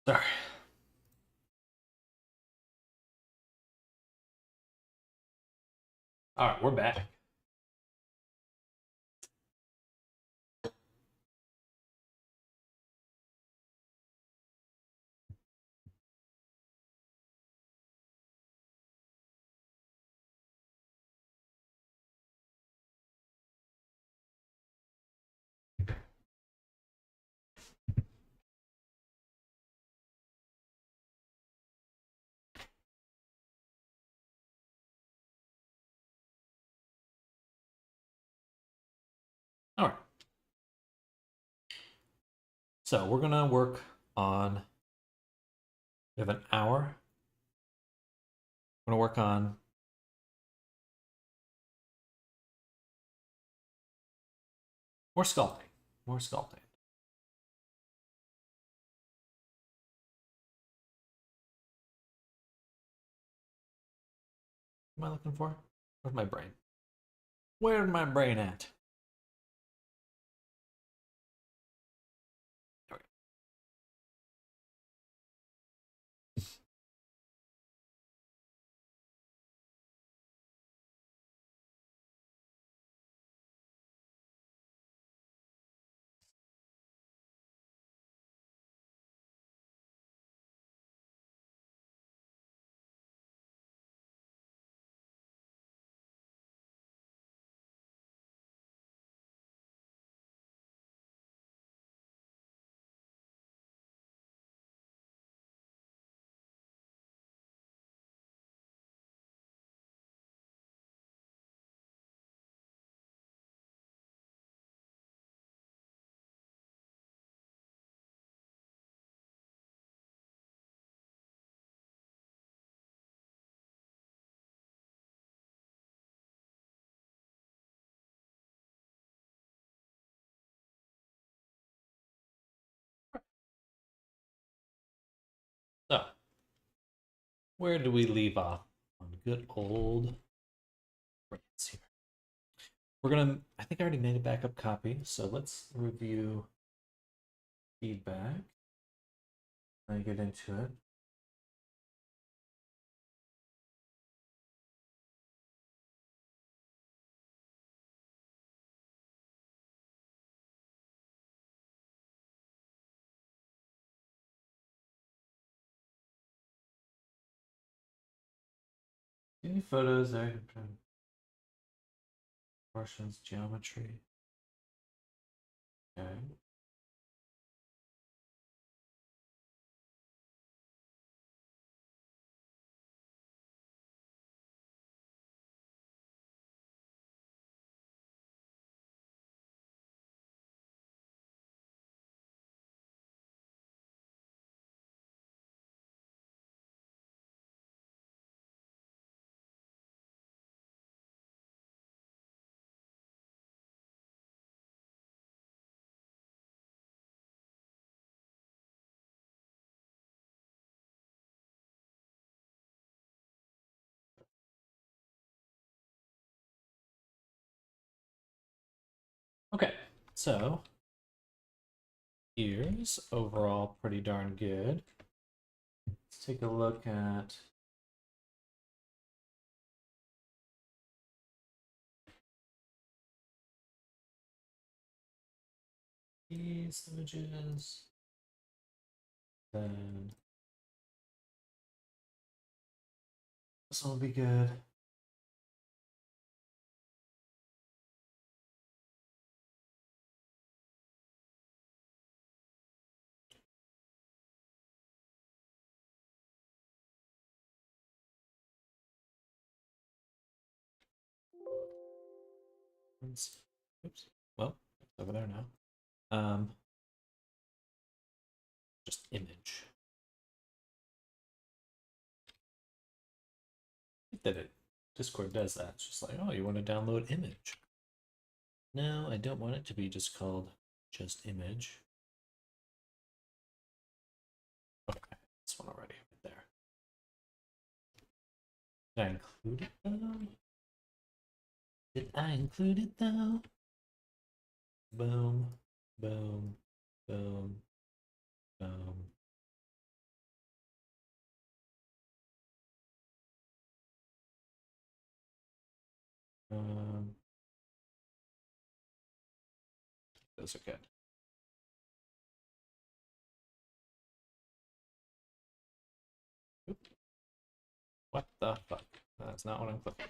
Sorry. All right, we're back. All right. So we're gonna work on. We have an hour. We're gonna work on more sculpting. More sculpting. What am I looking for? Where's my brain? Where's my brain at? There So, where do we leave off on good old brains here? We're gonna. I think I already made a backup copy, so let's review feedback. I get into it. Any photos there? Proportions, geometry. Okay. Okay, so here's overall pretty darn good. Let's take a look at these images. Then this one will be good. Oops. Well, it's over there now. Just image. That it Discord does that. It's just like, oh, you want to download image? No, I don't want it to be just called just image. Okay, this one already right there. Did I include it though? Did I include it though? Boom, boom, boom, boom. Those are good. Oop. What the fuck? That's not what I'm clicking.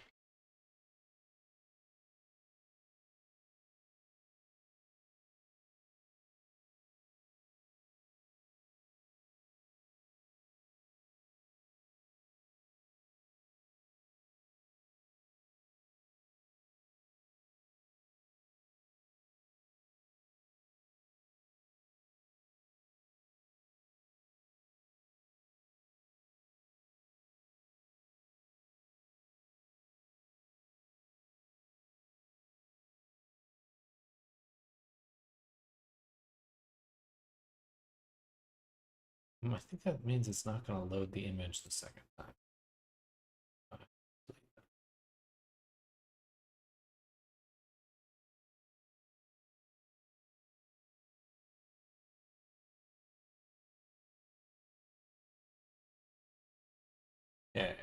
I think that means it's not going to load the image the second time. Okay.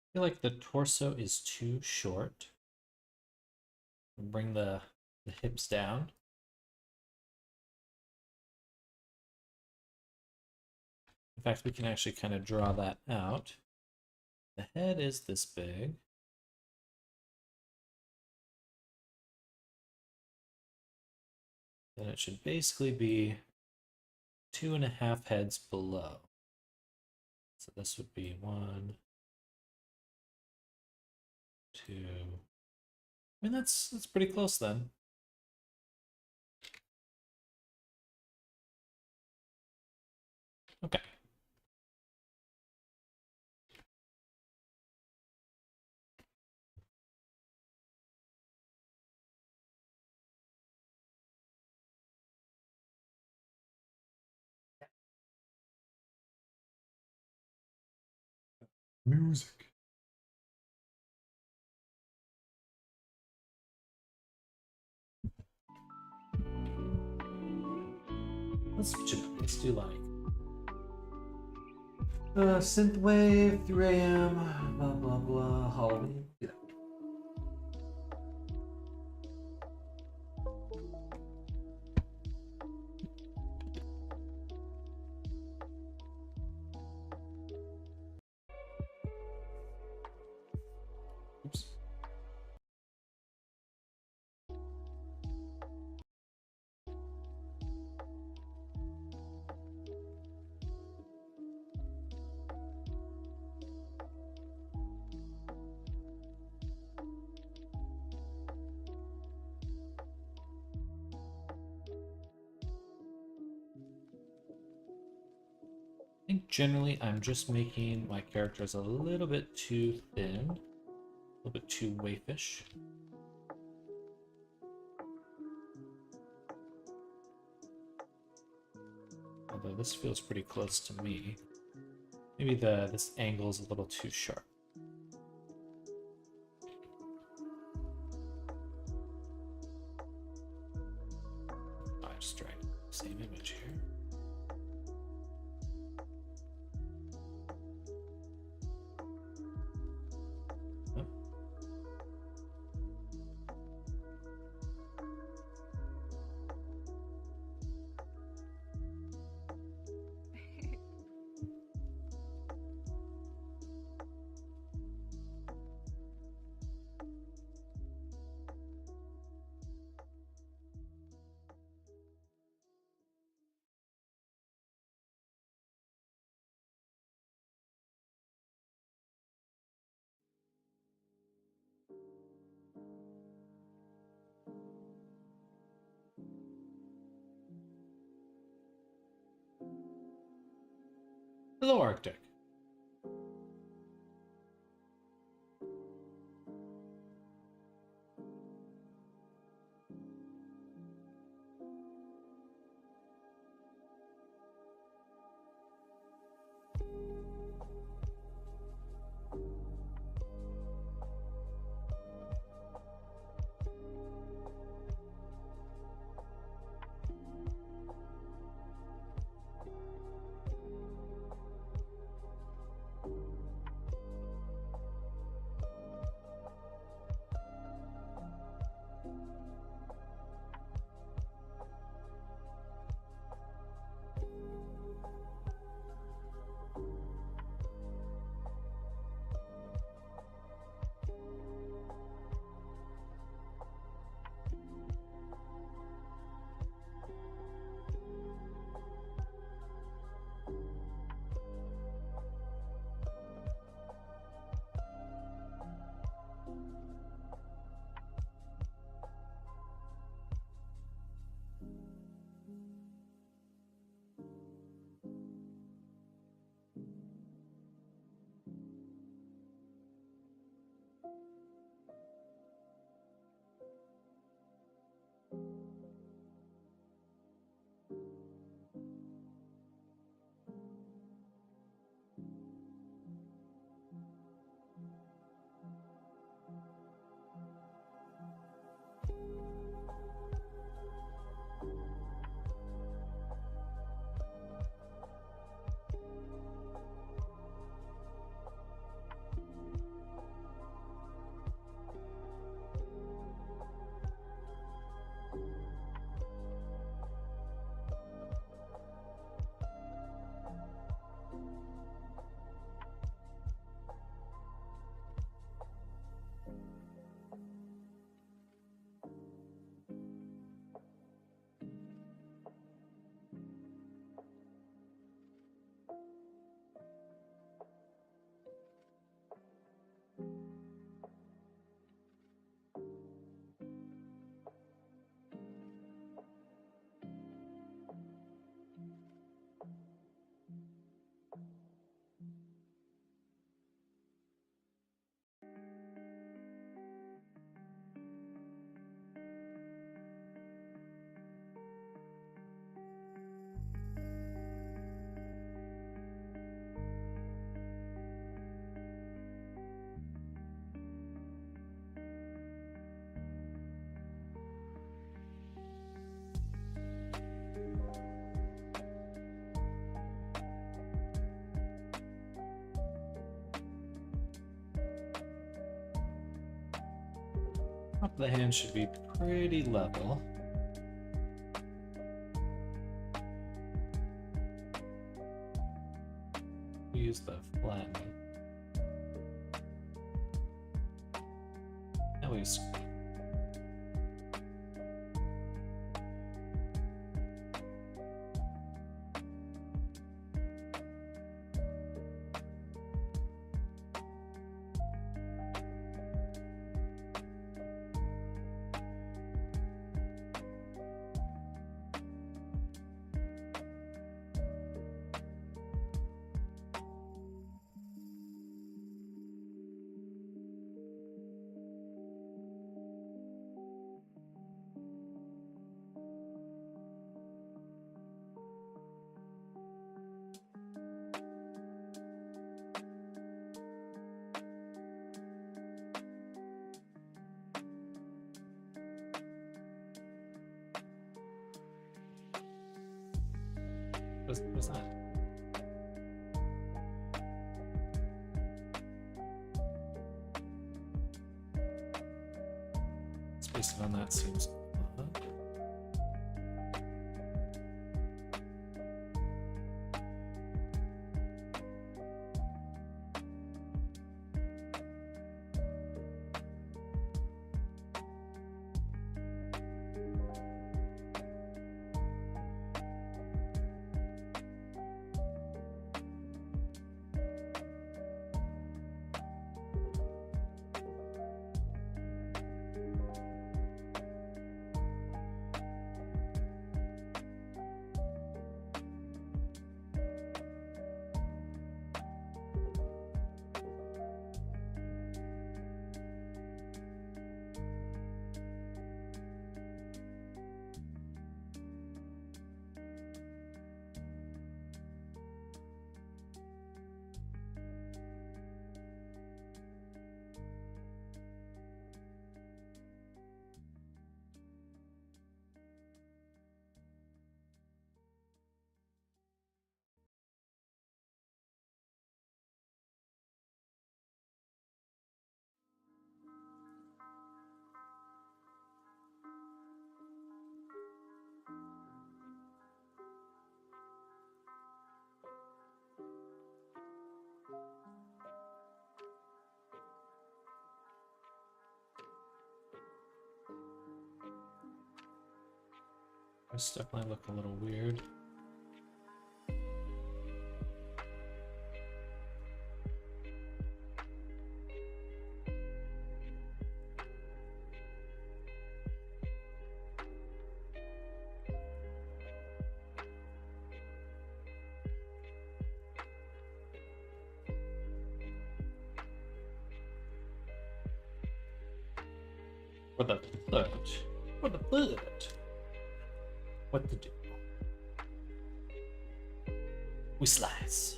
I feel like the torso is too short. Bring the hips down. In fact, we can actually kind of draw that out. The head is this big. Then it should basically be 2.5 heads below. So this would be 1, 2. I mean, that's pretty close then. Okay. Music. Let's switch it up. Let's do like synthwave, 3 a.m., blah blah blah, Halloween. Yeah. Oops. I think generally I'm just making my characters a little bit too thin, a little bit too waifish. Although this feels pretty close to me. Maybe this angle is a little too sharp. I just tried the same image here. Hello, Arctic. Top of the hand should be pretty level. Use the flatten. Now we what's that? Spacing on that seems odd. This definitely look a little weird. For the foot. For the foot. What to do? We slice.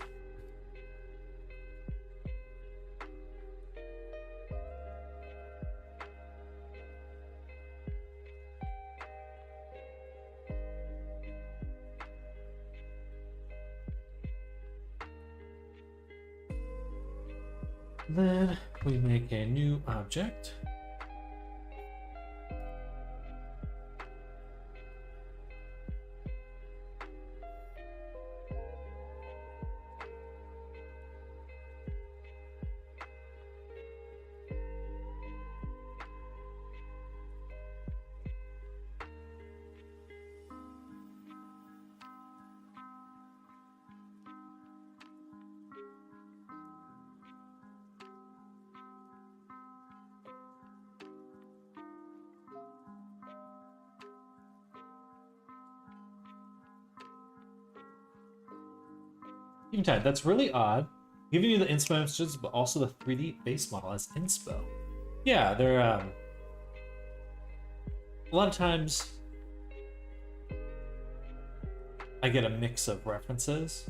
Then we make a new object. Time. That's really odd. Giving you the inspo images, but also the 3D base model as inspo. Yeah, they're a lot of times I get a mix of references.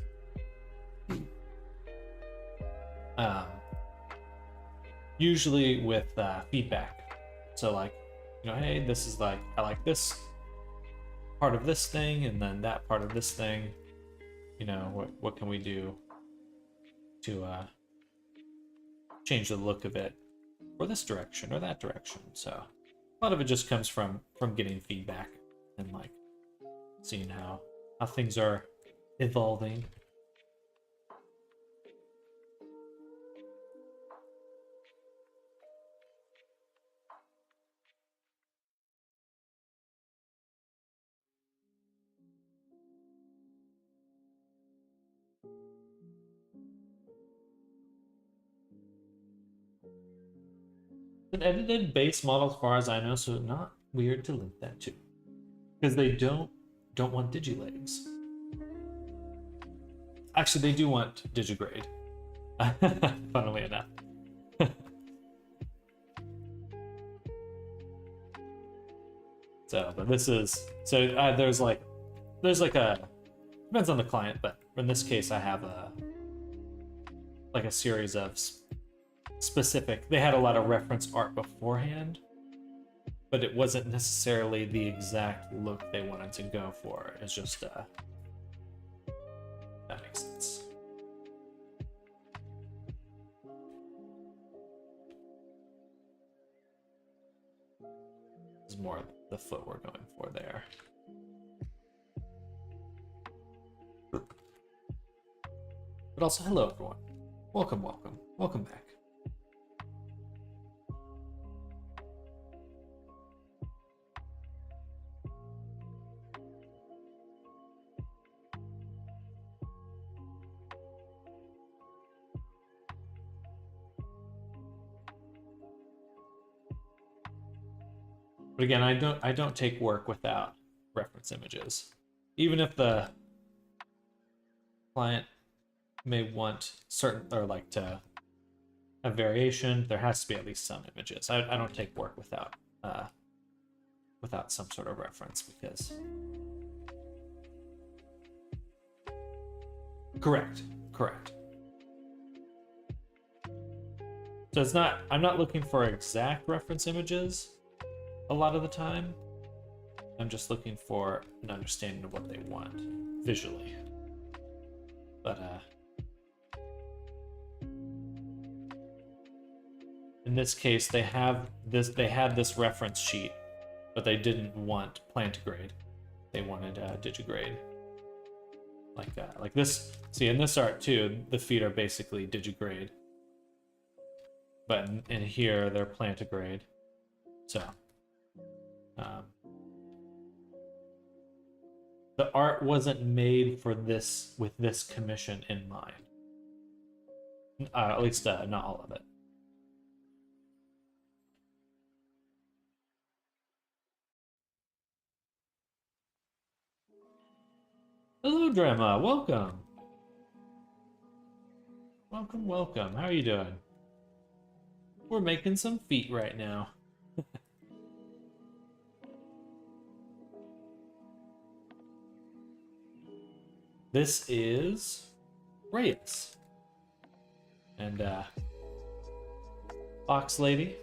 Usually with feedback. So like, you know, hey, this is like, I like this part of this thing, and then that part of this thing. You know, what can we do to change the look of it or this direction or that direction? So a lot of it just comes from getting feedback and like seeing how things are evolving. An edited base model as far as I know, so not weird to link that to. Because they don't want digilegs. Actually, they do want digigrade. Funnily enough. So, but this is there's like a depends on the client, but in this case, I have a series of specific. They had a lot of reference art beforehand, but it wasn't necessarily the exact look they wanted to go for. It's just that makes sense. This is more the foot we're going for there. But also, hello everyone. Welcome back. But again, I don't take work without reference images. Even if the client may want certain, or like to have variation, there has to be at least some images. I don't take work without some sort of reference, because correct. So it's not, I'm not looking for exact reference images a lot of the time. I'm just looking for an understanding of what they want visually. But in this case, they had this reference sheet, but they didn't want plantigrade. They wanted digigrade. Like this. See, in this art too, the feet are basically digigrade, but in here they're plantigrade. So the art wasn't made for this with this commission in mind. At least not all of it. Hello, Drama. Welcome. Welcome. How are you doing? We're making some feet right now. This is Reyes. And Fox Lady.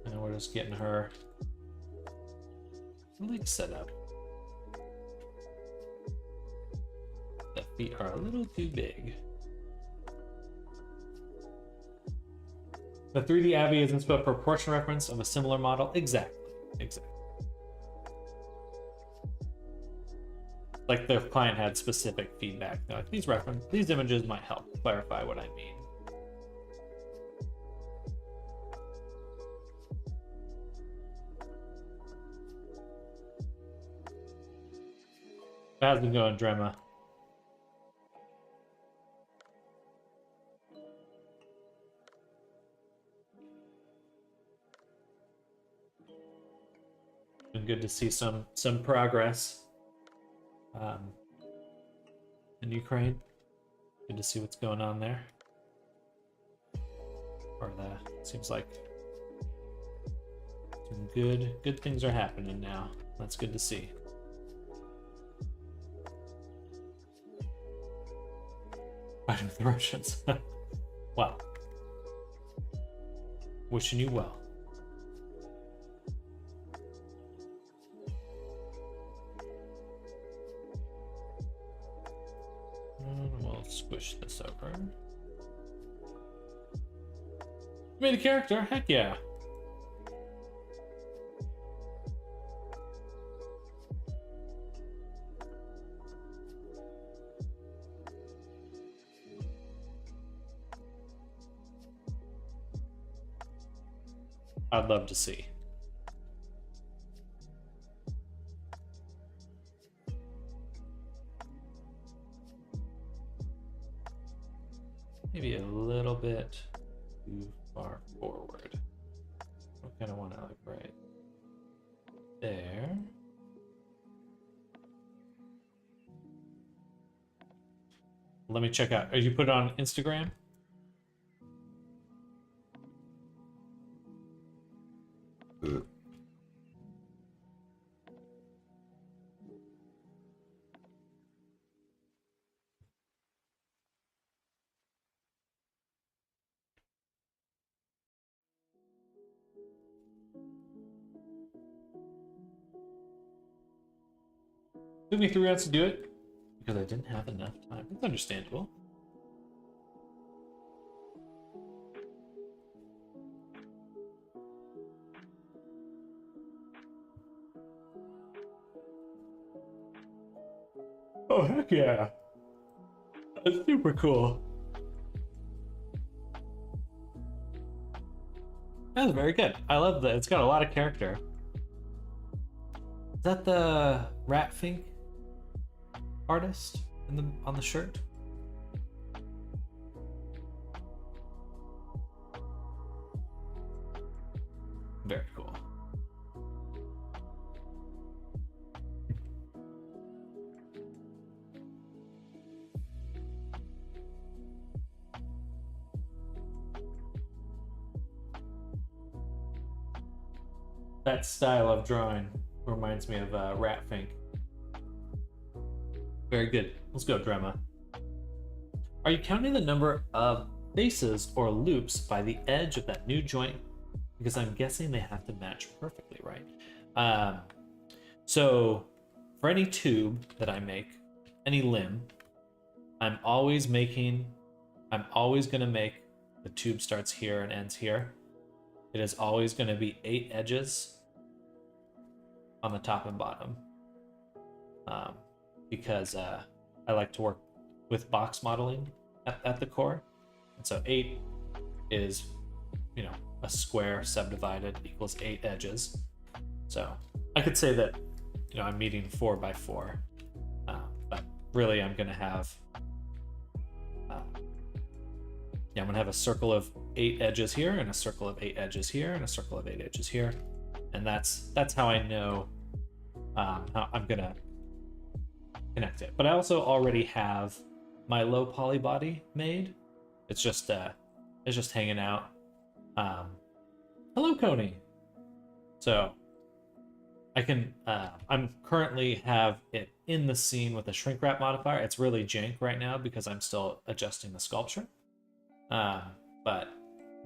And we're just getting her legs set up. The feet are a little too big. The 3D Avis is a proportion reference of a similar model. Exactly. Exactly. Like the client had specific feedback. Like these images might help clarify what I mean. How's it going, Drema? Been good to see some progress in Ukraine. Good to see what's going on there. Or seems like some good things are happening now. That's good to see. Fighting with the Russians. Well, wishing you well. We'll squish this over. Made a character? Heck yeah. I'd love to see. Maybe a little bit too far forward. I kind of want to like right there. Let me check out. Are you put it on Instagram? Took me 3 rounds to do it because I didn't have enough time. It's understandable. Oh, heck yeah. That's super cool. That's very good. I love that. It's got a lot of character. Is that the Rat Fink artist on the shirt? Very cool. That style of drawing reminds me of Rat Fink. Very good. Let's go, Drema. Are you counting the number of faces or loops by the edge of that new joint? Because I'm guessing they have to match perfectly, right? So for any tube that I make, any limb, I'm always going to make the tube starts here and ends here. It is always going to be 8 edges on the top and bottom, because I like to work with box modeling at the core, and so 8 is, a square subdivided equals 8 edges. So I could say that, I'm meeting 4 by 4, but really I'm gonna have I'm gonna have a circle of 8 edges here, and a circle of 8 edges here, and a circle of 8 edges here, and that's how I know how I'm gonna connect it. But I also already have my low poly body made. It's just hanging out. Hello, Coney. So I can, I'm currently have it in the scene with a shrink wrap modifier. It's really jank right now because I'm still adjusting the sculpture. But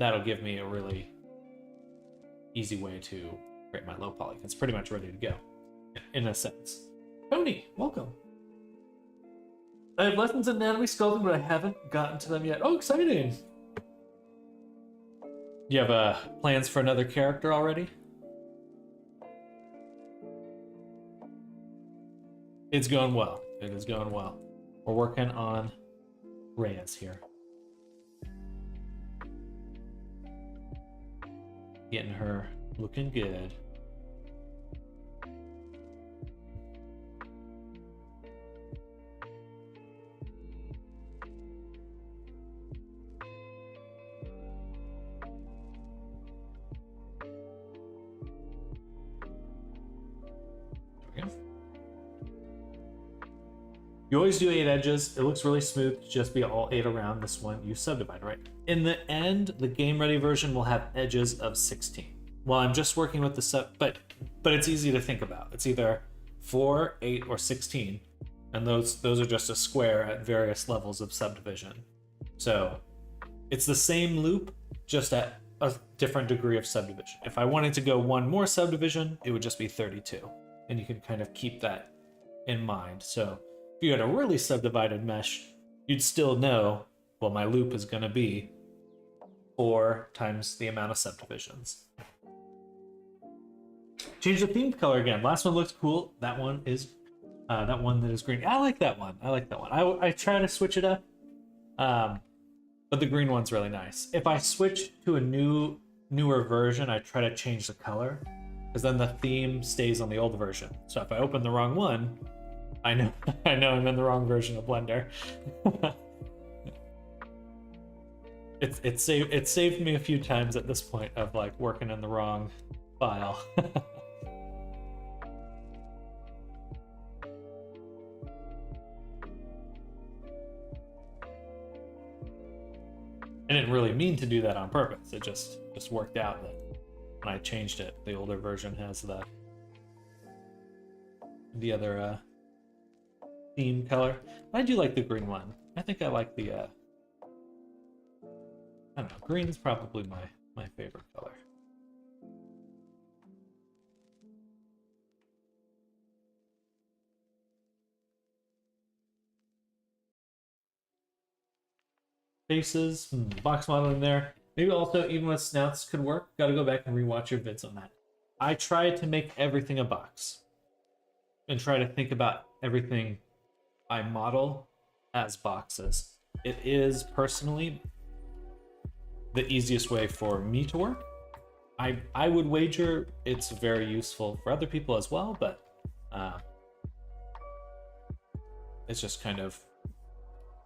that'll give me a really easy way to create my low poly. It's pretty much ready to go, in a sense. Tony, welcome. I have lessons in anatomy sculpting, but I haven't gotten to them yet. Oh, exciting! You have plans for another character already? It's going well. It is going well. We're working on Reyes here. Getting her looking good. You always do 8 edges. It looks really smooth to just be all 8 around this one. You subdivide, right? In the end, the game ready version will have edges of 16. Well, I'm just working with the but it's easy to think about. It's either 4, 8, or 16, and those are just a square at various levels of subdivision. So it's the same loop, just at a different degree of subdivision. If I wanted to go one more subdivision, it would just be 32, and you can kind of keep that in mind. So if you had a really subdivided mesh, you'd still know, well, my loop is going to be 4 times the amount of subdivisions. Change the theme color again. Last one looks cool. That one is that one that is green. I like that one. I like that one. I try to switch it up, but the green one's really nice. If I switch to a newer version, I try to change the color, because then the theme stays on the old version. So if I open the wrong one, I know I'm in the wrong version of Blender. It saved me a few times at this point of like working in the wrong file. I didn't really mean to do that on purpose. It just worked out that when I changed it, the older version has the other theme color. I do like the green one. I think I like the I don't know, green is probably my favorite color. Faces, box modeling there. Maybe also even with snouts could work. Gotta go back and rewatch your vids on that. I try to make everything a box and try to think about everything I model as boxes. It is personally the easiest way for me to work. I would wager it's very useful for other people as well, but it's just kind of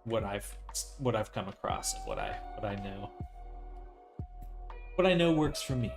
what I've come across and what I know. What I know works for me.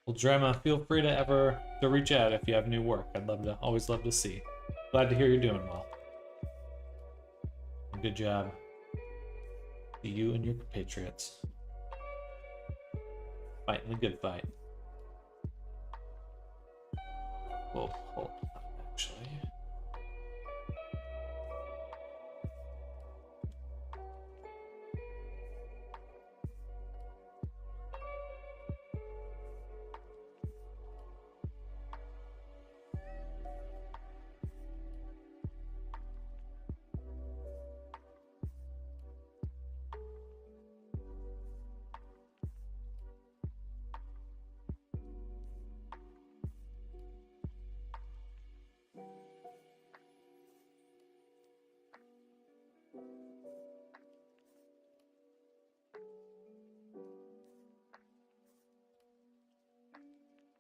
Well, Drema, feel free to reach out if you have new work. Always love to see. Glad to hear you're doing well. Good job to you and your compatriots. Fighting the good fight. We'll hold up, actually.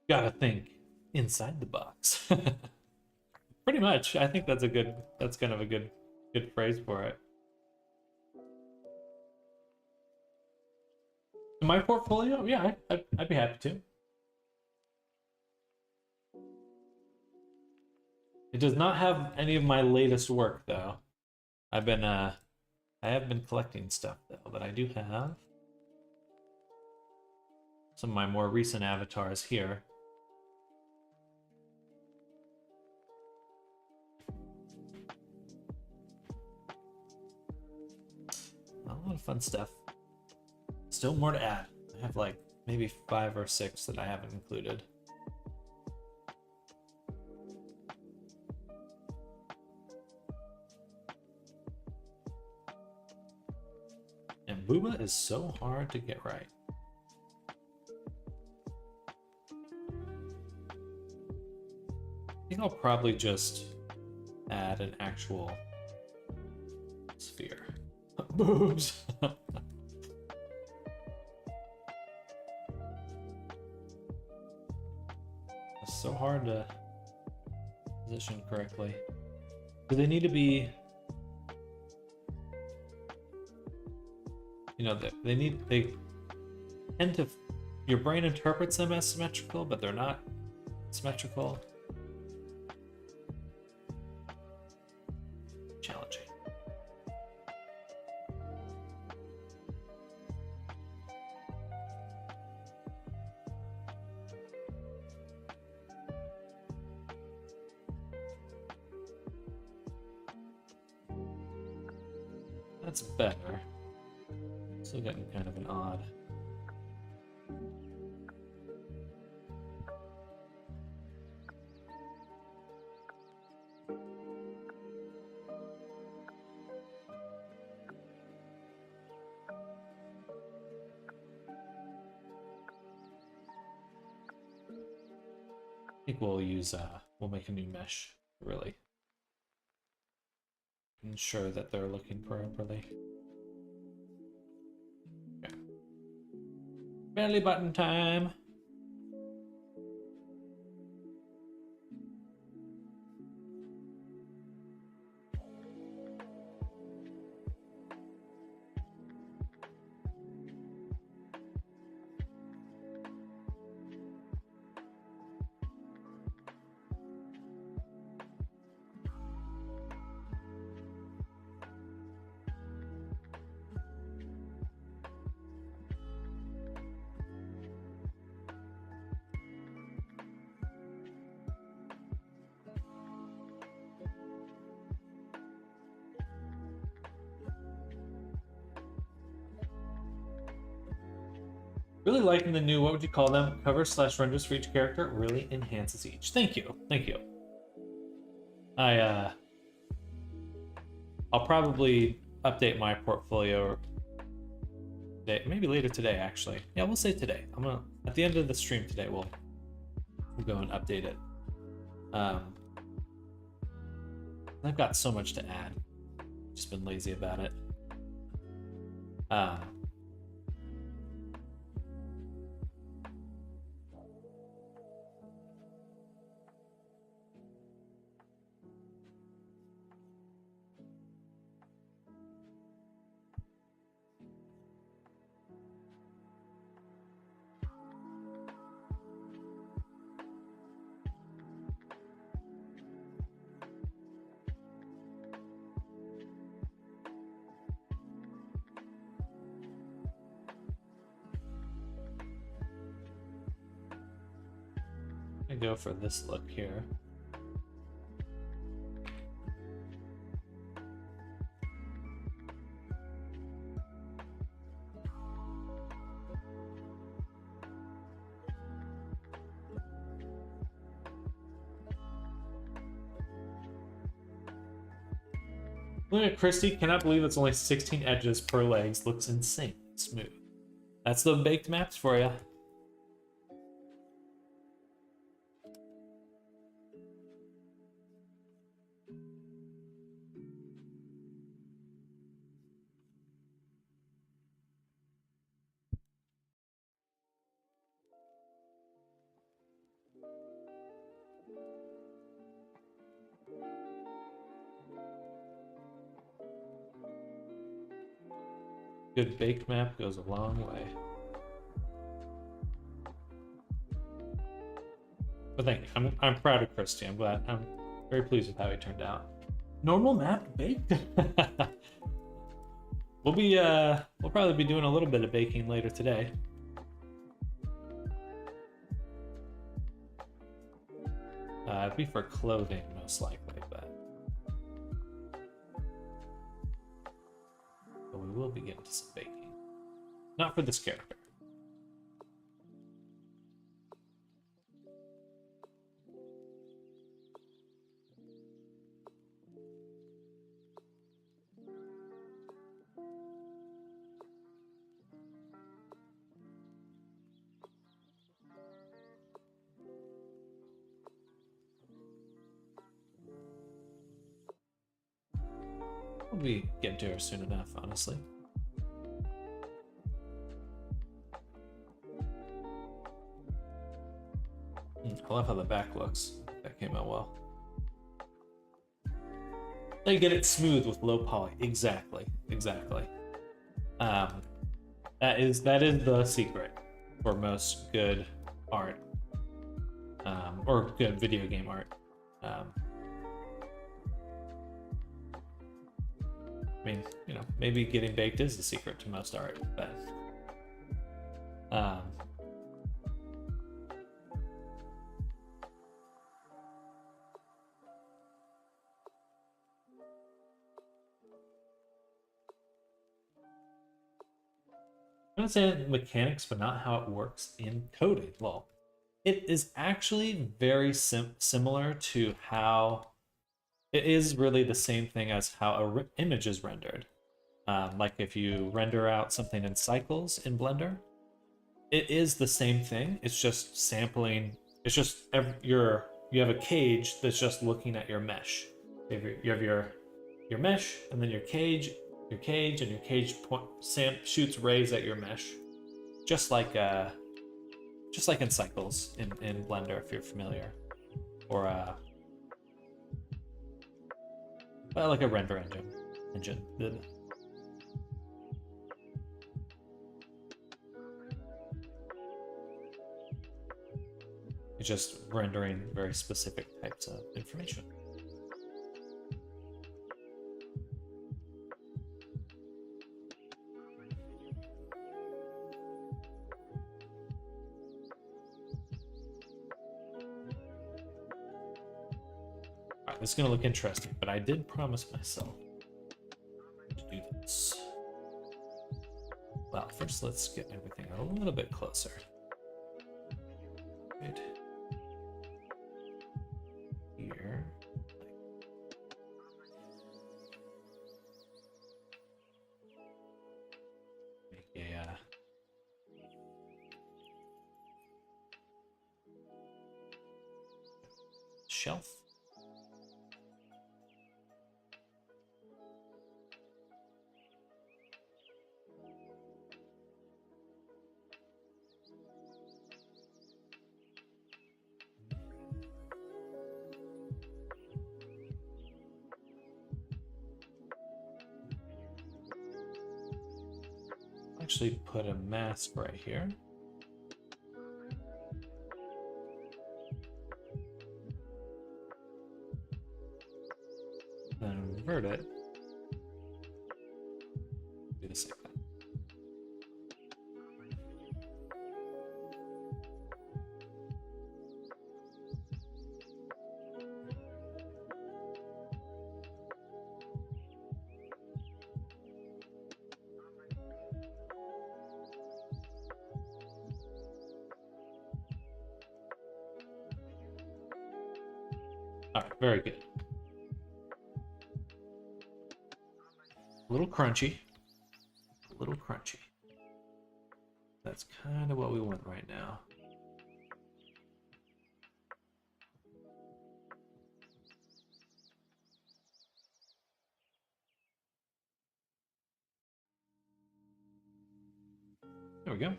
Gotta think inside the box. Pretty much. I think that's kind of a good phrase for it. My portfolio? Yeah, I'd be happy to. It does not have any of my latest work though. I have been collecting stuff though, but I do have some of my more recent avatars here. A lot of fun stuff. Still more to add. I have like maybe 5 or 6 that I haven't included. And Booba is so hard to get right. I think I'll probably just add an actual sphere. Boobs! It's so hard to position correctly. Do they need to be... You know, they tend to... Your brain interprets them as symmetrical, but they're not symmetrical. Challenging. That's better. Still getting kind of an odd. I think we'll use we'll make a new mesh, really. Ensure that they're looking properly. Okay. Belly button time. Really liking the new, what would you call them? Cover slash renders for each character. Really enhances each. Thank you. Thank you. I'll probably update my portfolio today, maybe later today actually. Yeah, we'll say today. I'm gonna at the end of the stream today we'll go and update it. I've got so much to add. Just been lazy about it. I go for this look here. Look at Christy, cannot believe it's only 16 edges per legs. Looks insane smooth. That's the baked maps for you. good baked map goes a long way. But thank you. I'm proud of Christy. I'm very pleased with how he turned out. Normal map baked. We'll probably be doing a little bit of baking later today. It'd be for clothing most likely, but we will be getting to some baking. Not for this character. We'll be getting to her soon enough, honestly. I love how the back looks. That came out well. They get it smooth with low poly. Exactly. That is the secret for most good art, or good video game art. I mean, you know, maybe getting baked is the secret to most art, but I'm gonna say mechanics, but not how it works in coding. Well, it is actually very similar to how it is really the same thing as how an image is rendered. Like if you render out something in cycles in Blender, it is the same thing. It's just sampling. It's just you have a cage that's just looking at your mesh. You have your mesh, and then your cage, and your cage shoots rays at your mesh, just like in cycles in Blender, if you're familiar, or like a render engine. It's just rendering very specific types of information. Alright, this is gonna look interesting, but I did promise myself to do this. Well, first let's get everything a little bit closer. Right here. Make a shelf. Actually put a mask right here. Then invert it. Do the same thing. All right, very good. A little crunchy. A little crunchy. That's kind of what we want right now. There we go.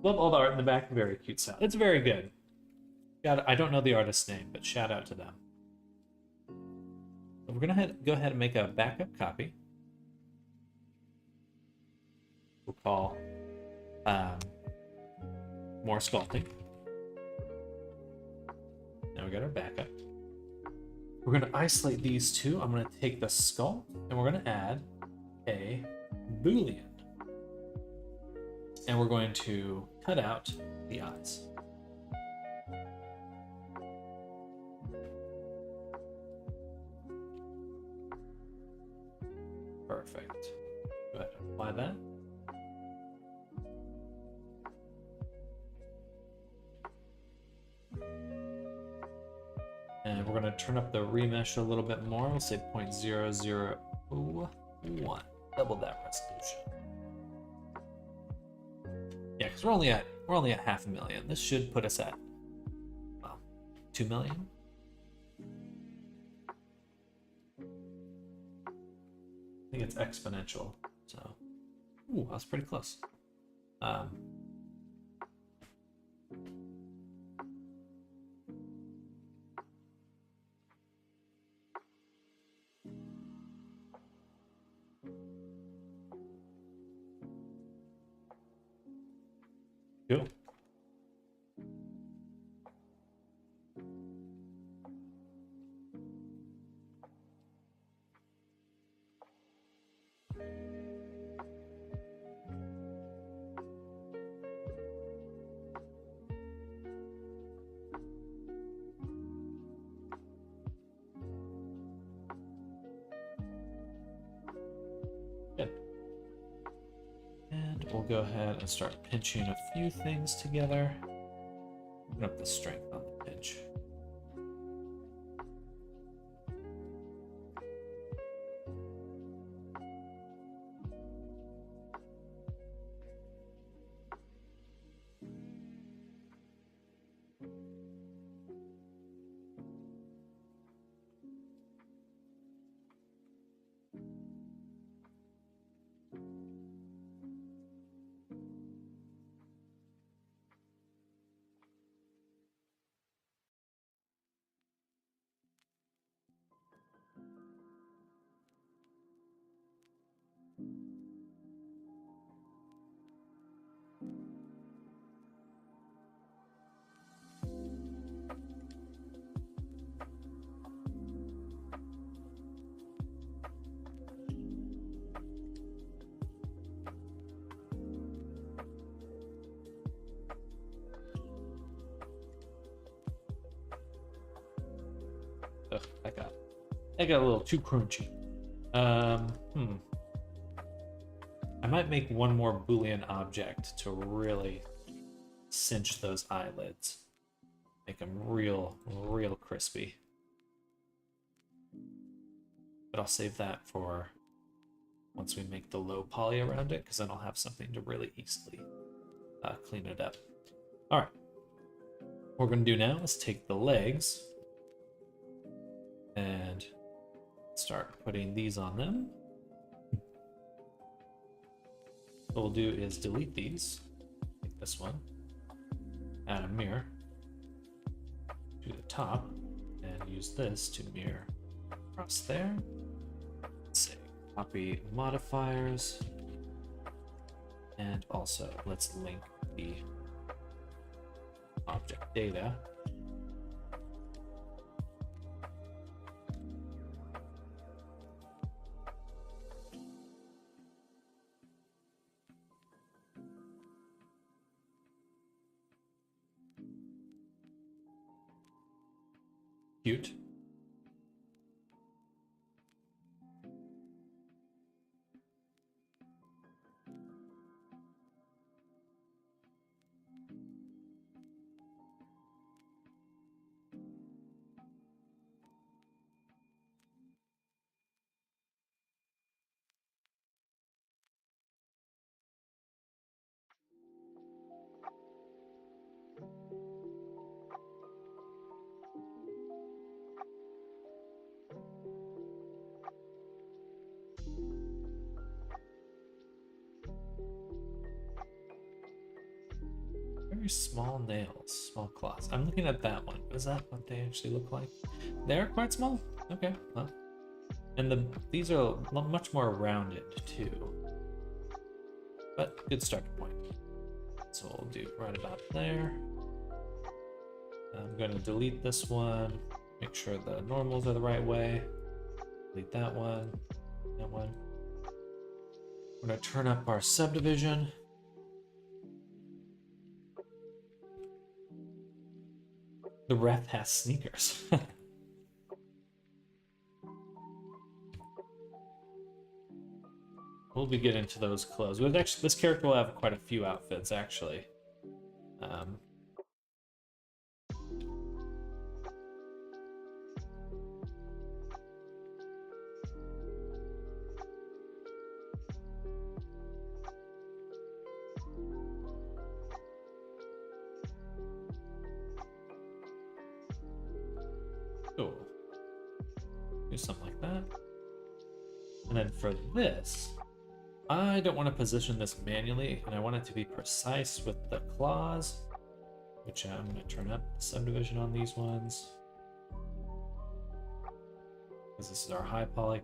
Love all the art in the back. Very cute style. It's very good. I don't know the artist's name, but shout out to them. We're gonna go ahead and make a backup copy. we'll call more sculpting. Now we got our backup. We're going to isolate these two. I'm going to take the sculpt and we're going to add a Boolean. And we're going to cut out the eyes. Perfect. Go ahead and apply that. And we're going to turn up the remesh a little bit more. We'll say 0.001. Double that resolution. Yeah, because we're only at 500,000. This should put us at 2 million. I think it's exponential. So, ooh, that's pretty close. Cool. Good. And we'll go ahead and start pinching a few things together. Put up the strength on the pinch. Ugh, that got a little too crunchy. I might make one more Boolean object to really cinch those eyelids. Make them real crispy. But I'll save that for once we make the low poly around it, because then I'll have something to really easily clean it up. All right. What we're going to do now is take the legs and start putting these on them. What we'll do is delete these. Take this one, add a mirror to the top, and use this to mirror across there. Let's say copy modifiers, and also let's link the object data. Cute. Very small nails, small claws. I'm looking at that one. Is that what they actually look like? They're quite small. Okay, well, and these are much more rounded too. but good starting point. So we'll do right about there. I'm going to delete this one, make sure the normals are the right way. Delete that one, that one. We're going to turn up our subdivision. The ref has sneakers. We'll be getting to those clothes. This character will have quite a few outfits, actually. Cool. Do something like that. And then for this, I don't want to position this manually, and I want it to be precise with the claws, which I'm going to turn up the subdivision on these ones. Because this is our high poly.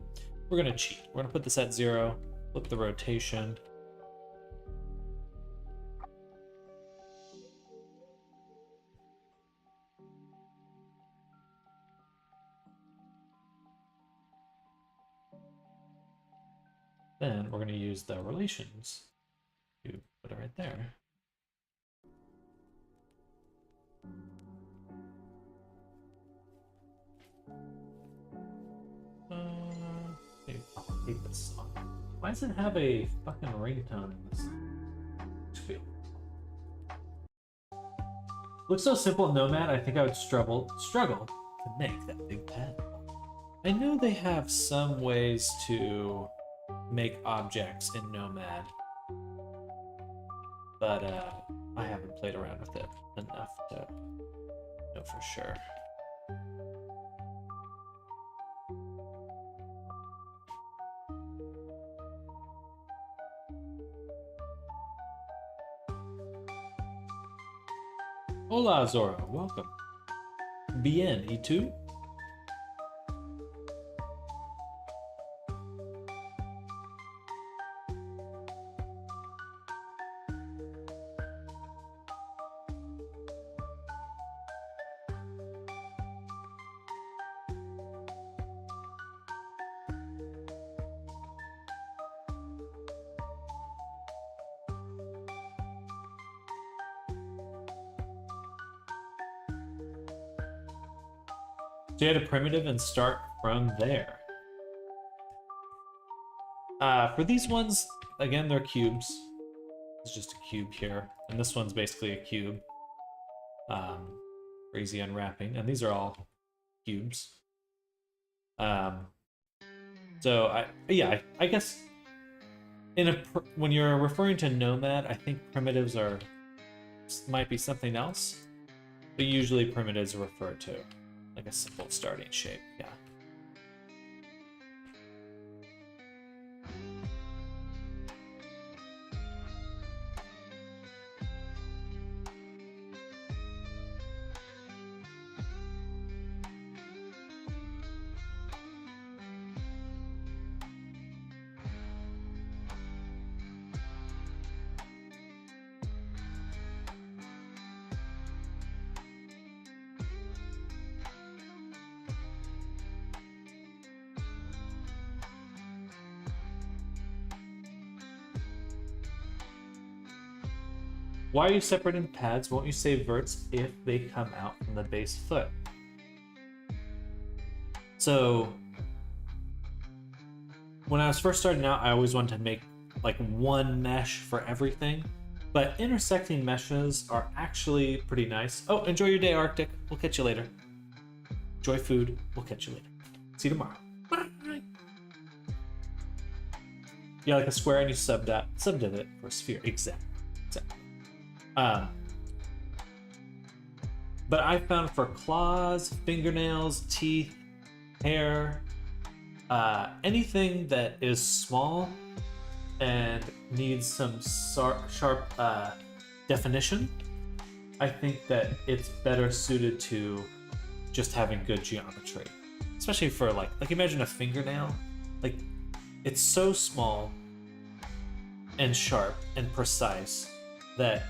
We're going to cheat. We're going to put this at 0, flip the rotation. Then we're going to use the relations to put it right there. I'll hate this song. Why does it have a fucking ringtone in this field? Looks so simple in Nomad, I think I would struggle to make that big pen. I know they have some ways to make objects in Nomad, but I haven't played around with it enough to know for sure. Hola, Zora. Welcome. Bien, ¿y tú? So you add a primitive and start from there. For these ones, again, they're cubes. It's just a cube here. And this one's basically a cube. For easy unwrapping. And these are all cubes. So, I guess when you're referring to Nomad, I think primitives might be something else. But usually primitives are referred to like a simple starting shape, yeah. Why are you separating pads? Won't you say verts if they come out from the base foot? So, when I was first starting out, I always wanted to make like one mesh for everything. But intersecting meshes are actually pretty nice. Oh, enjoy your day, Arctic. We'll catch you later. Enjoy food. We'll catch you later. See you tomorrow. Bye. Yeah, like a square and you subdiv it for a sphere. Exactly. But I found for claws, fingernails, teeth, hair, anything that is small and needs some sharp definition, I think that it's better suited to just having good geometry. Especially for like imagine a fingernail. Like, it's so small and sharp and precise that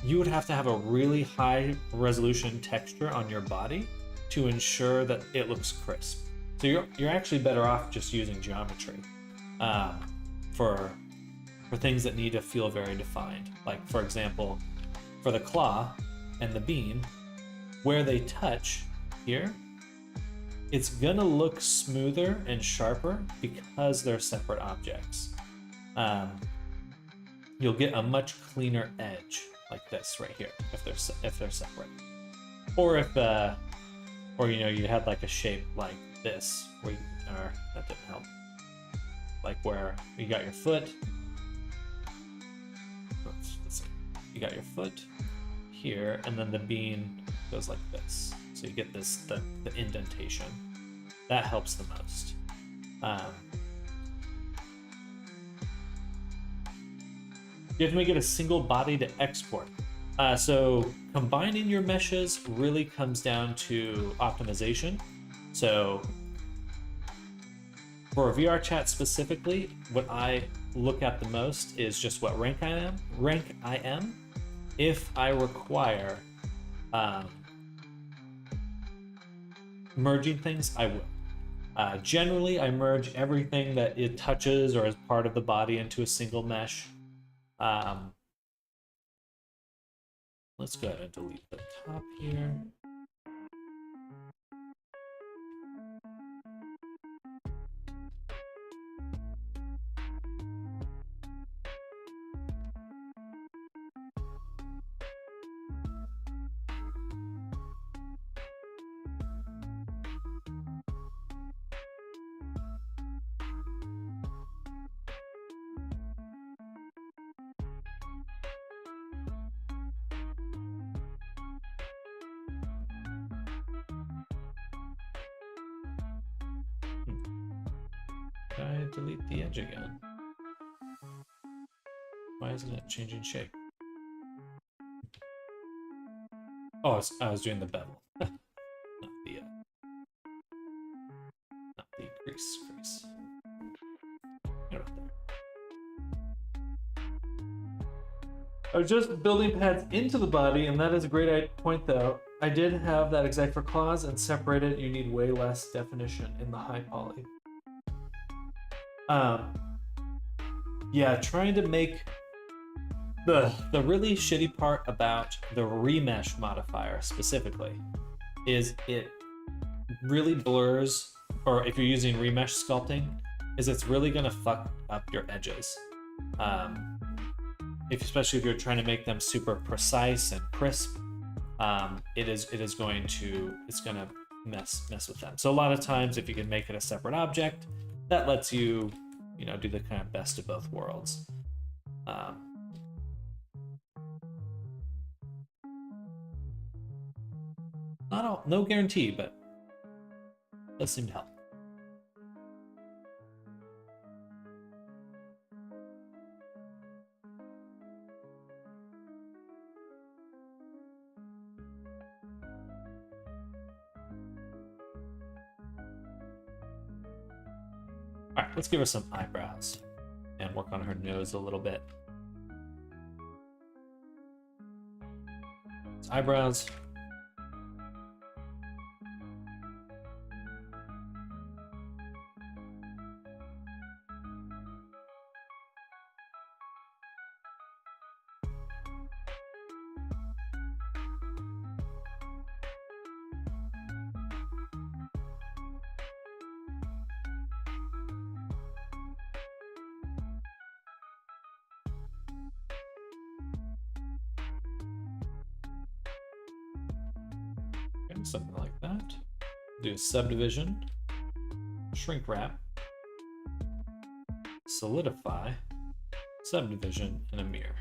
you would have to have a really high resolution texture on your body to ensure that it looks crisp. So you're actually better off just using geometry um, for things that need to feel very defined. Like for example, for the claw and the bean, where they touch here, it's gonna look smoother and sharper because they're separate objects. You'll get a much cleaner edge like this right here if they're separate. Or if or you know, you had like a shape like this where or that didn't help. Like where you got your foot. Let's see. You got your foot here, and then the bean goes like this. So you get this the indentation. That helps the most. You have to make it a single body to export. So combining your meshes really comes down to optimization. So for VR chat specifically, what I look at the most is just what rank I am. If I require merging things, I will. Generally, I merge everything that it touches or is part of the body into a single mesh. Let's go ahead and delete the top here. Did I delete the edge again? Why isn't it changing shape? Oh, I was doing the bevel. Not the crease. Get up there. I was just building pads into the body, and that is a great point though. I did have that exact for claws and separated. You need way less definition in the high poly. Yeah, trying to make the really shitty part about the remesh modifier specifically is it really blurs, or if you're using remesh sculpting, is it's really gonna fuck up your edges. Especially if you're trying to make them super precise and crisp, it's gonna mess with them. So a lot of times, if you can make it a separate object, that lets you, do the kind of best of both worlds. No guarantee, but does seem to help. All right, let's give her some eyebrows and work on her nose a little bit. Eyebrows. Something like that. Do a subdivision, shrink wrap, solidify, subdivision, and a mirror.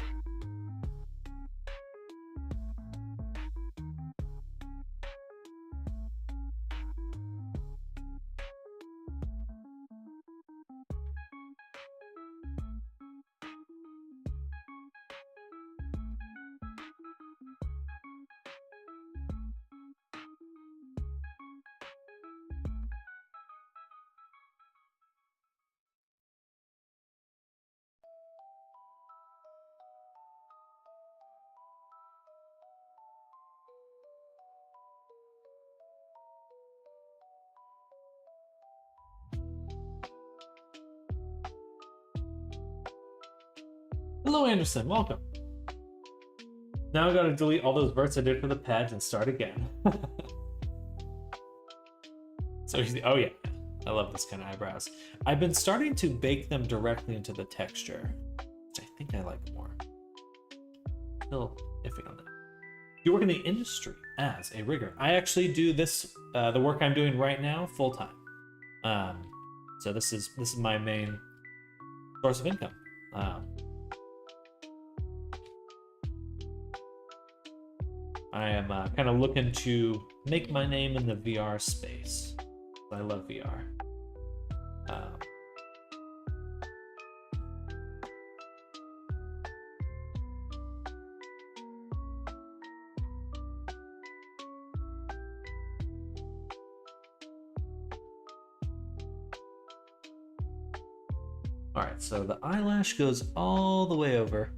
Hello, Anderson. Welcome. Now I gotta delete all those verts I did for the pad and start again. So, oh yeah, I love this kind of eyebrows. I've been starting to bake them directly into the texture, which I think I like more. Still iffy on that. You work in the industry as a rigger. I actually do this, the work I'm doing right now, full time. So this is my main source of income. I am kind of looking to make my name in the VR space. I love VR. All right, so the eyelash goes all the way over.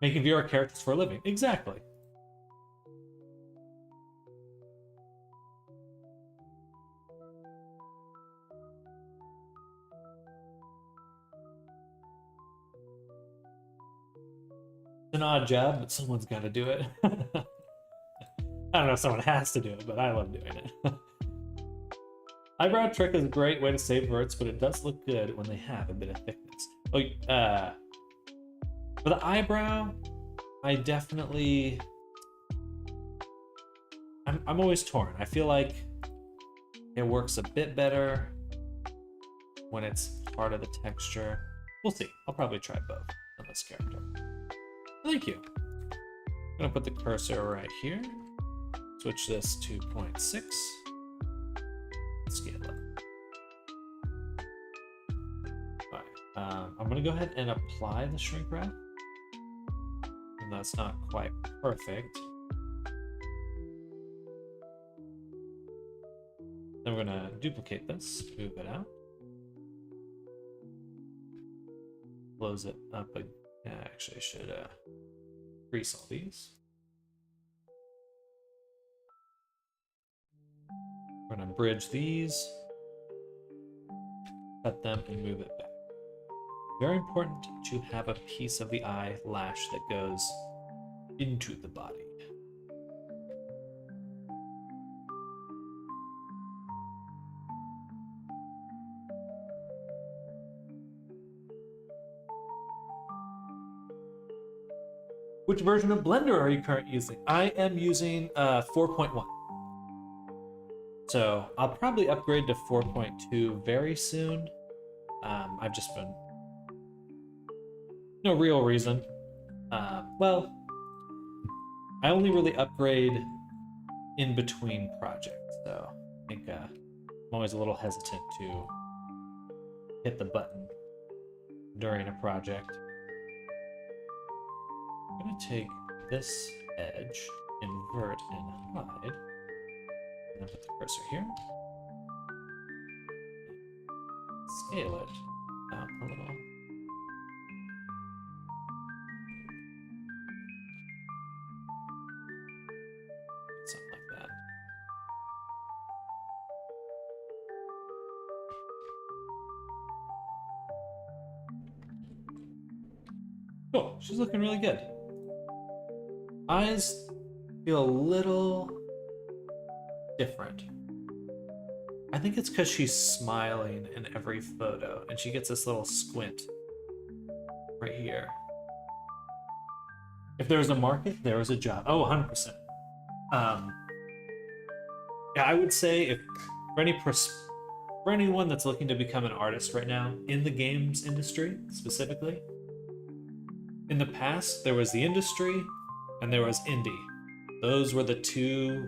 Making VR characters for a living. Exactly. It's an odd job, but someone's got to do it. I don't know if someone has to do it, but I love doing it. Eyebrow trick is a great way to save verts, but it does look good when they have a bit of thickness. Oh, for the eyebrow, I definitely... I'm always torn. I feel like it works a bit better when it's part of the texture. We'll see. I'll probably try both on this character. Thank you. I'm gonna put the cursor right here. Switch this to 0.6. Scale it. Alright, I'm gonna go ahead and apply the shrink wrap. And that's not quite perfect. Then we're gonna duplicate this, move it out. Close it up. Actually, I should crease all these. We're gonna bridge these, cut them, and move it back. Very important to have a piece of the eyelash that goes into the body. Which version of Blender are you currently using? I am using 4.1. So I'll probably upgrade to 4.2 very soon. I've just been... No real reason. Well, I only really upgrade in between projects, so I think I'm always a little hesitant to hit the button during a project. I'm gonna take this edge, invert, and hide, and then put the cursor here. Scale it down a little. Something like that. Cool, she's looking really good. Eyes feel a little different. I think it's because she's smiling in every photo, and she gets this little squint right here. If there was a market, there was a job. Oh, 100%. Yeah, I would say if for anyone that's looking to become an artist right now in the games industry specifically, in the past there was the industry and there was indie. Those were the two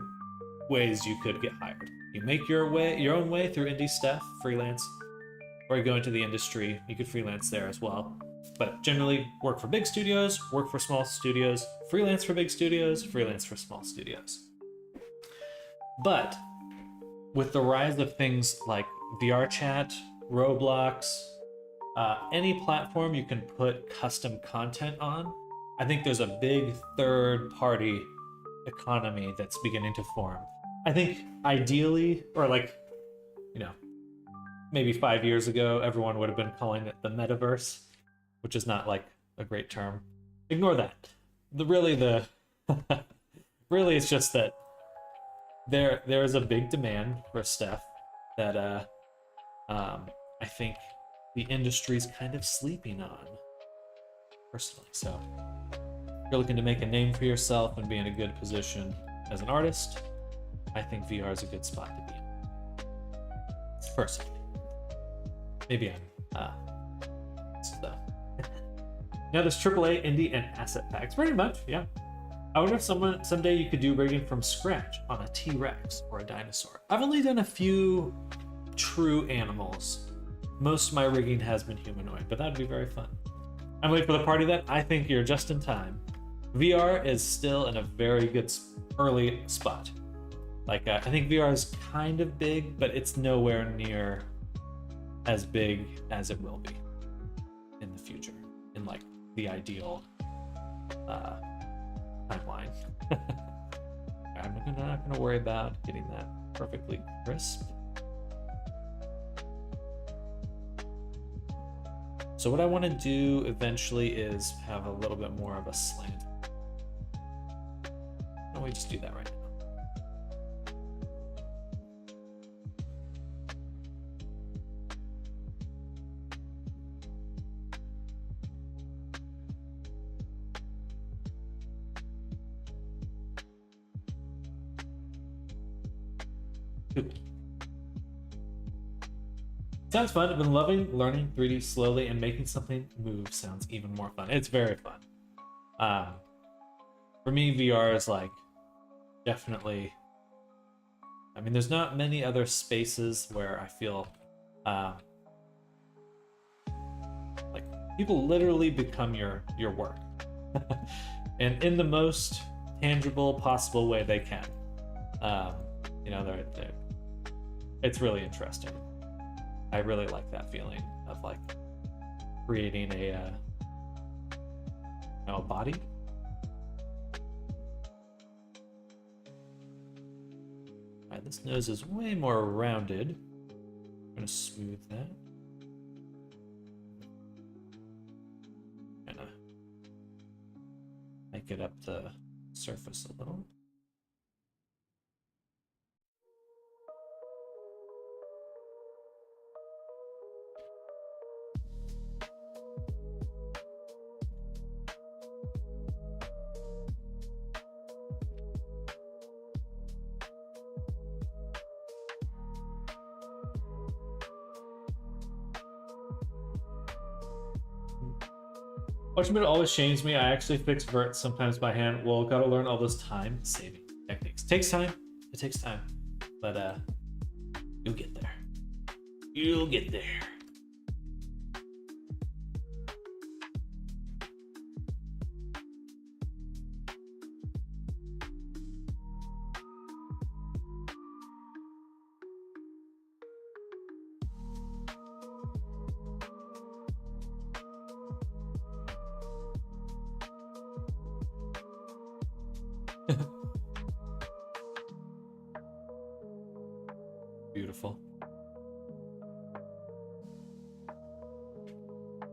ways you could get hired. You make your own way through indie stuff, freelance, or you go into the industry. You could freelance there as well. But generally, work for big studios, work for small studios, freelance for big studios, freelance for small studios. But with the rise of things like VR chat, Roblox, Any platform you can put custom content on, I think there's a big third-party economy that's beginning to form. I think ideally, or like, you know, maybe 5 years ago, everyone would have been calling it the metaverse, which is not like a great term. Ignore that. The really, it's just that there is a big demand for stuff that I think the industry's kind of sleeping on, personally. So if you're looking to make a name for yourself and be in a good position as an artist, I think VR is a good spot to be in. Personally. Maybe I'm so. Now there's AAA, indie, and asset packs. Pretty much, yeah. I wonder if someday you could do rigging from scratch on a T-Rex or a dinosaur. I've only done a few true animals. Most of my rigging has been humanoid, but that'd be very fun. I'm late for the party then. I think you're just in time. VR is still in a very good early spot. Like, I think VR is kind of big, but it's nowhere near as big as it will be in the future, in like the ideal timeline. I'm not gonna worry about getting that perfectly crisp. So what I want to do eventually is have a little bit more of a slant. Why don't we just do that right now? Sounds fun. I've been loving learning 3D slowly, and making something move sounds even more fun. It's very fun. For me, VR is like definitely. I mean, there's not many other spaces where I feel like people literally become your work, and in the most tangible possible way they can. You know, it's really interesting. I really like that feeling of like creating a body. All right, this nose is way more rounded. I'm gonna smooth that. Kind of make it up the surface a little. Watching it always shames me. I actually fix verts sometimes by hand. Well, gotta learn all those time-saving techniques. Takes time. It takes time. But you'll get there. You'll get there. Beautiful.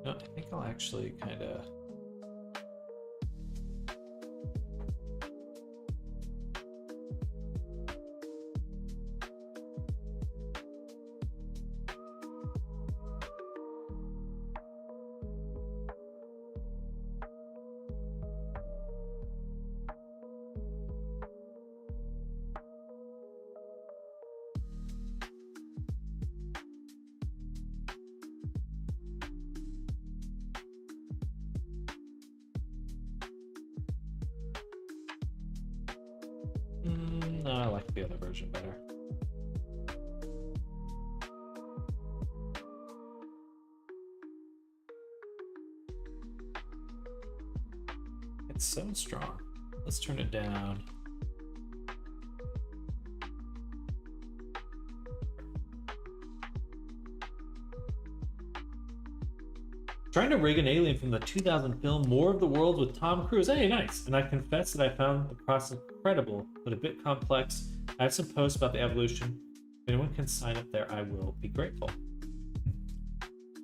No, I think I'll actually kind of. No, I like the other version better. It's so strong. Let's turn it down. Trying to rig an alien from the 2000 film More of the World with Tom Cruise. Hey, nice. And I confess that I found the process incredible, but a bit complex. I have some posts about the evolution. If anyone can sign up there, I will be grateful.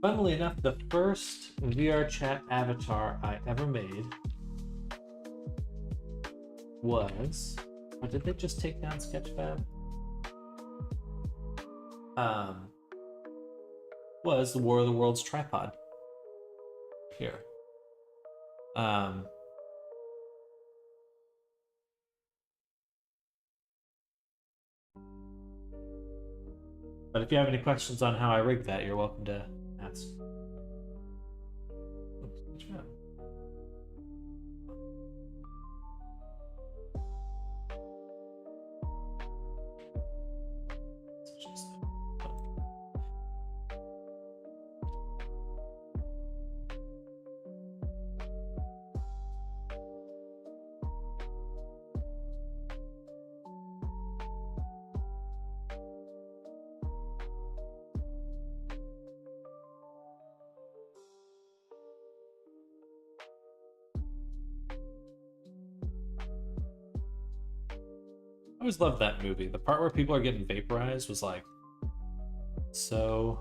Funnily enough, the first VR chat avatar I ever made was... Or did they just take down Sketchfab? Was the War of the Worlds tripod. Here. But if you have any questions on how I rigged that, you're welcome to ask. I always loved that movie. The part where people are getting vaporized was like so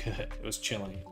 good. It was chilling.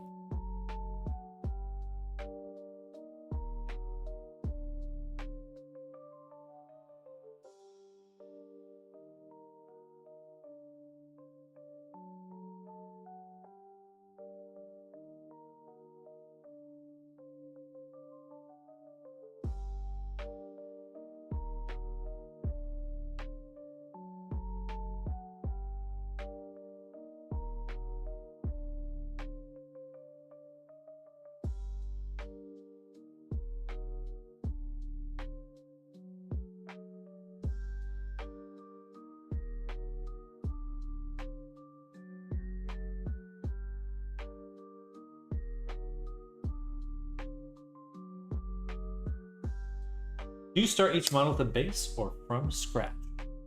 Do you start each model with a base or from scratch?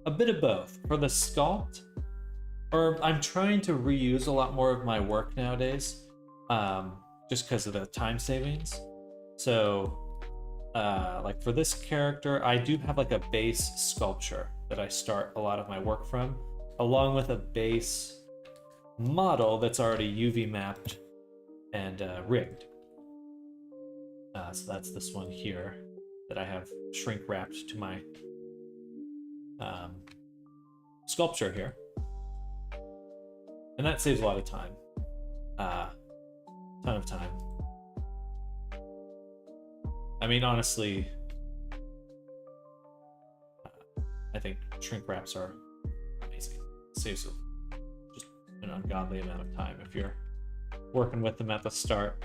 A bit of both. For the sculpt, or I'm trying to reuse a lot more of my work nowadays, just because of the time savings. So, like for this character, I do have like a base sculpture that I start a lot of my work from, along with a base model that's already UV mapped and rigged. So that's this one here that I have shrink wrapped to my sculpture here. And that saves a lot of time. Ton of time. I mean, honestly, I think shrink wraps are amazing. It saves just an ungodly amount of time if you're working with them at the start.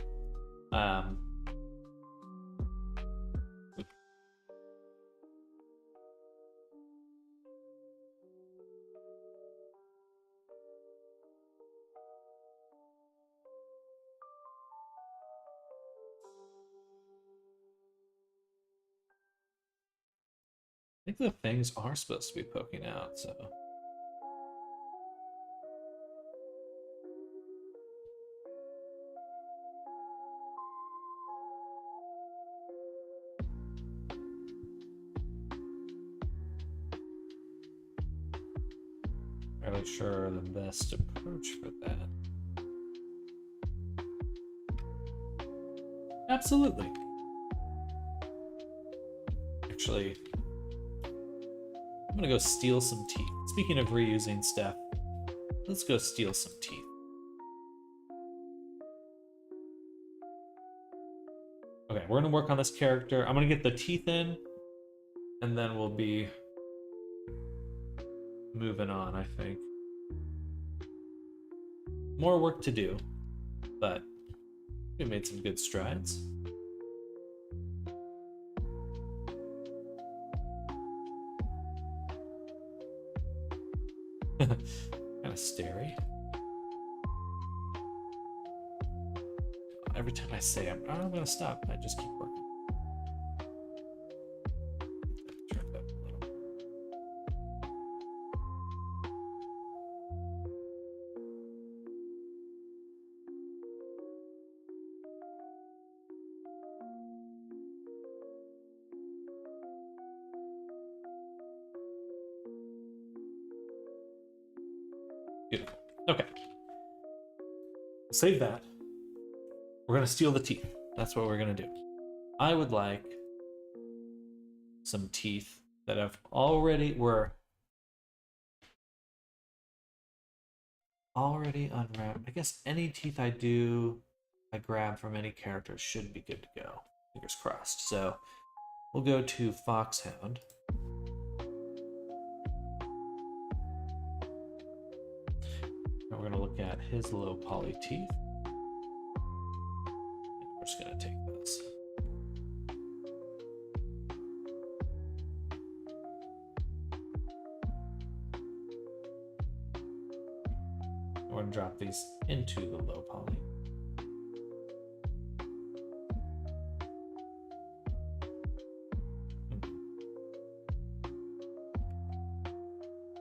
I think the things are supposed to be poking out, so. Not really sure the best approach for that. Absolutely. Actually, I'm gonna go steal some teeth. Speaking of reusing stuff, let's go steal some teeth. Okay, we're gonna work on this character. I'm gonna get the teeth in, and then we'll be moving on, I think. More work to do, but we made some good strides. Kind of starey. Every time I say I'm gonna stop, I just keep working. Turn that a little. save that. We're gonna steal the teeth. That's what we're gonna do. I would like some teeth that have were already unwrapped. I guess any teeth I grab from any character should be good to go. Fingers crossed. So we'll go to Foxhound. And we're gonna look at his low poly teeth. And we're just gonna take those. We're gonna drop these into the low poly.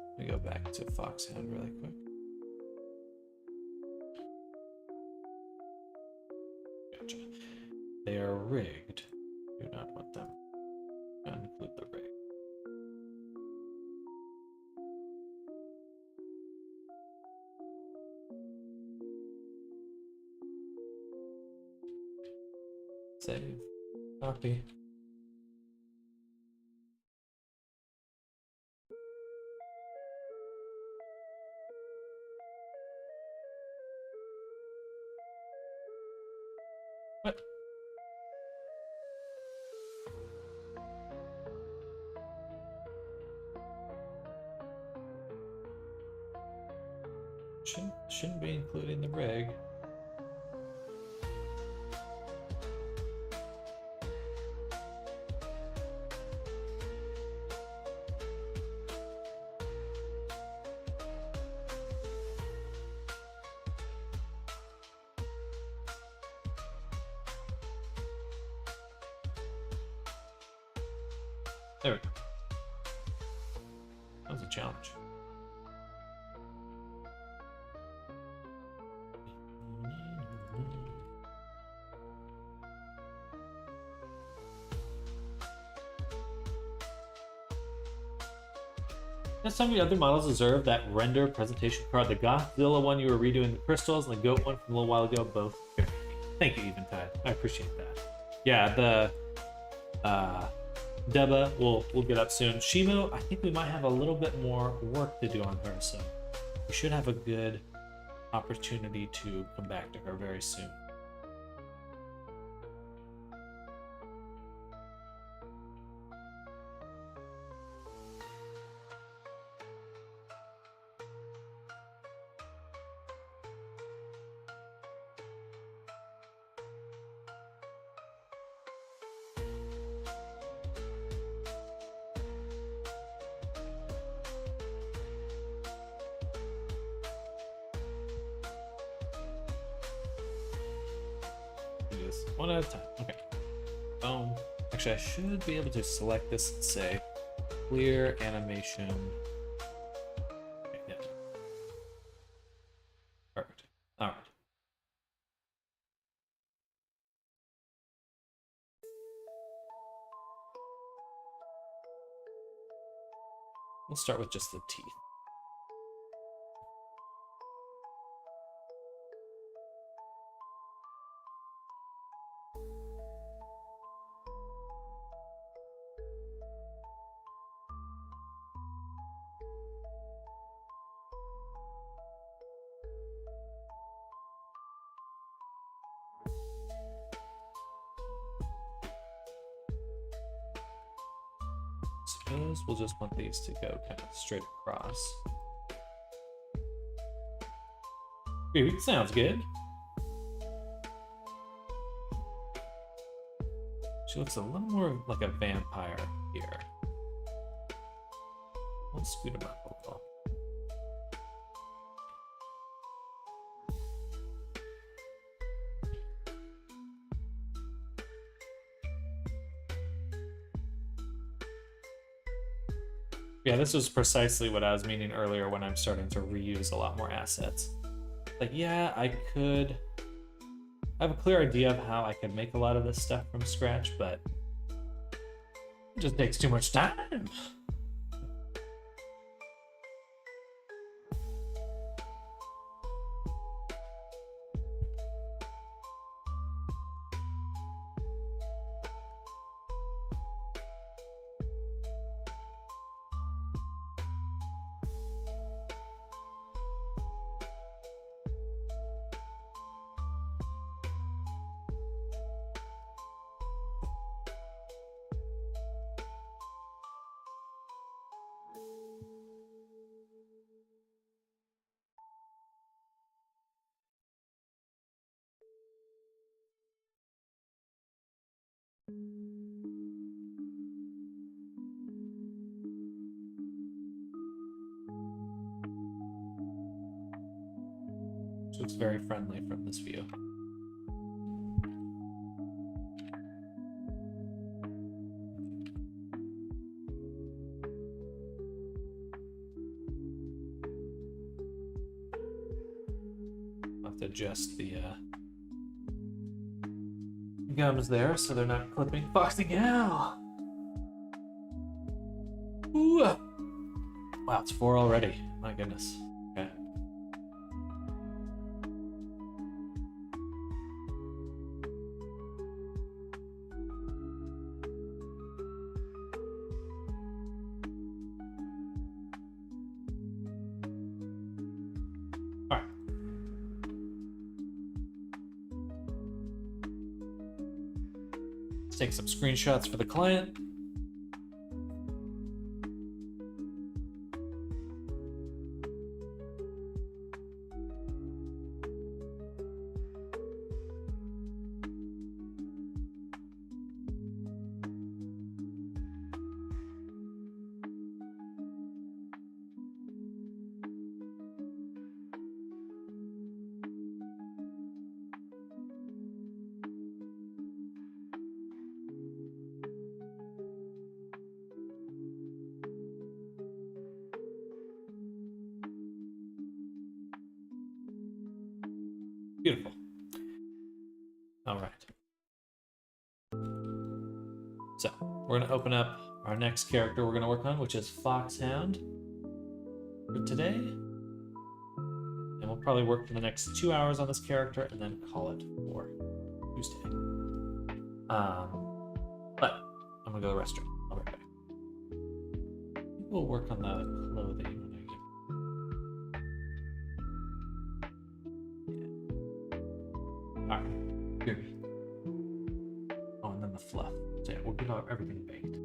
Let me go back to Foxhound really quick. Gotcha. They are rigged. Do not want them. Include the rig. Save. Copy. What? Shouldn't be including the rig. There we go. That was a challenge. Some of the other models deserve that render presentation card. The Godzilla one you were redoing the crystals, and the Goat one from a little while ago, both. Thank you, Eventide. I appreciate that. Yeah, the Deba will get up soon. Shimo, I think we might have a little bit more work to do on her, so we should have a good opportunity to come back to her very soon. One at a time. Okay. Boom. Actually, I should be able to select this and say clear animation. Okay, yeah. Perfect. All right. We'll start with just the teeth. Suppose we'll just want these to go kind of straight across. Ooh, sounds good. She looks a little more like a vampire here. Let's scoot him up a little. Yeah, this was precisely what I was meaning earlier when I'm starting to reuse a lot more assets. Like, yeah, I have a clear idea of how I can make a lot of this stuff from scratch, but it just takes too much time. Which looks very friendly from this view. I'll have to adjust the gums there so they're not clipping. Foxy gal! Ooh. Wow, it's 4 already. My goodness. Okay. All right. Let's take some screenshots for the client. Beautiful. All right. So we're going to open up our next character we're going to work on, which is Foxhound for today. And we'll probably work for the next 2 hours on this character and then call it for Tuesday. But I'm going to go to the restroom. I'll be right back. We'll work on the clothing. Alright, here. Oh, and then the fluff. So yeah, we'll get everything baked.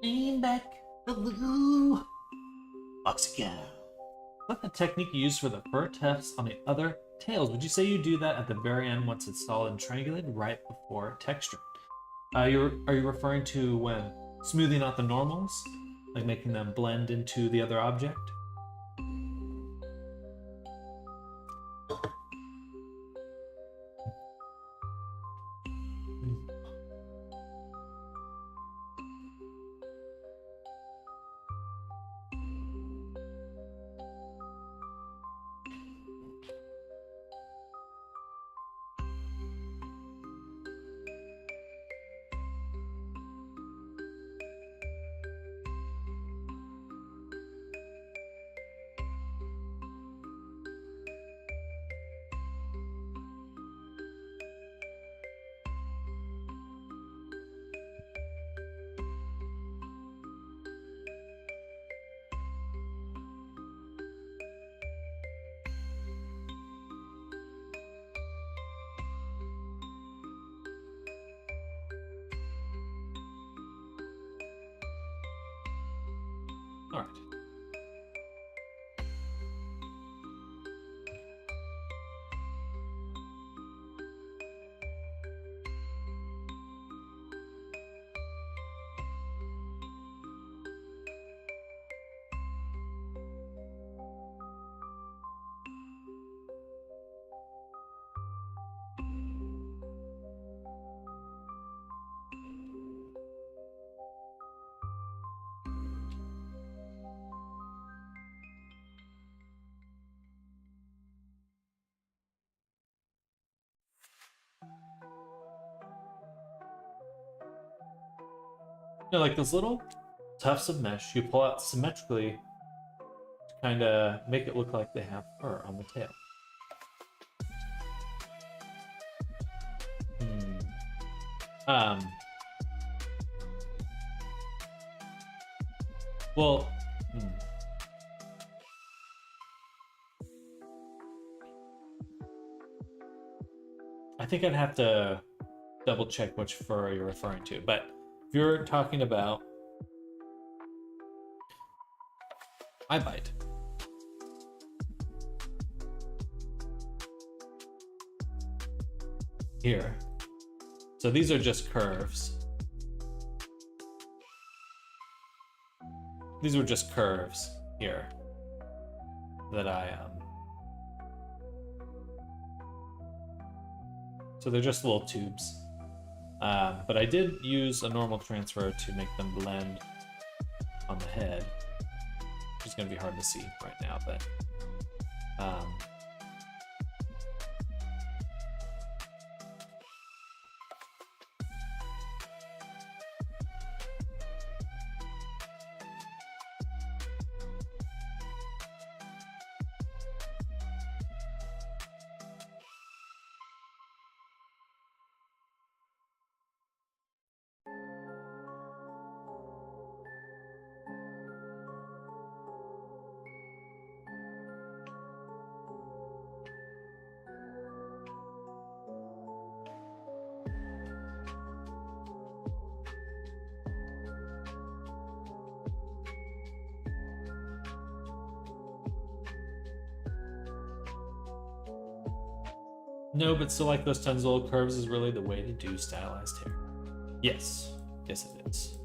Lean back, blue. Oxygen. What the technique you use for the fur tufts on the other tails? Would you say you do that at the very end once it's solid and triangulated, right before texturing? Are you referring to when smoothing out the normals, like making them blend into the other object? All right. Like those little tufts of mesh you pull out symmetrically to kind of make it look like they have fur on the tail. Well, I think I'd have to double check which fur you're referring to, but if you're talking about eye bite, here, so these are just curves. These were just curves here that so they're just little tubes. But I did use a normal transfer to make them blend on the head, which is going to be hard to see right now, but no, but still, like those tons of little curves is really the way to do stylized hair. Yes, yes it is.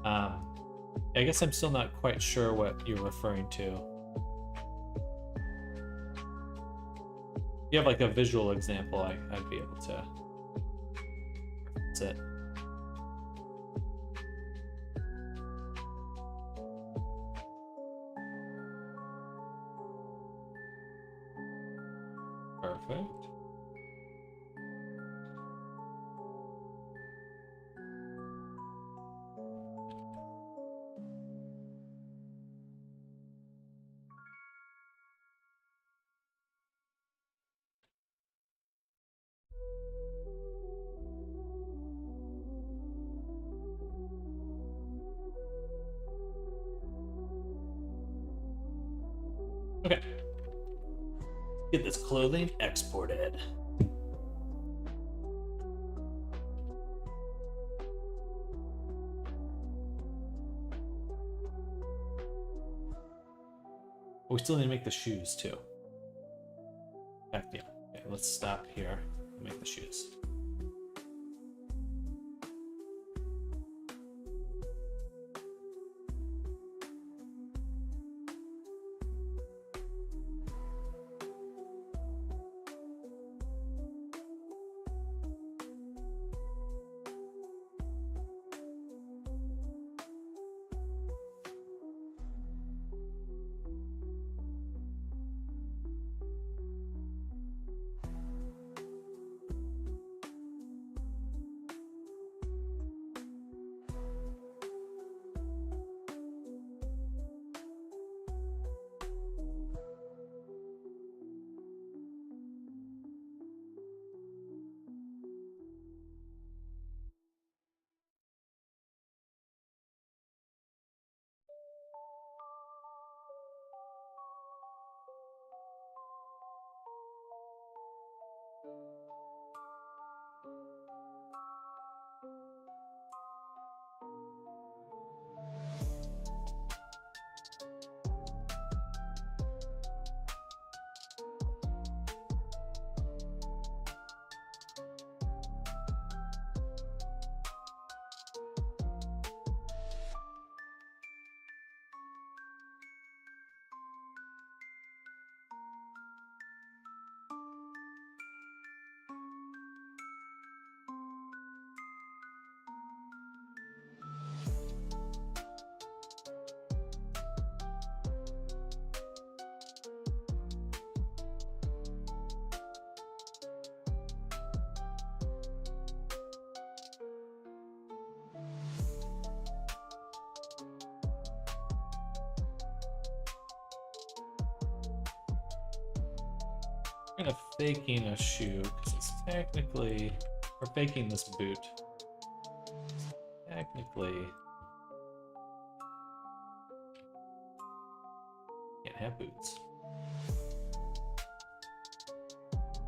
I guess I'm still not quite sure what you're referring to. If you have like a visual example, I'd be able to. That's it. Perfect. Okay. Get this clothing exported. Oh, we still need to make the shoes too. Yeah. Okay, let's stop here and make the shoes. We're gonna faking a shoe because it's technically we're faking this boot. Technically can't have boots.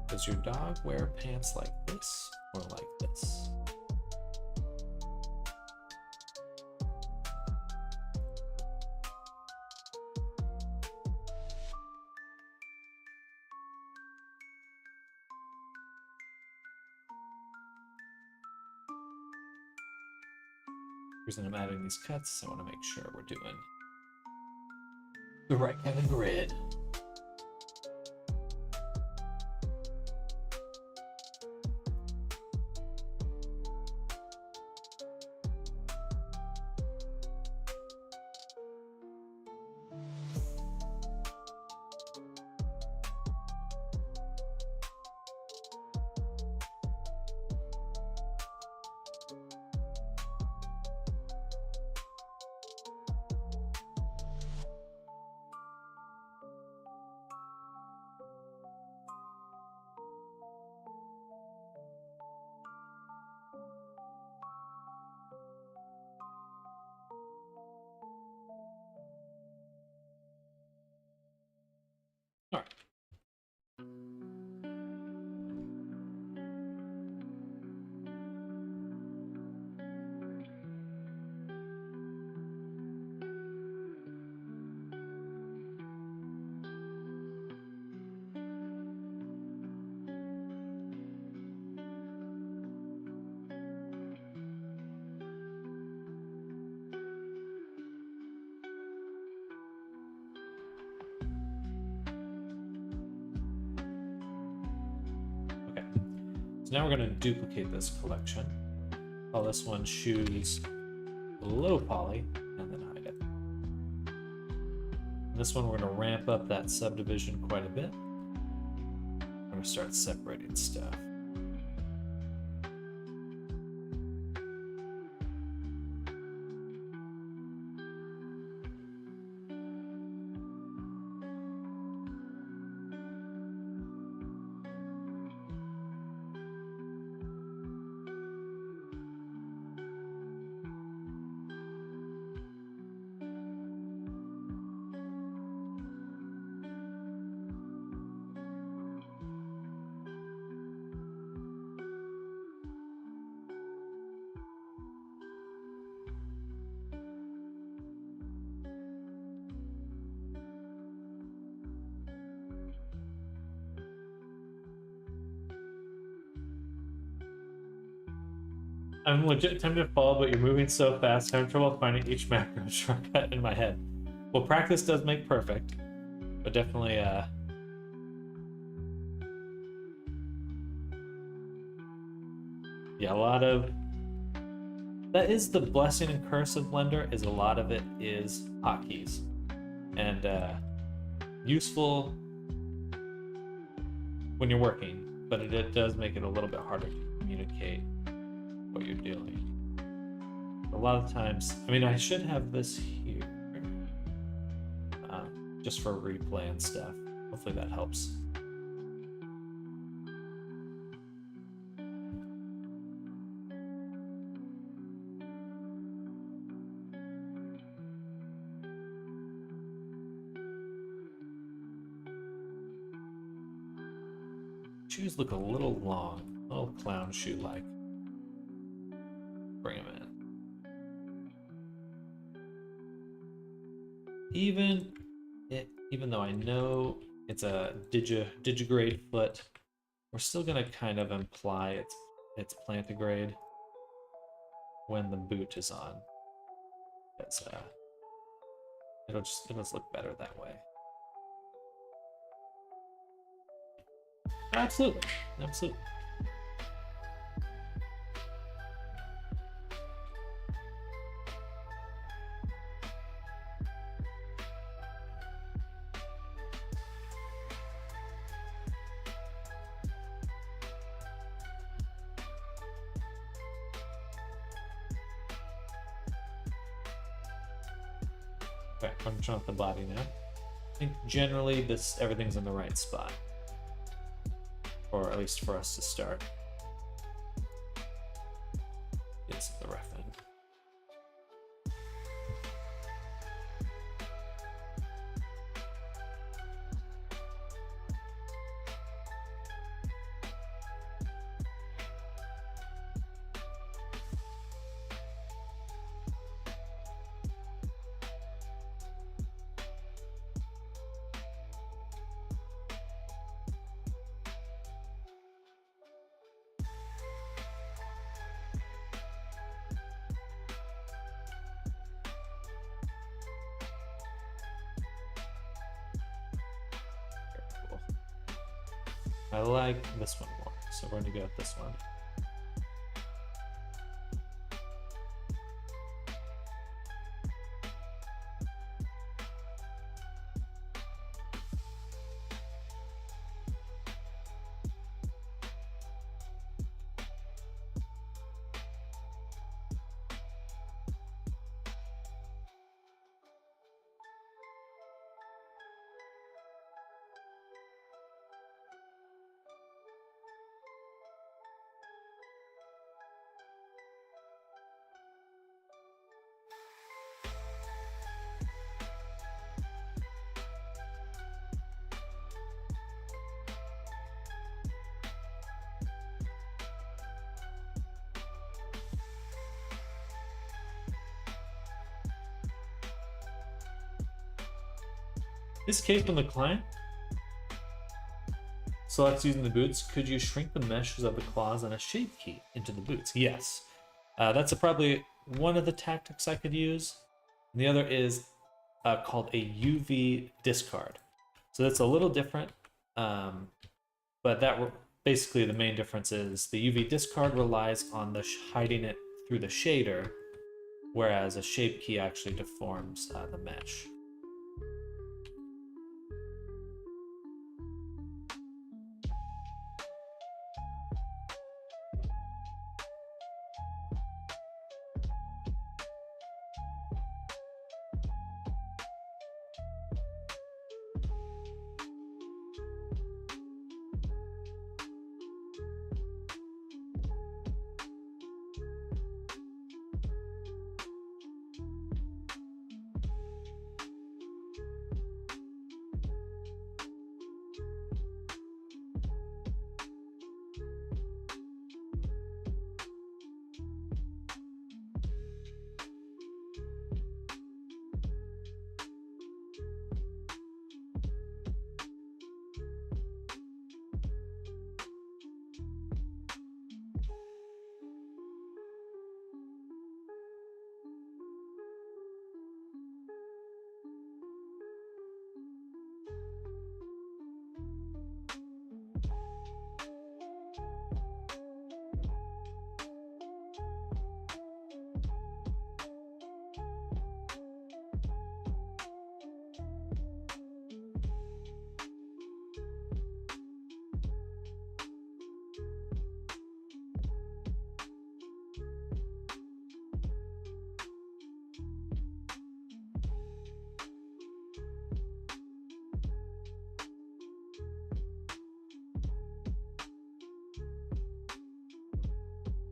Does your dog wear pants like this or like this? The reason I'm adding these cuts, I want to make sure we're doing the right kind of grid. So now we're going to duplicate this collection. Call this one shoes low poly, and then hide it. And this one we're going to ramp up that subdivision quite a bit. We're going to start separating stuff. I'm legit tempted to follow, but you're moving so fast, I'm having trouble finding each macro shortcut in my head. Well, practice does make perfect, but definitely, yeah, a lot of... That is the blessing and curse of Blender, is a lot of it is hotkeys. And useful when you're working, but it does make it a little bit harder to communicate what you're doing. A lot of times, I mean, I should have this here just for replay and stuff. Hopefully that helps. Shoes look a little long, a little clown shoe-like. Bring them in. Even though I know it's a digigrade foot, we're still gonna kind of imply it's plantigrade when the boot is on. Because it'll just look better that way. Absolutely, absolutely. Okay, I'm trying with the body now. I think generally everything's in the right spot. Or at least for us to start. It's the rough end. I like this one more, so we're going to go with this one. This case when the client selects using the boots, could you shrink the meshes of the claws and a shape key into the boots? Yes. That's probably one of the tactics I could use. And the other is called a UV discard. So that's a little different, but basically the main difference is the UV discard relies on the hiding it through the shader, whereas a shape key actually deforms the mesh.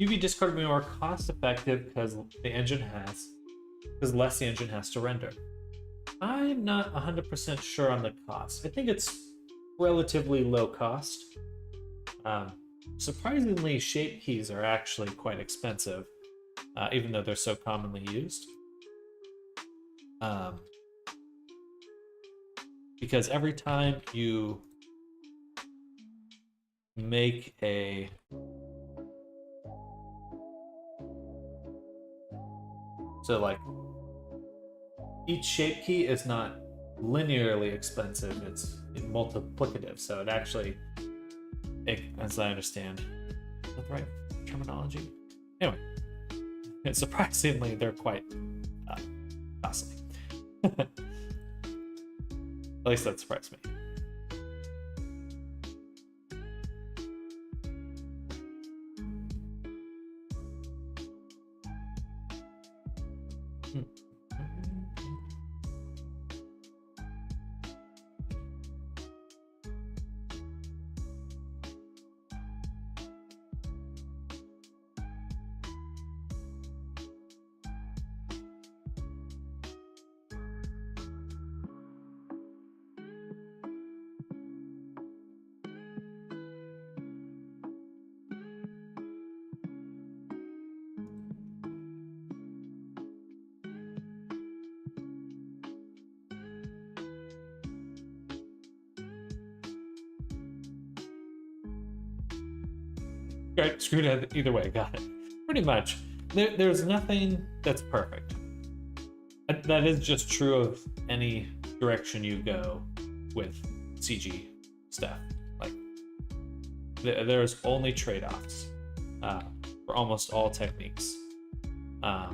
UV discard will be more cost effective because less the engine has to render. I'm not 100% sure on the cost. I think it's relatively low cost. Um, Surprisingly, shape keys are actually quite expensive, even though they're so commonly used. Um, because every time you make a like each shape key is not linearly expensive, it's multiplicative, so it actually, as I understand, is that the right terminology? Anyway, surprisingly they're quite costly. At least that surprised me. Right, screwed it either way, got it. Pretty much. There's nothing that's perfect. That is just true of any direction you go with CG stuff. Like, there's only trade-offs for almost all techniques. I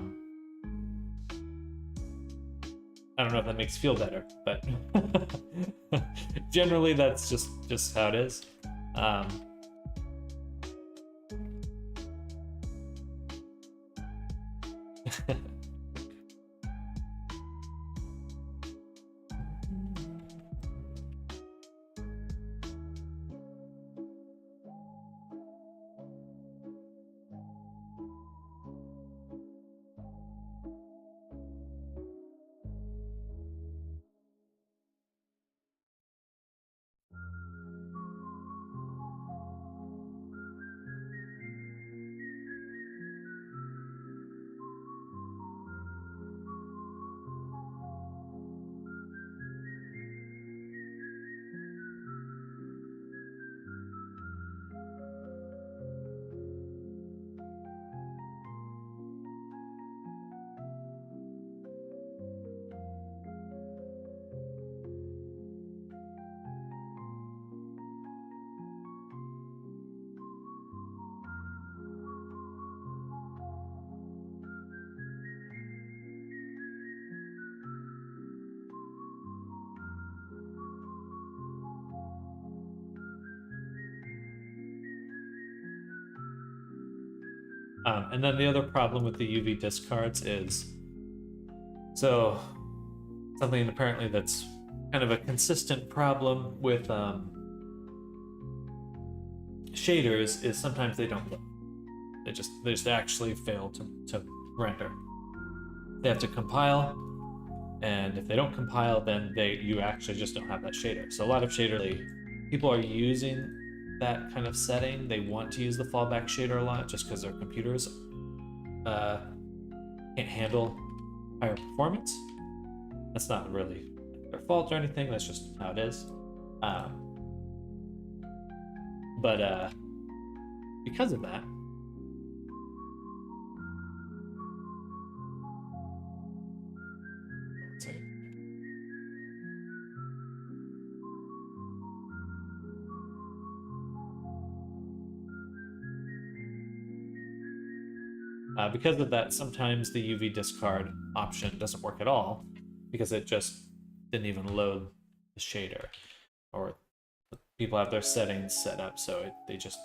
don't know if that makes you feel better, but generally that's just how it is. And then the other problem with the UV discards is, so something apparently that's kind of a consistent problem with shaders is sometimes they don't load. They just actually fail to render. They have to compile, and if they don't compile, then you actually just don't have that shader. So a lot of people are using that kind of setting. They want to use the fallback shader a lot just because their computers can't handle higher performance. That's not really their fault or anything. That's just how it is. But because of that, because of that, sometimes the UV discard option doesn't work at all because it just didn't even load the shader, or people have their settings set up so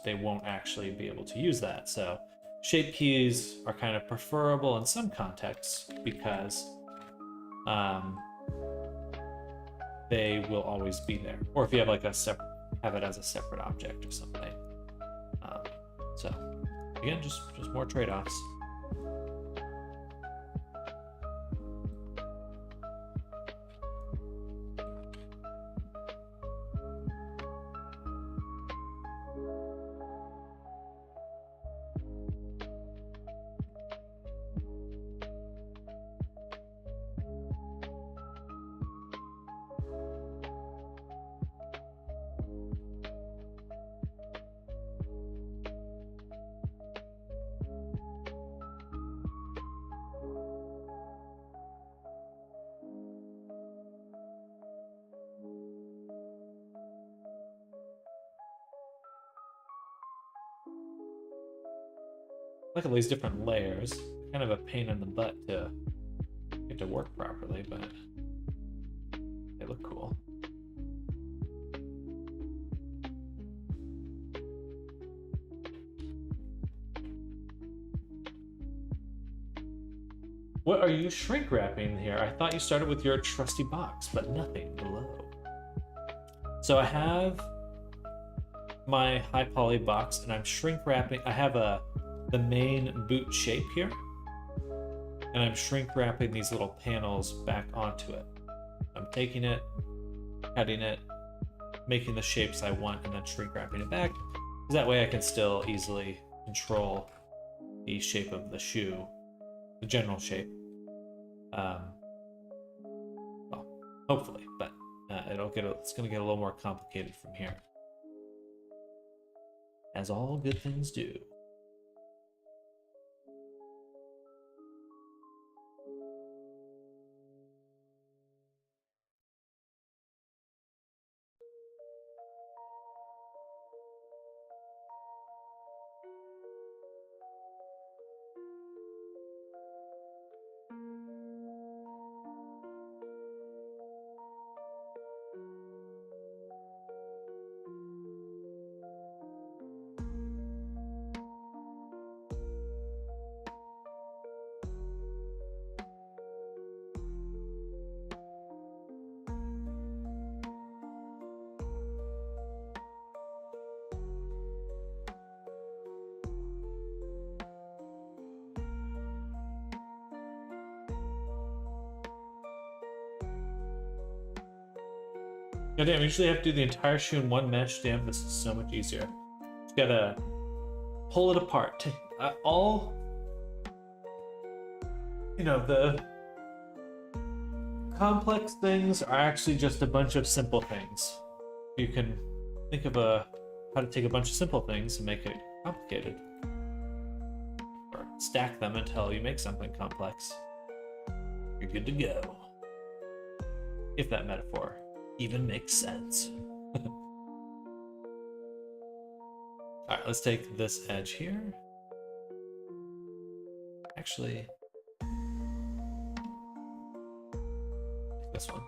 they won't actually be able to use that. So shape keys are kind of preferable in some contexts because they will always be there, or if you have like have it as a separate object or something. So again, just more trade-offs. Look at these different layers. Kind of a pain in the butt to get to work properly, but they look cool. What are you shrink wrapping here? I thought you started with your trusty box, but nothing below. So I have my high poly box, and I'm shrink wrapping. I have the main boot shape here, and I'm shrink wrapping these little panels back onto it. I'm taking it, cutting it, making the shapes I want, and then shrink wrapping it back. That way I can still easily control the shape of the shoe, the general shape. Well, hopefully, but it's going to get a little more complicated from here, as all good things do. God damn, I usually have to do the entire shoe in one mesh. Damn, this is so much easier. Just gotta pull it apart. All, the complex things are actually just a bunch of simple things. You can think of how to take a bunch of simple things and make it complicated. Or stack them until you make something complex. You're good to go. If that metaphor even makes sense. Alright, let's take this edge here. Actually, this one.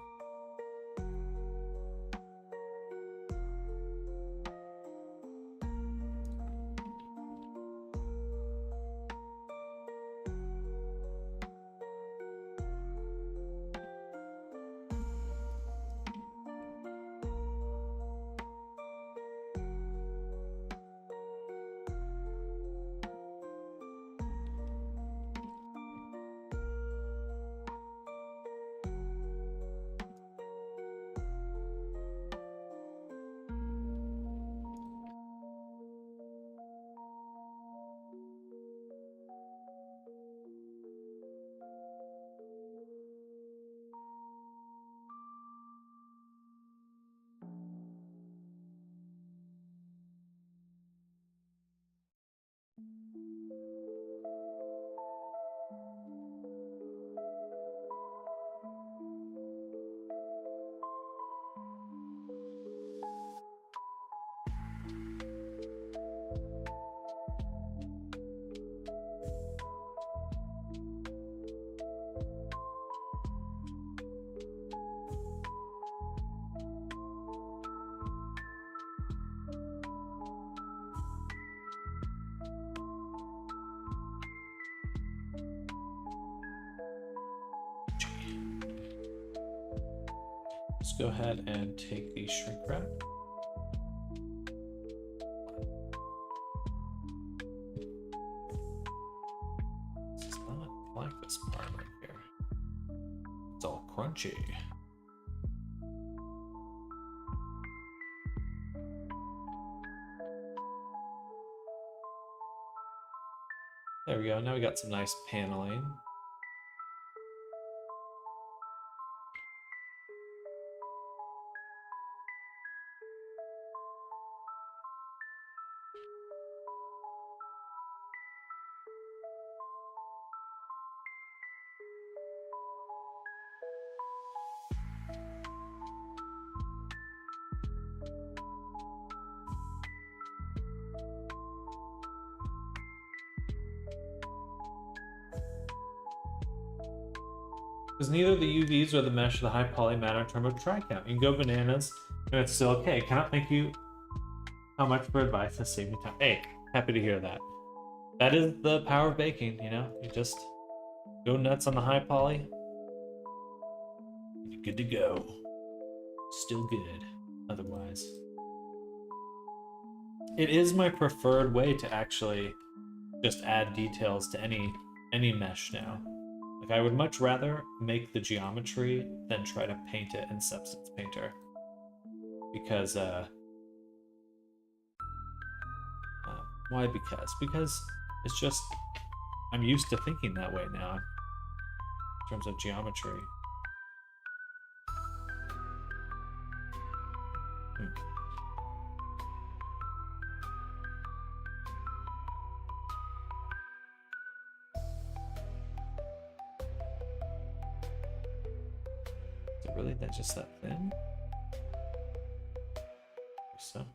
Let's go ahead and take the shrink wrap. This is not like this part right here. It's all crunchy. There we go. Now we got some nice paneling. Because neither the UVs or the mesh or the high poly matter in terms of try count. You can go bananas and it's still okay. Cannot thank you how much for advice has saved me time. Hey, happy to hear that. That is the power of baking, you know? You just go nuts on the high poly. You're good to go. Still good, otherwise. It is my preferred way to actually just add details to any mesh now. Like, I would much rather make the geometry than try to paint it in Substance Painter. Because, why because? Because it's just, I'm used to thinking that way now in terms of geometry. Is it really that just that thin? So.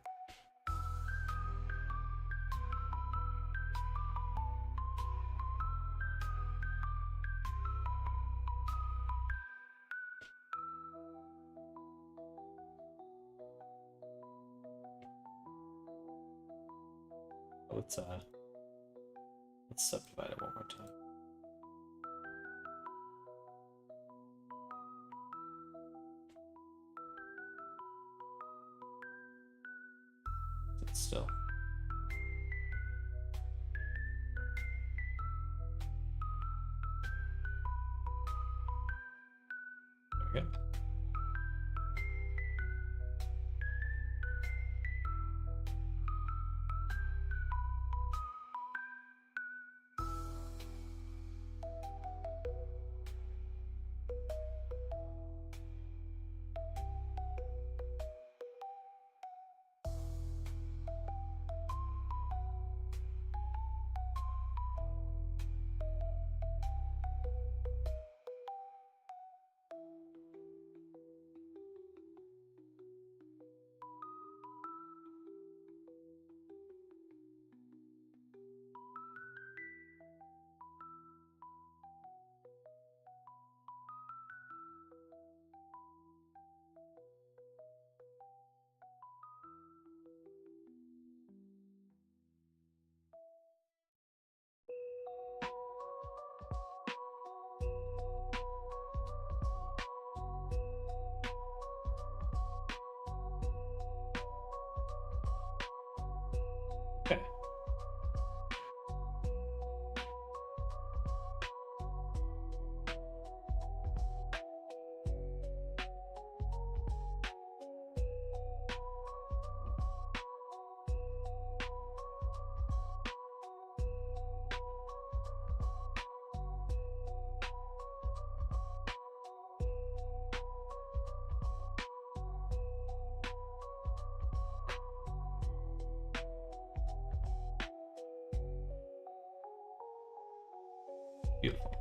Let's subdivide it one more time. It's still. There we go. Okay. Beautiful.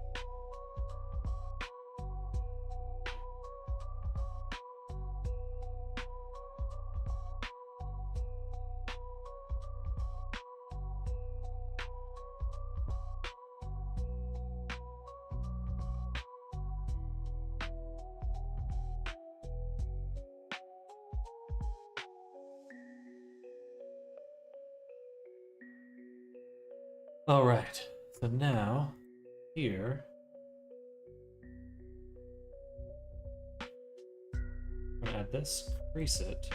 All right, so now here, I'm gonna this, crease it,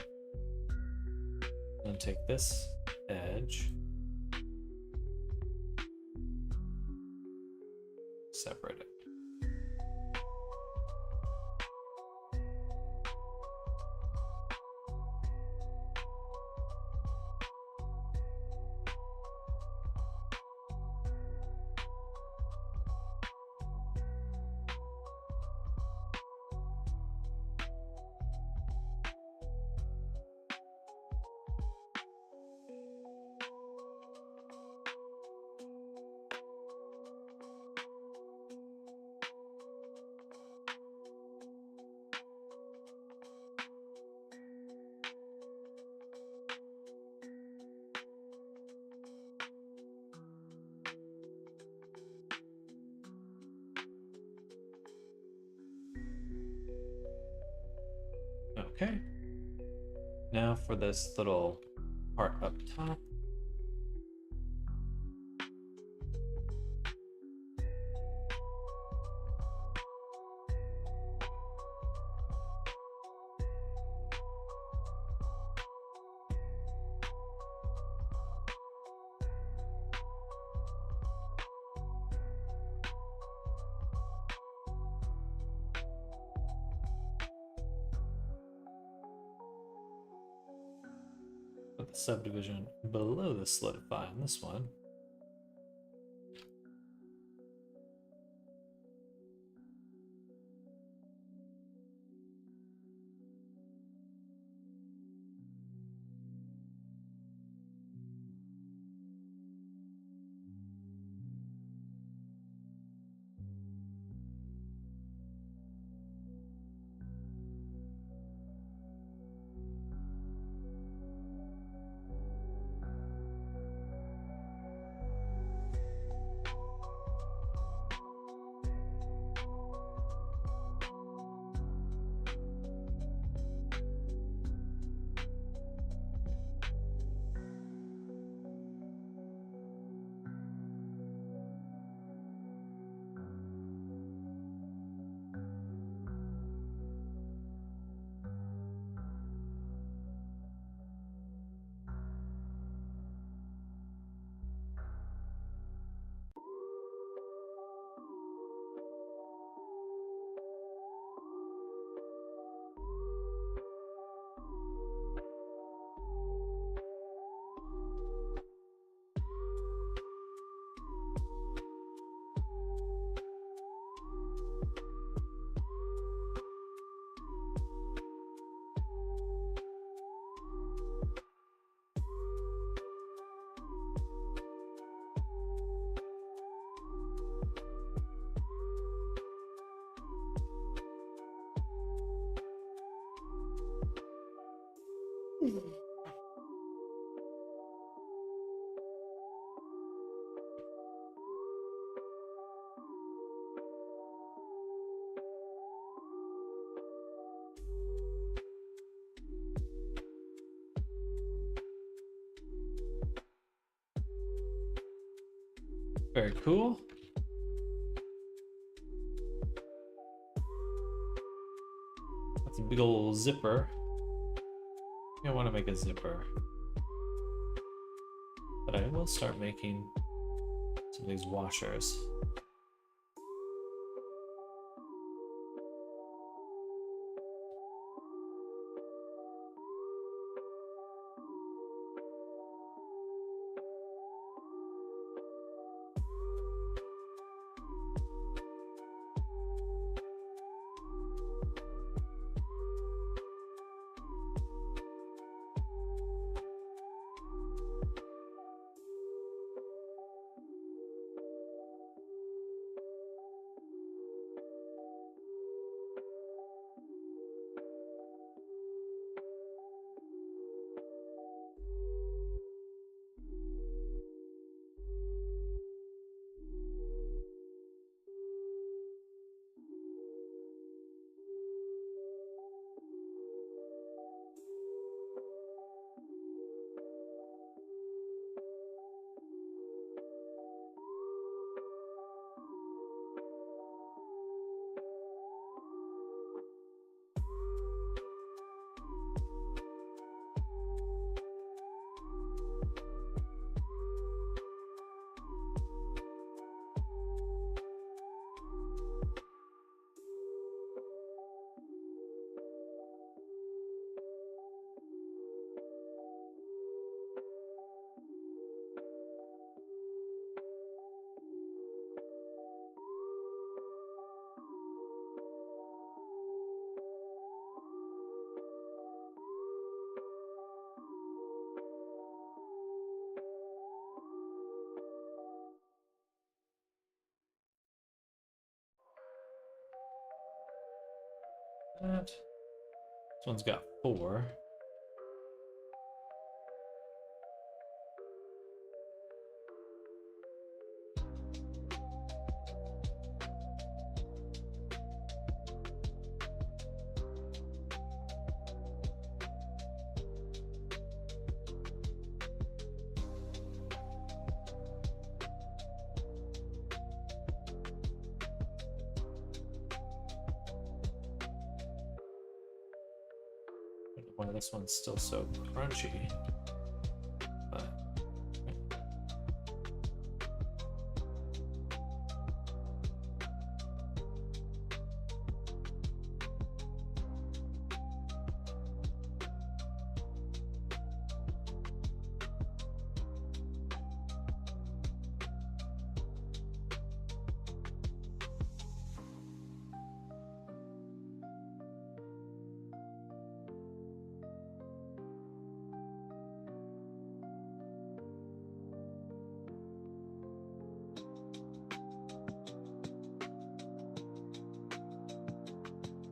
and take this edge, separate it. Okay. Now for this little part up top. Put the subdivision below the solidify on this one. Very cool. That's a big old zipper. I want to make a zipper. But I will start making some of these washers. that. This one's got 4. I don't know why this one's still so crunchy. But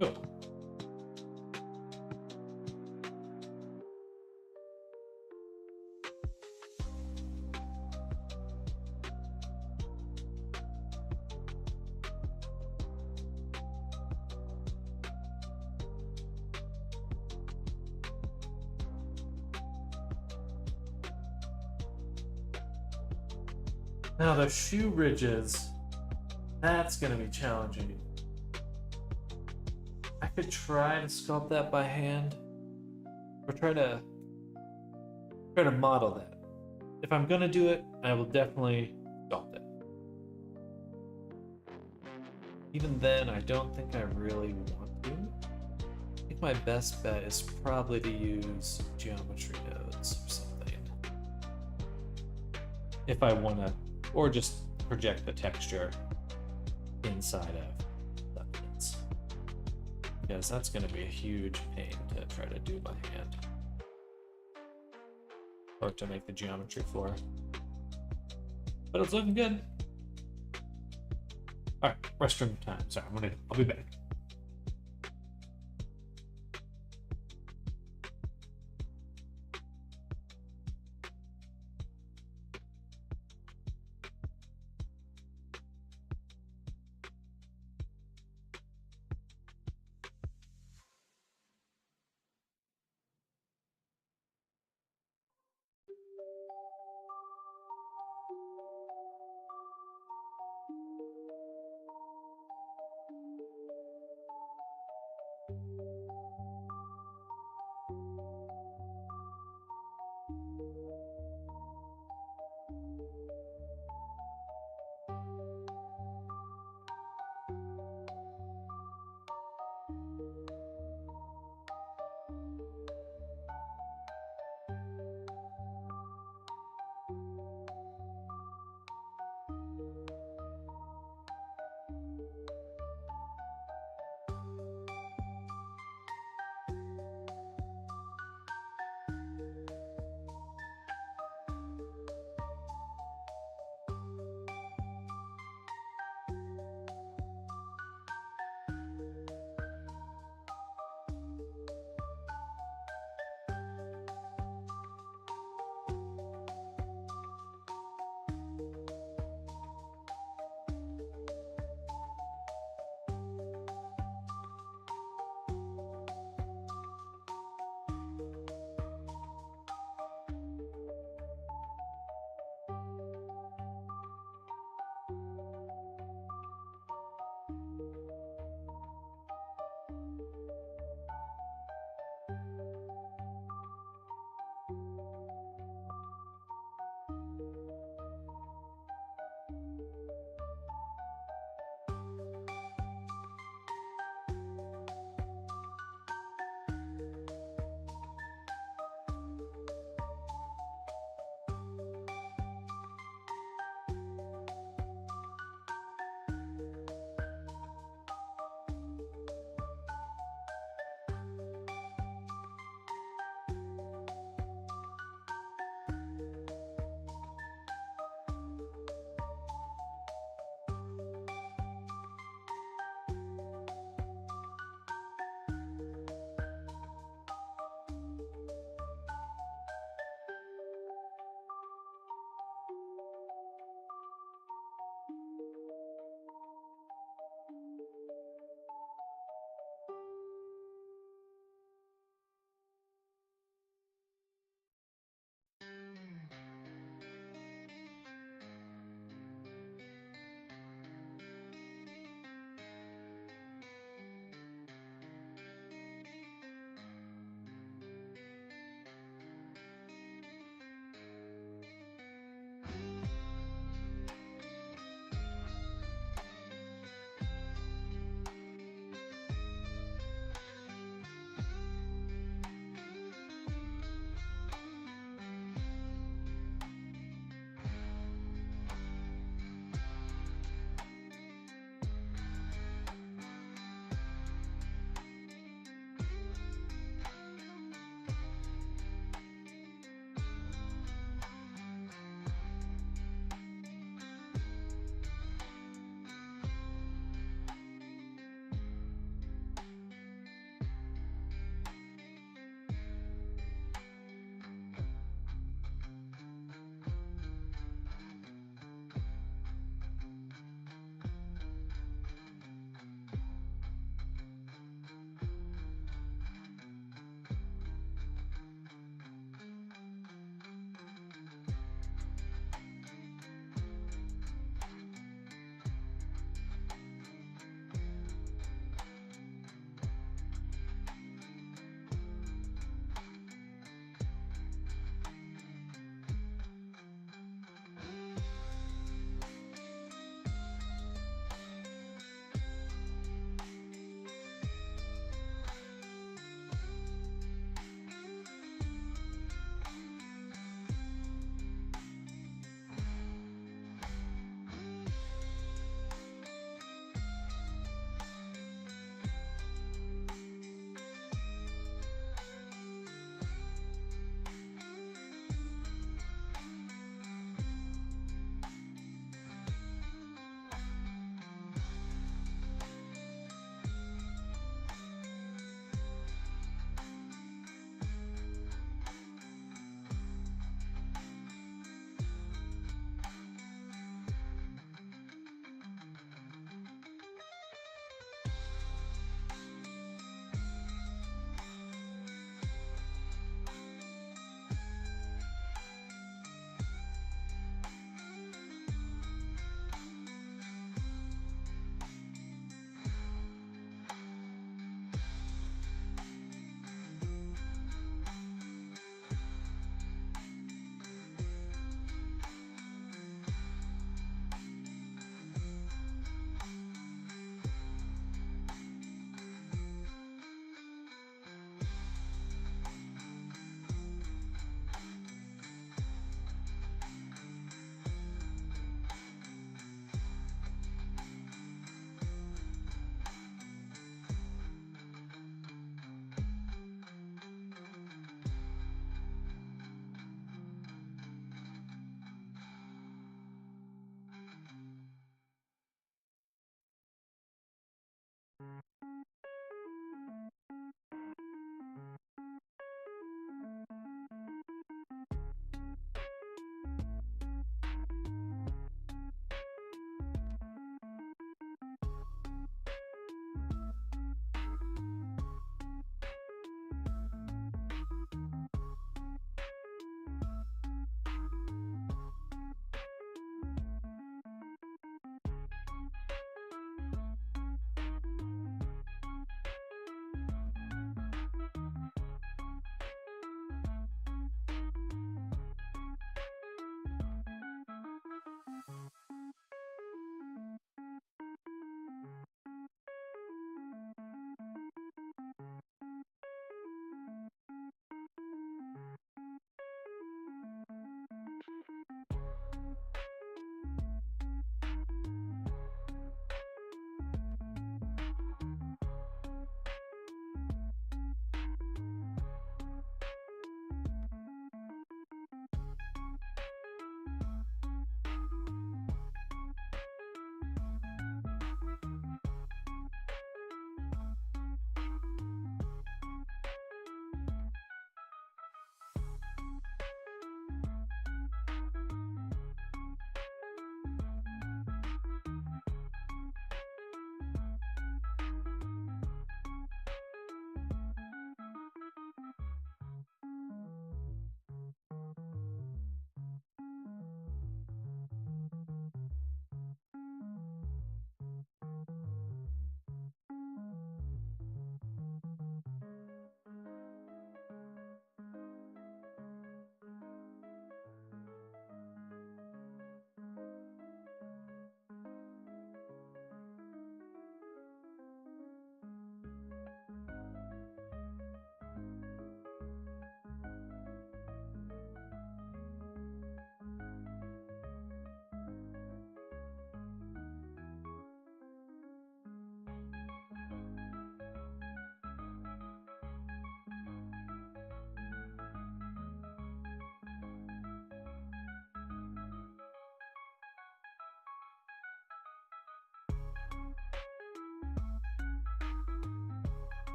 cool. Now the shoe ridges, that's gonna be challenging. I could try to sculpt that by hand, or try to model that. If I'm gonna do it, I will definitely sculpt it. Even then, I don't think I really want to. I think my best bet is probably to use geometry nodes or something. If I want to, or just project the texture inside of substance. Because that's going to be a huge pain to try to do by hand. Or to make the geometry for. But it's looking good. Alright, restroom time. Sorry, I'll be back.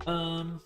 Um,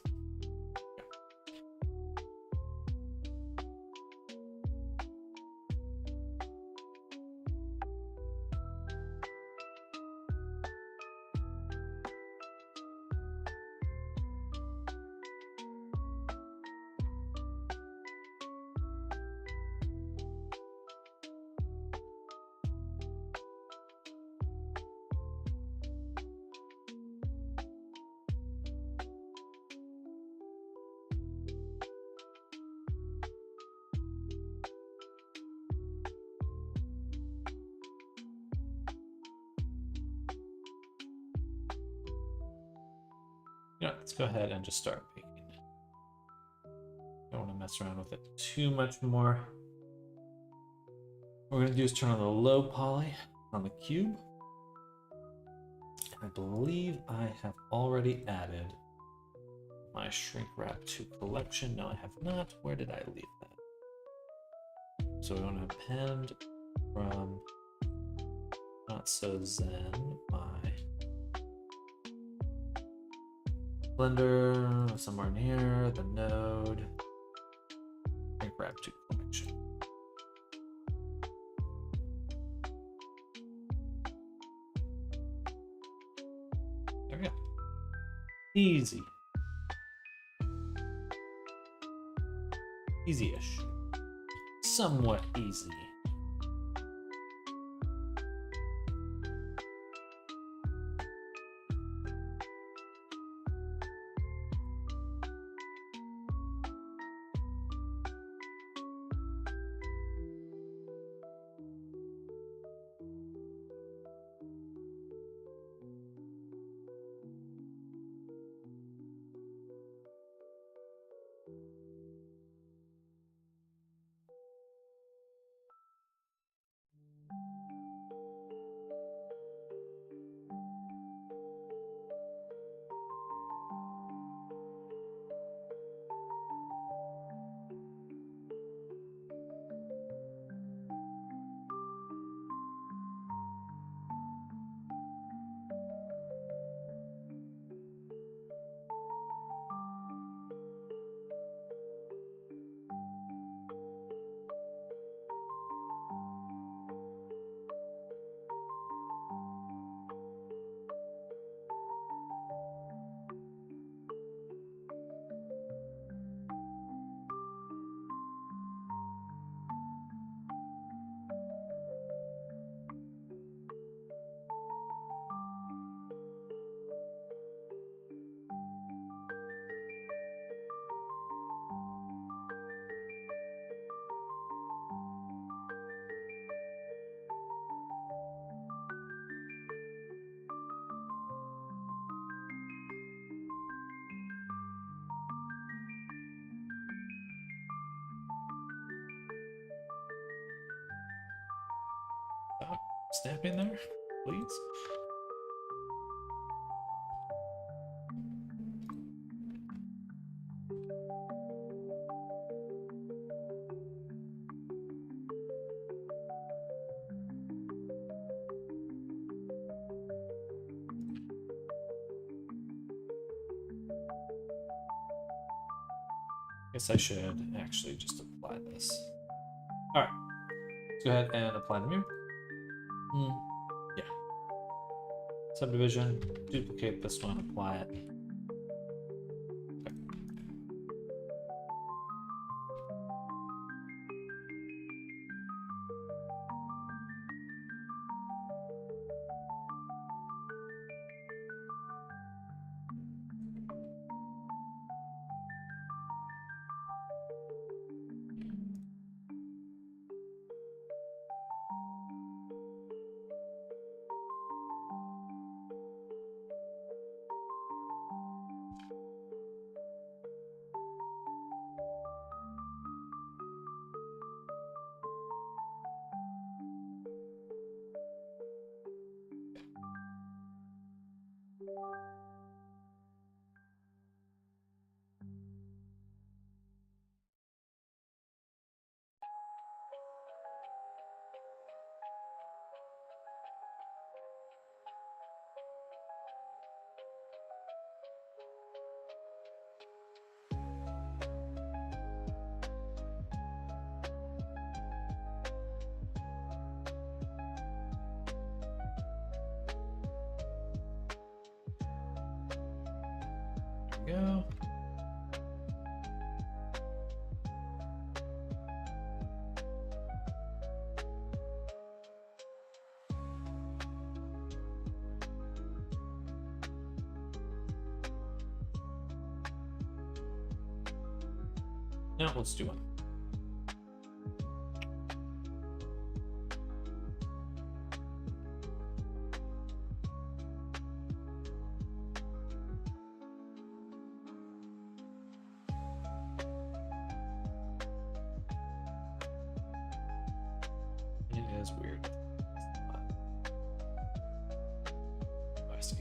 yeah, let's go ahead and just start baking. Don't want to mess around with it too much more. What we're going to do is turn on the low poly on the cube. I believe I have already added my shrink wrap to collection. No, I have not. Where did I leave that? So we want to append from Not So Zen, my Blender, somewhere in here, the node, shrink wrap to collection. There we go. Easy. Easy-ish. Somewhat easy. Stop snapping there, please. Guess I should actually just apply this. All right, let's go ahead and apply the mirror. Yeah. Subdivision, duplicate this one, apply it. go. Now let's do one. It is weird. I see.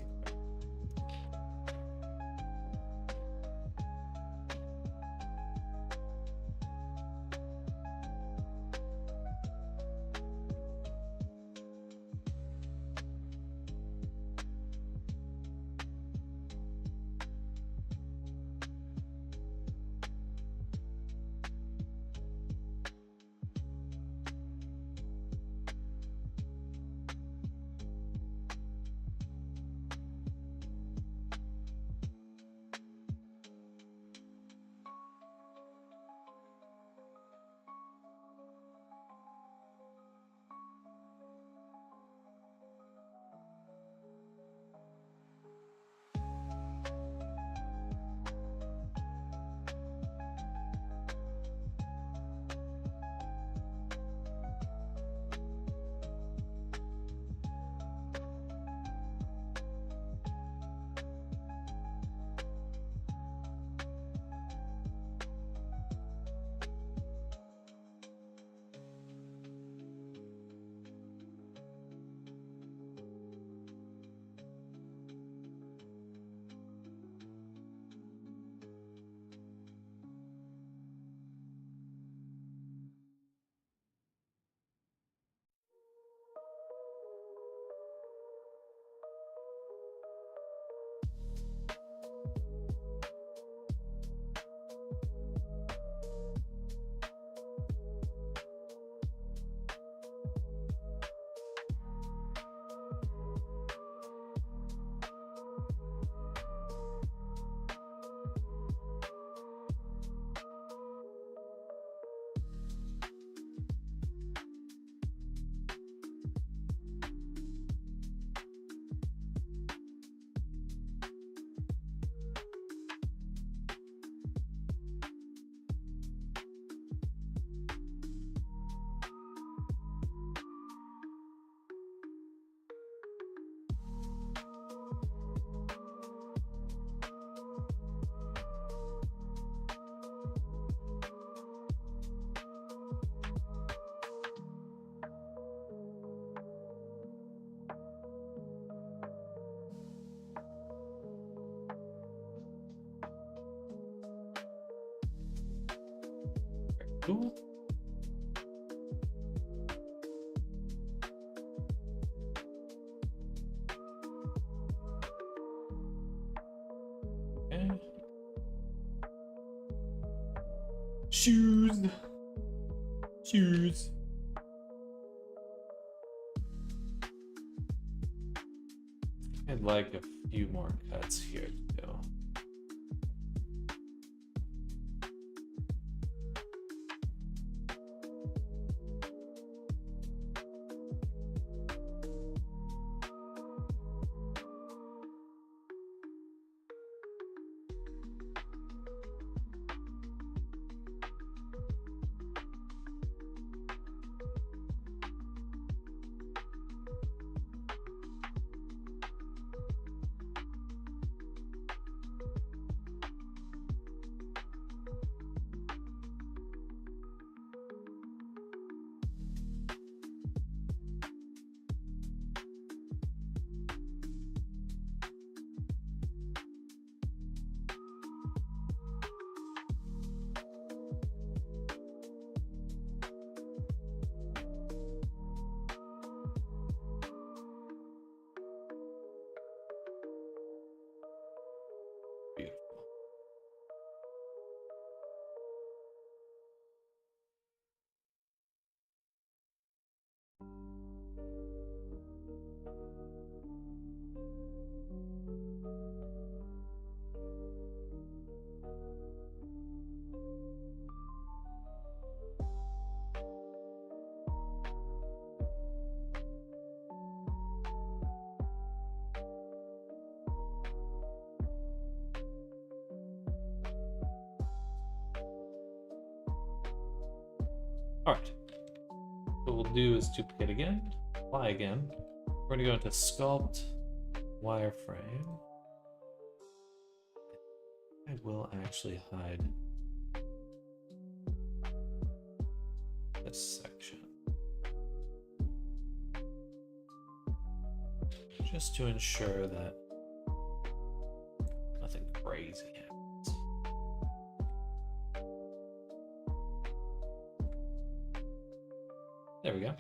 Cool. Okay. Shoes. Shoes. I'd like a few more cuts here to go. Alright. What we'll do is duplicate again, apply again. We're going to go into Sculpt, Wireframe. I will actually hide this section, just to ensure that nothing crazy happens. There we go.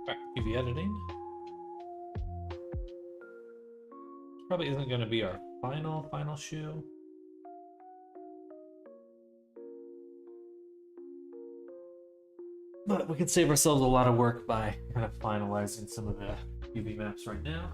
Alright, UV editing. Probably isn't going to be our final shoe. But we can save ourselves a lot of work by kind of finalizing some of the UV maps right now.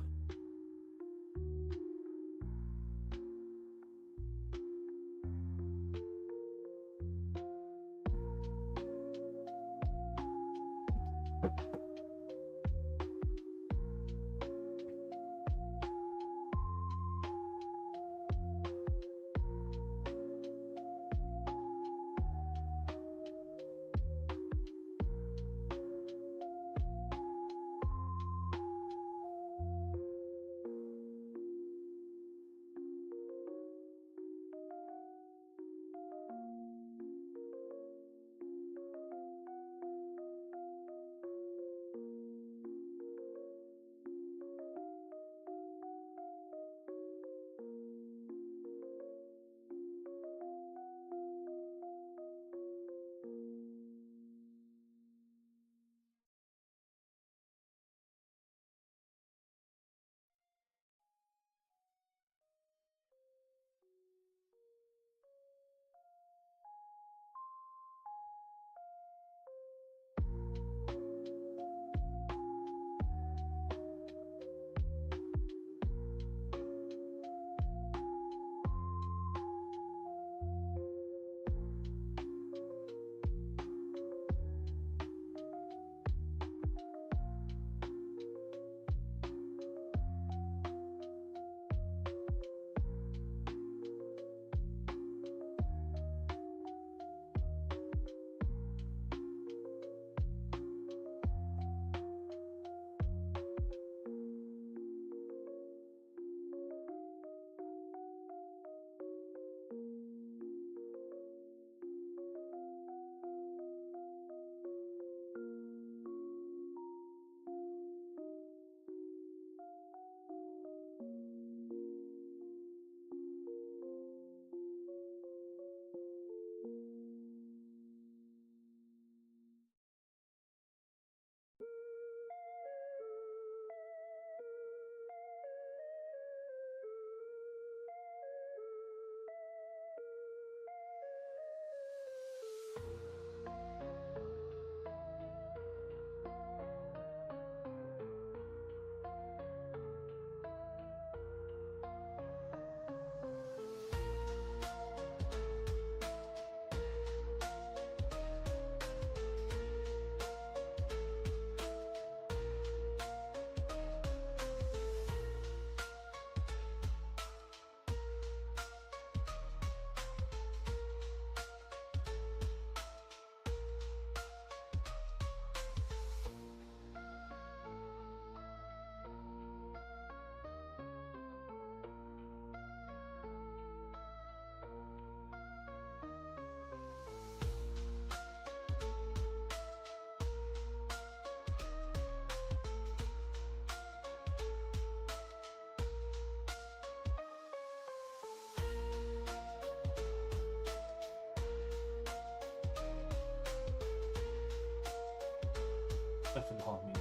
Effing haul me.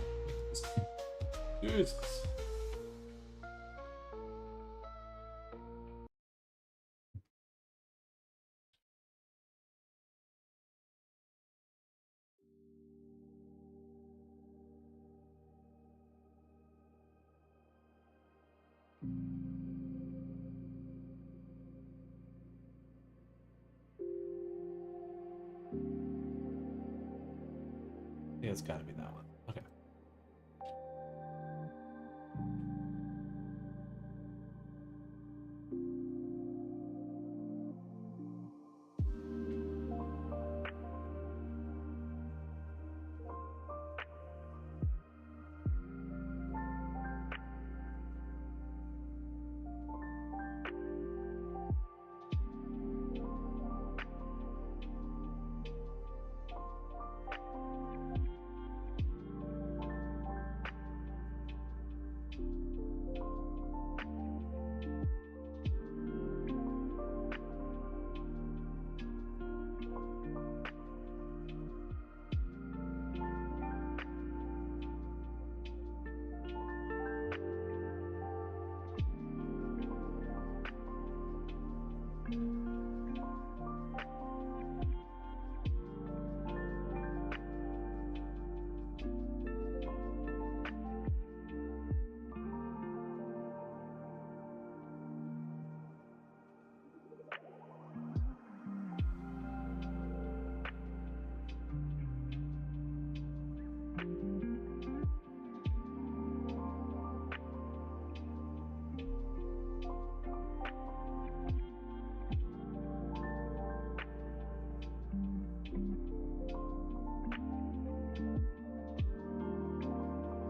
Jesus. Yeah, it's gotta be that one. Okay.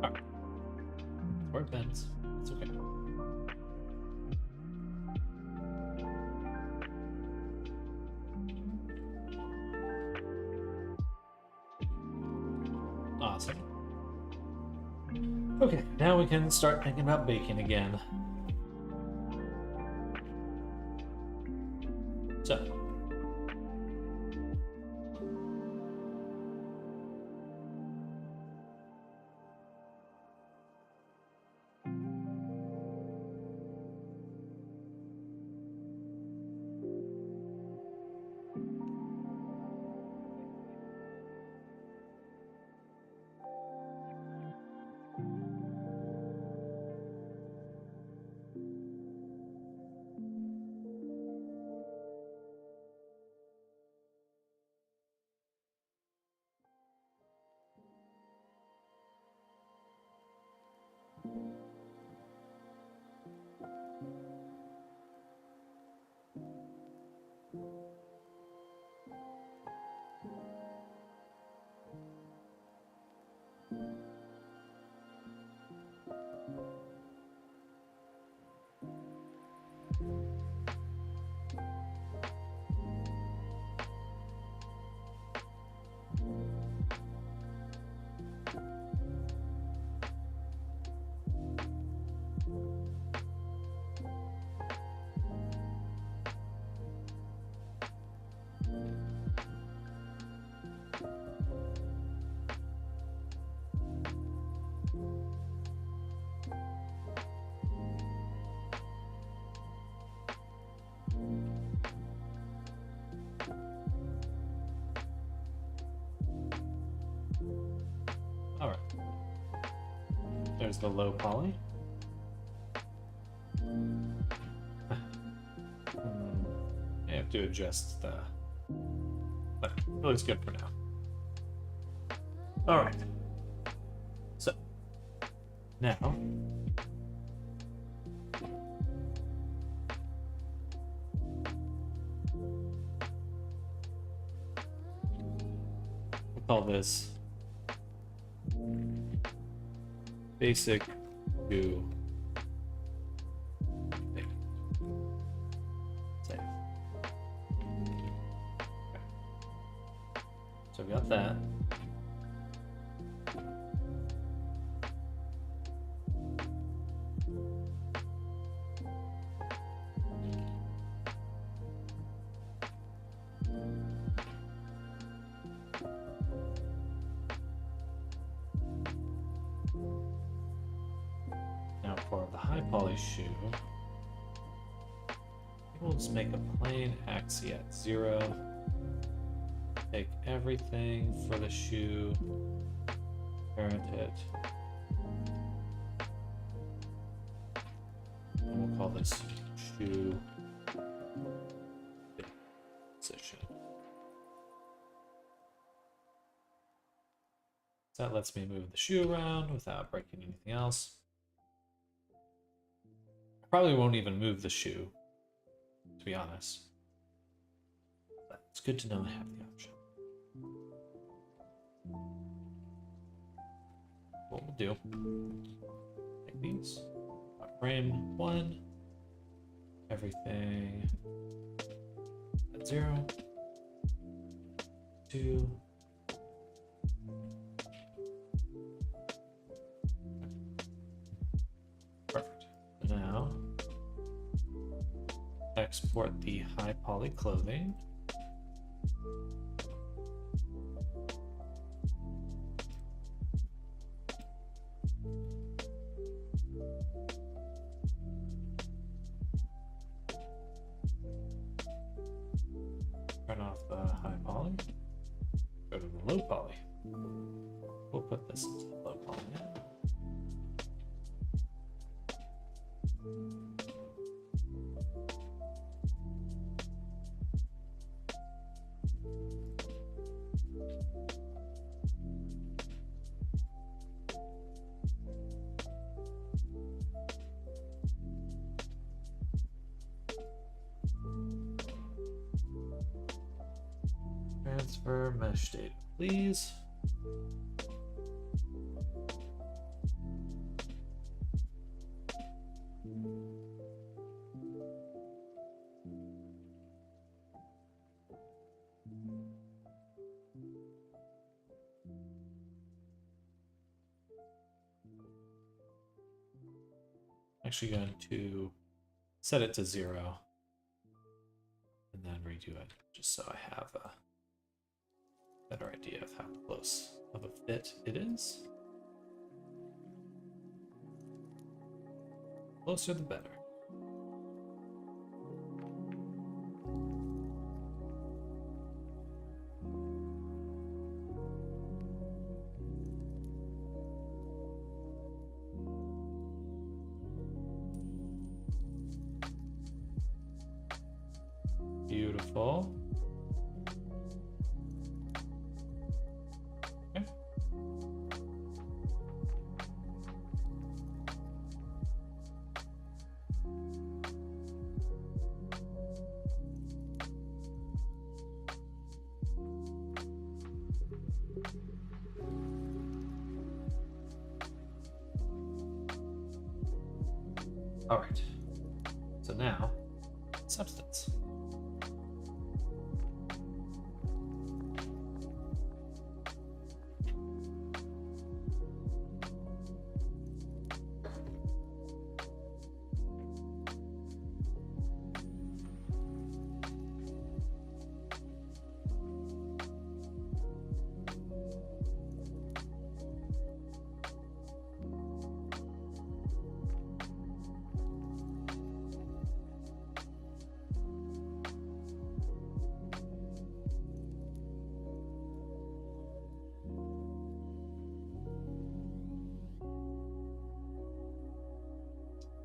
Alright. Or it bends. It's okay. Awesome. Okay, now we can start thinking about baking again. So. Alright. There's the low poly. I have to adjust the... But it looks good for now. Alright. So. Now. We'll call this basic goo. Save. Okay. So we got that. poly shoe. We'll just make a plain axis at 0. Take everything for the shoe, parent it, and we'll call this shoe position. So that lets me move the shoe around without breaking anything else. I probably won't even move the shoe, to be honest. But it's good to know I have the option. What we'll do, take these, frame 1, everything at 0, 2, perfect. Now, export the high poly clothing. Turn off the high poly. Go to the low poly. We'll put this into the low poly now. Transfer mesh data, please. Actually going to set it to 0 and then redo it just so I have a better idea of how close of a fit it is. Closer the better. Beautiful. Okay. All right. So now, substance.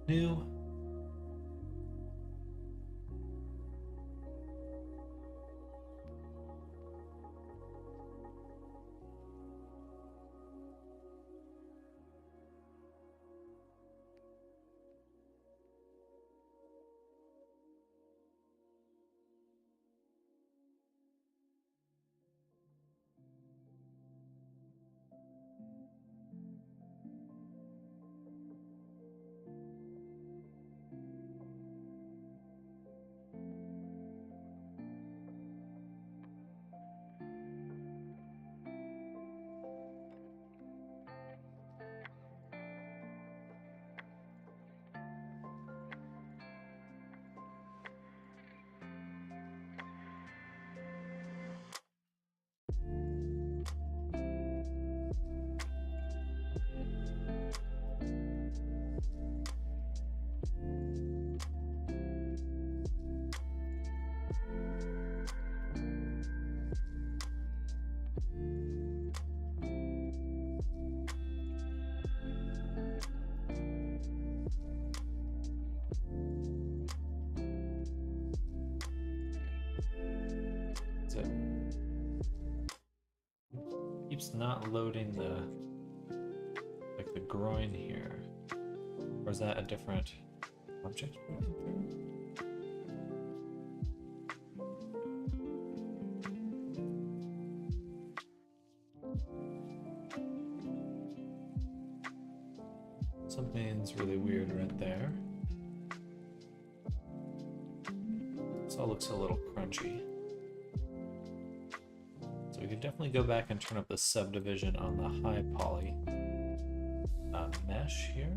New. keeps not loading the like the groin here. Or is that a different object? Something's really weird right there. This all looks a little crunchy. So we could definitely go back and turn up the subdivision on the high poly mesh here.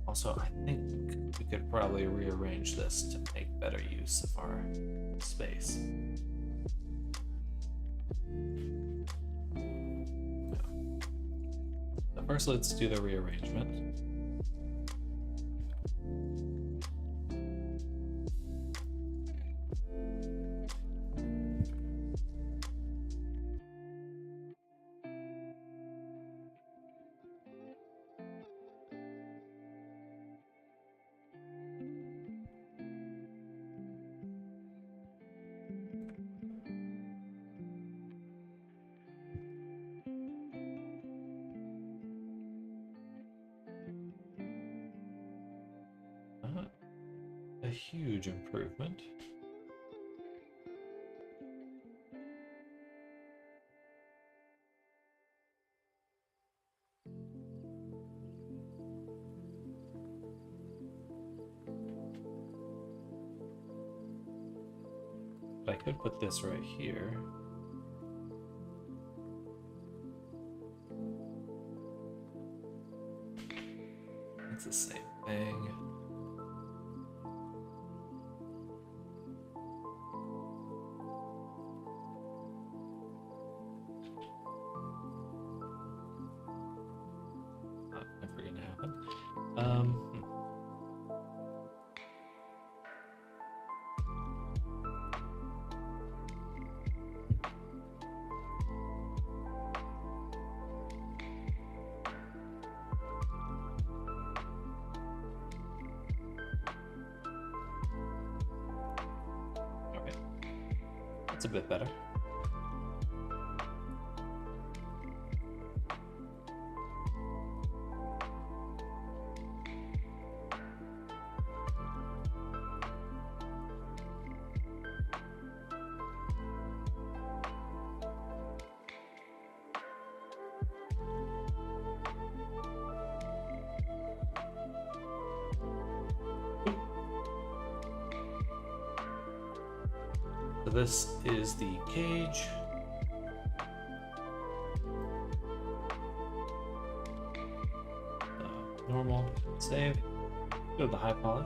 Also, I think we could probably rearrange this to make better use of our space. So first, let's do the rearrangement. A huge improvement. But I could put this right here. It's the same thing. Never gonna happen. Okay, that's a bit better. So this is the cage. Normal, save, go to the high poly.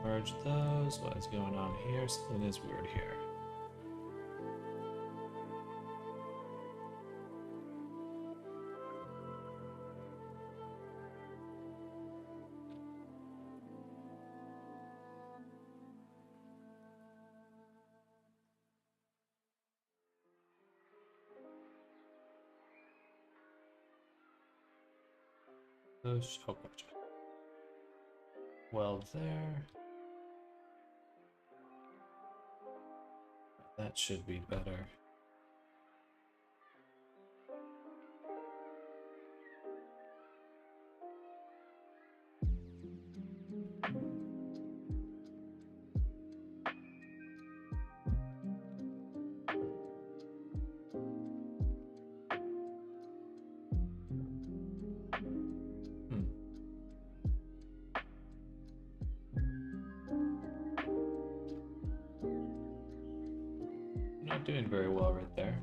Merge those. What is going on here? Something is weird here. Oh, gotcha. Well, there. That should be better. Not doing very well right there.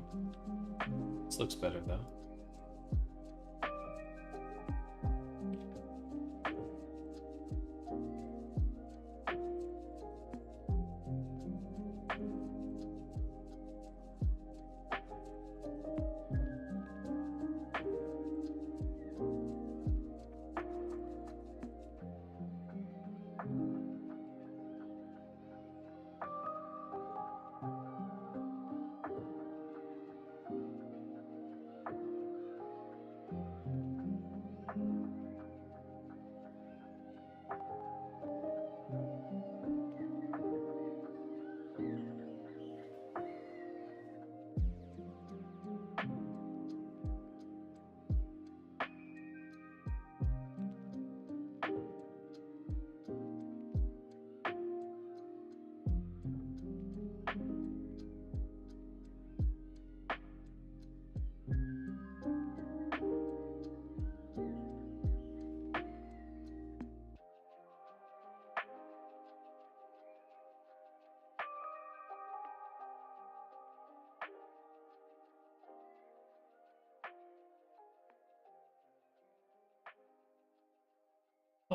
This looks better though.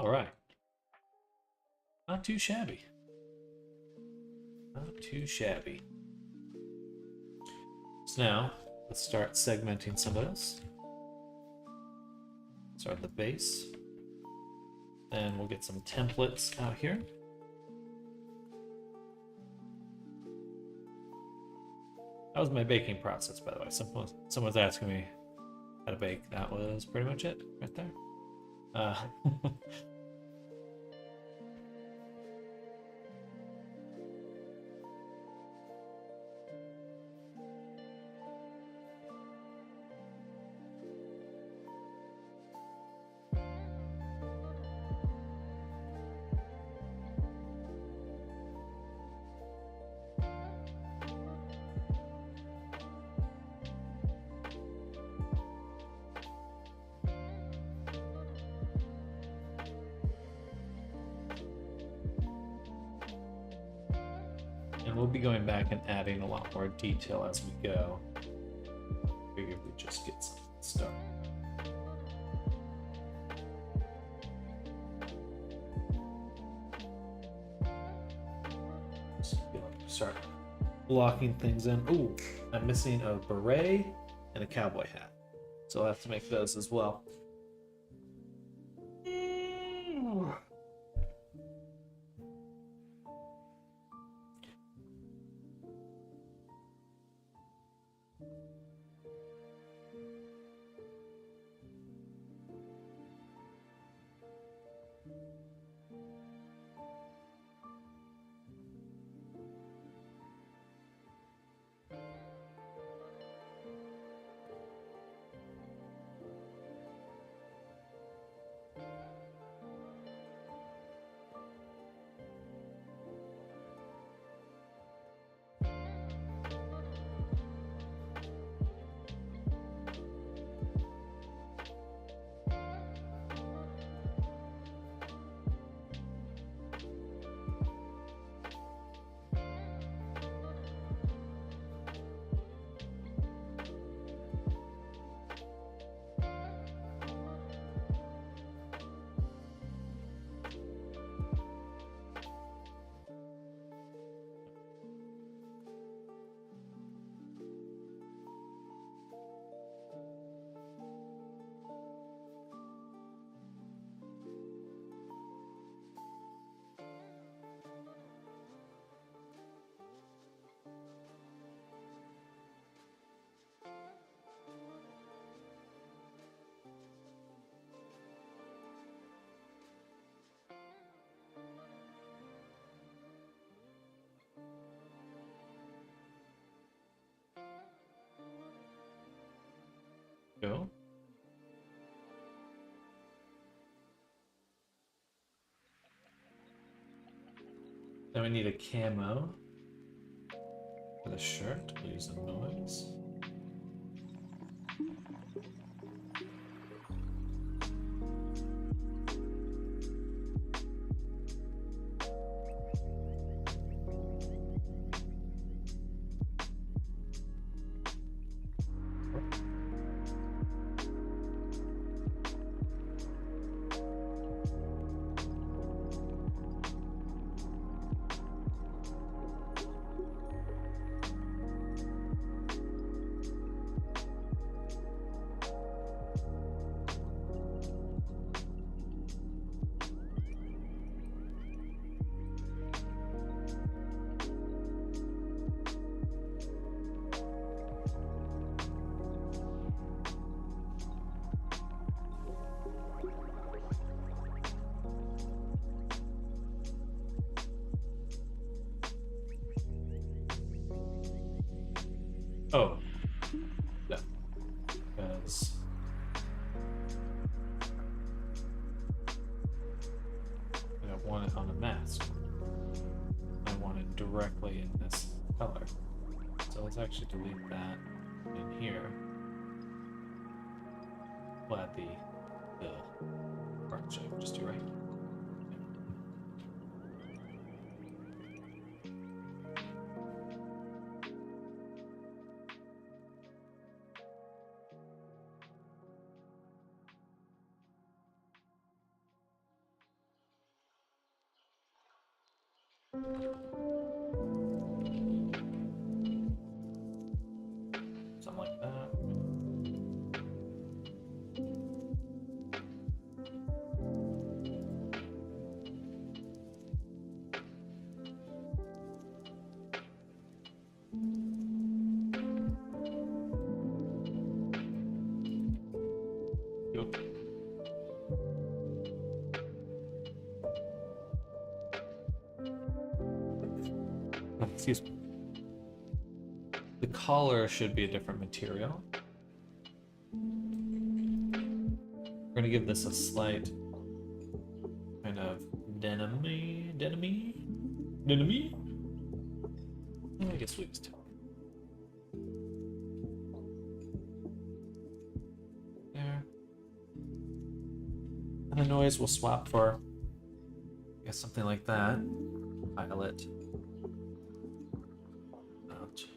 All right. Not too shabby. Not too shabby. So now, let's start segmenting some of this. Start at the base. Then we'll get some templates out here. That was my baking process, by the way. Someone's asking me how to bake. That was pretty much it right there. And we'll be going back and adding a lot more detail as we go. Figured we'd just get something started. Start blocking things in. Ooh, I'm missing a beret and a cowboy hat. So I'll have to make those as well. Go. Then we need a camo for the shirt. We'll use a noise. Oh, no, because I don't want it on a mask. I want it directly in this color. So let's actually delete that in here. We'll add the part shape just do right. Something like that. Yep. Excuse me. The collar should be a different material. We're gonna give this a slight kind of denim-y. I guess we just there. And the noise will swap for, I guess, something like that. Pilot. Ouch.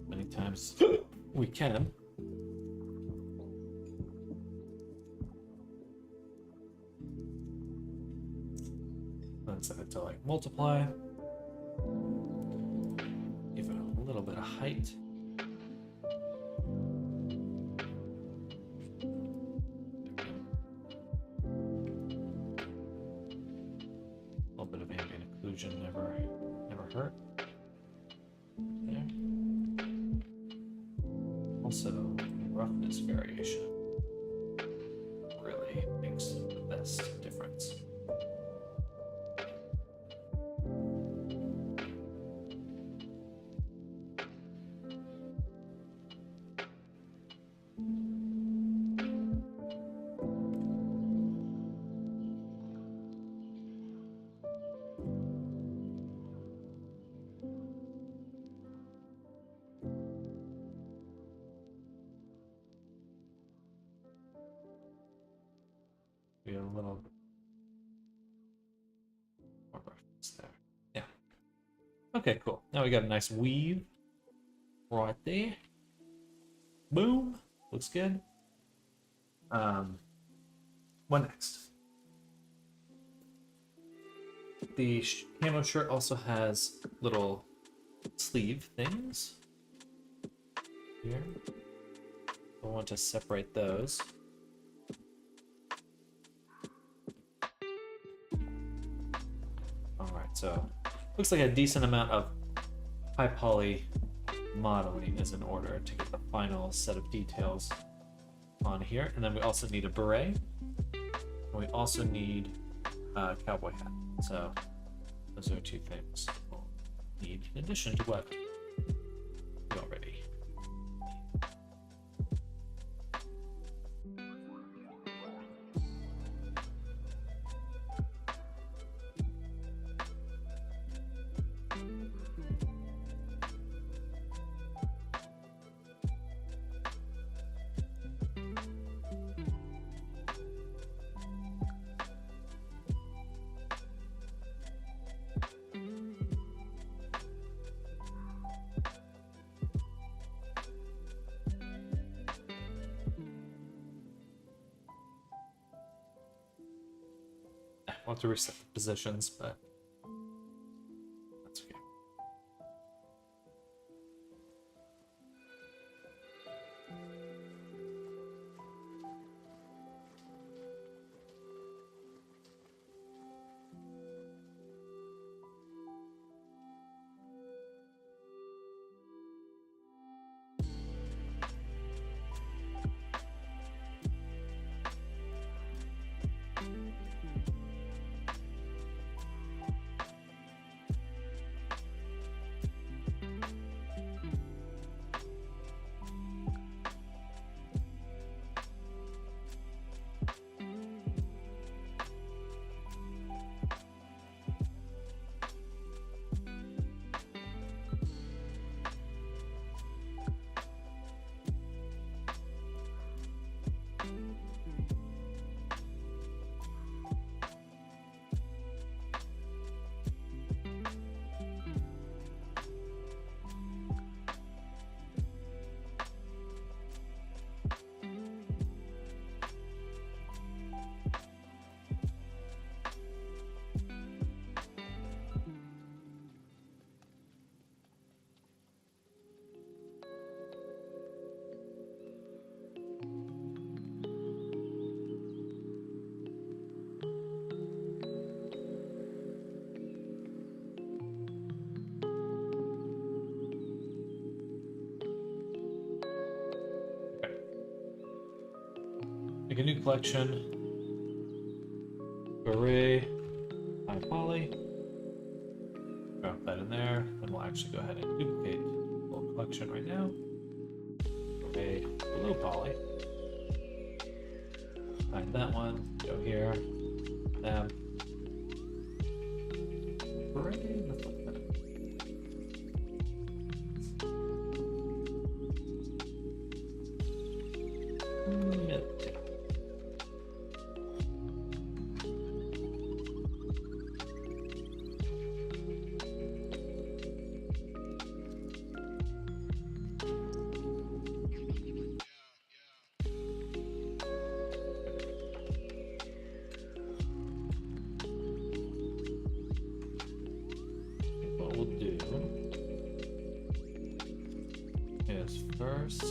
Many times we can. Then set it to like multiply. Give it a little bit of height. A little bit of ambient occlusion never hurt. There. Also, roughness variation really makes the best difference. Be a little more roughness there. Yeah. Okay, cool. Now we got a nice weave right there. Boom. Looks good. What next? The camo shirt also has little sleeve things here. I want to separate those. All right, so looks like a decent amount of high poly modeling is in order to get the final set of details on here. And then we also need a beret. And we also need a cowboy hat. So those are two things we'll need in addition to what we already need. We'll have to reset the positions, but that's okay. Make a new collection. Array, high poly. Drop that in there, and we'll actually go ahead and duplicate the whole collection right now. Array, low poly. Find that one, go here, tab. Array, reflect that. What we'll do is first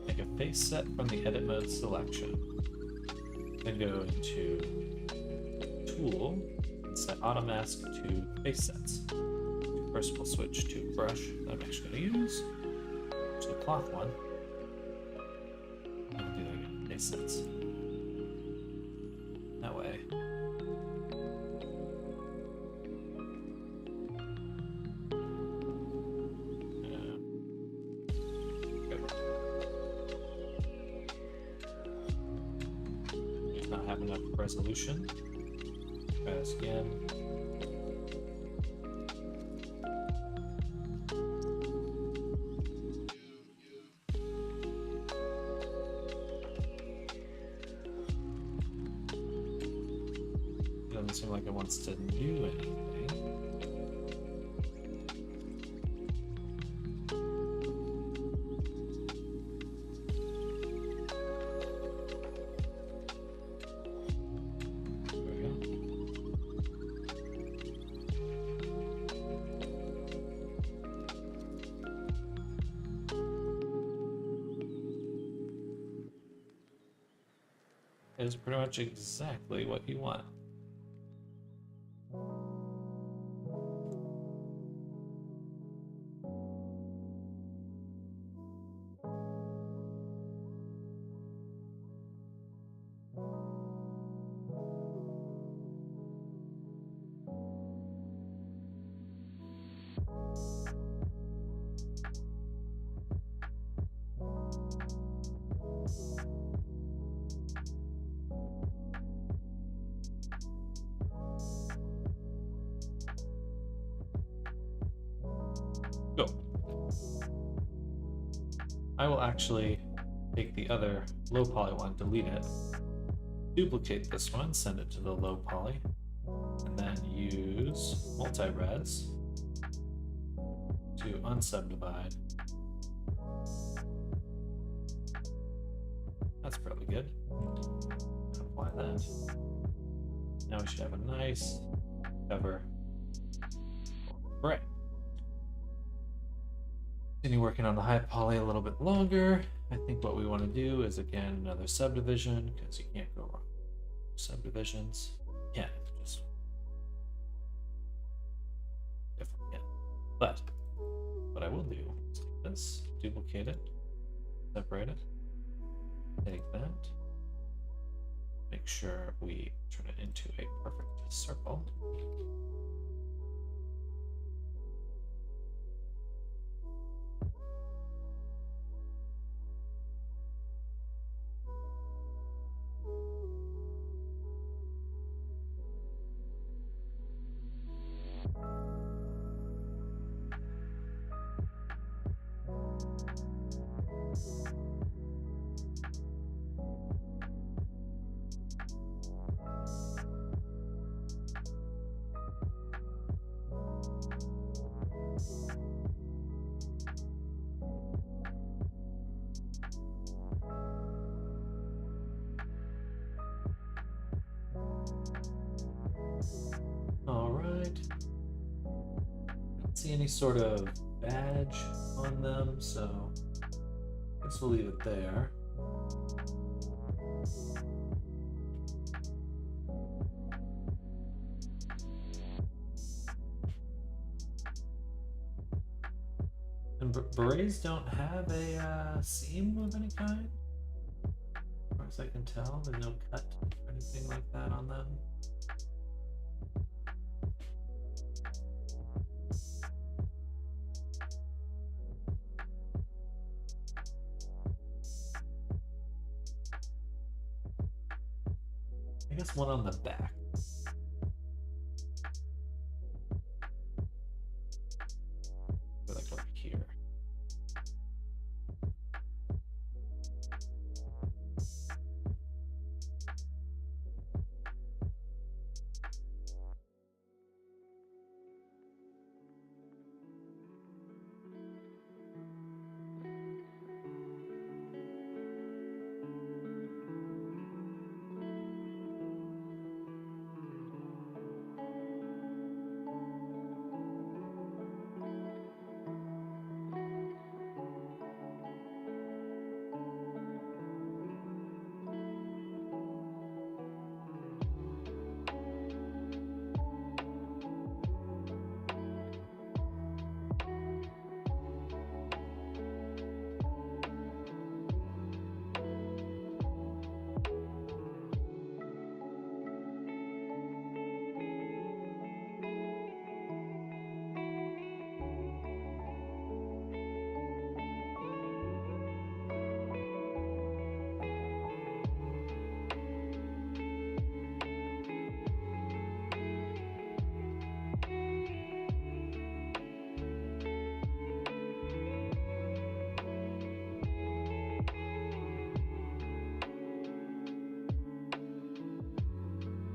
make a face set from the edit mode selection. Then go into Tool and set Auto Mask to Face Sets. First we'll switch to brush that I'm actually going to use, which is the cloth one. And we'll do that again, Face Sets. That way. Does not have enough resolution. Try this again. Doesn't seem like it wants to do anything. There we go. It's pretty much exactly what you want. Go. I will actually take the other low poly one, delete it, duplicate this one, send it to the low poly, and then use multi-res to unsubdivide. That's probably good. Apply that. Now we should have a nice cover. Right. Continue working on the high poly a little bit longer. I think what we want to do is again another subdivision, because you can't go wrong. Subdivisions. Yeah, just different. Yeah. But what I will do is take this, duplicate it, separate it, take that, make sure we turn it into a perfect circle. All right. Don't see any sort of badge on them, so I guess we'll leave it there. And berets don't have a seam of any kind? As far as I can tell, there's no cut or anything like that on them. I guess one on the back. Like over here.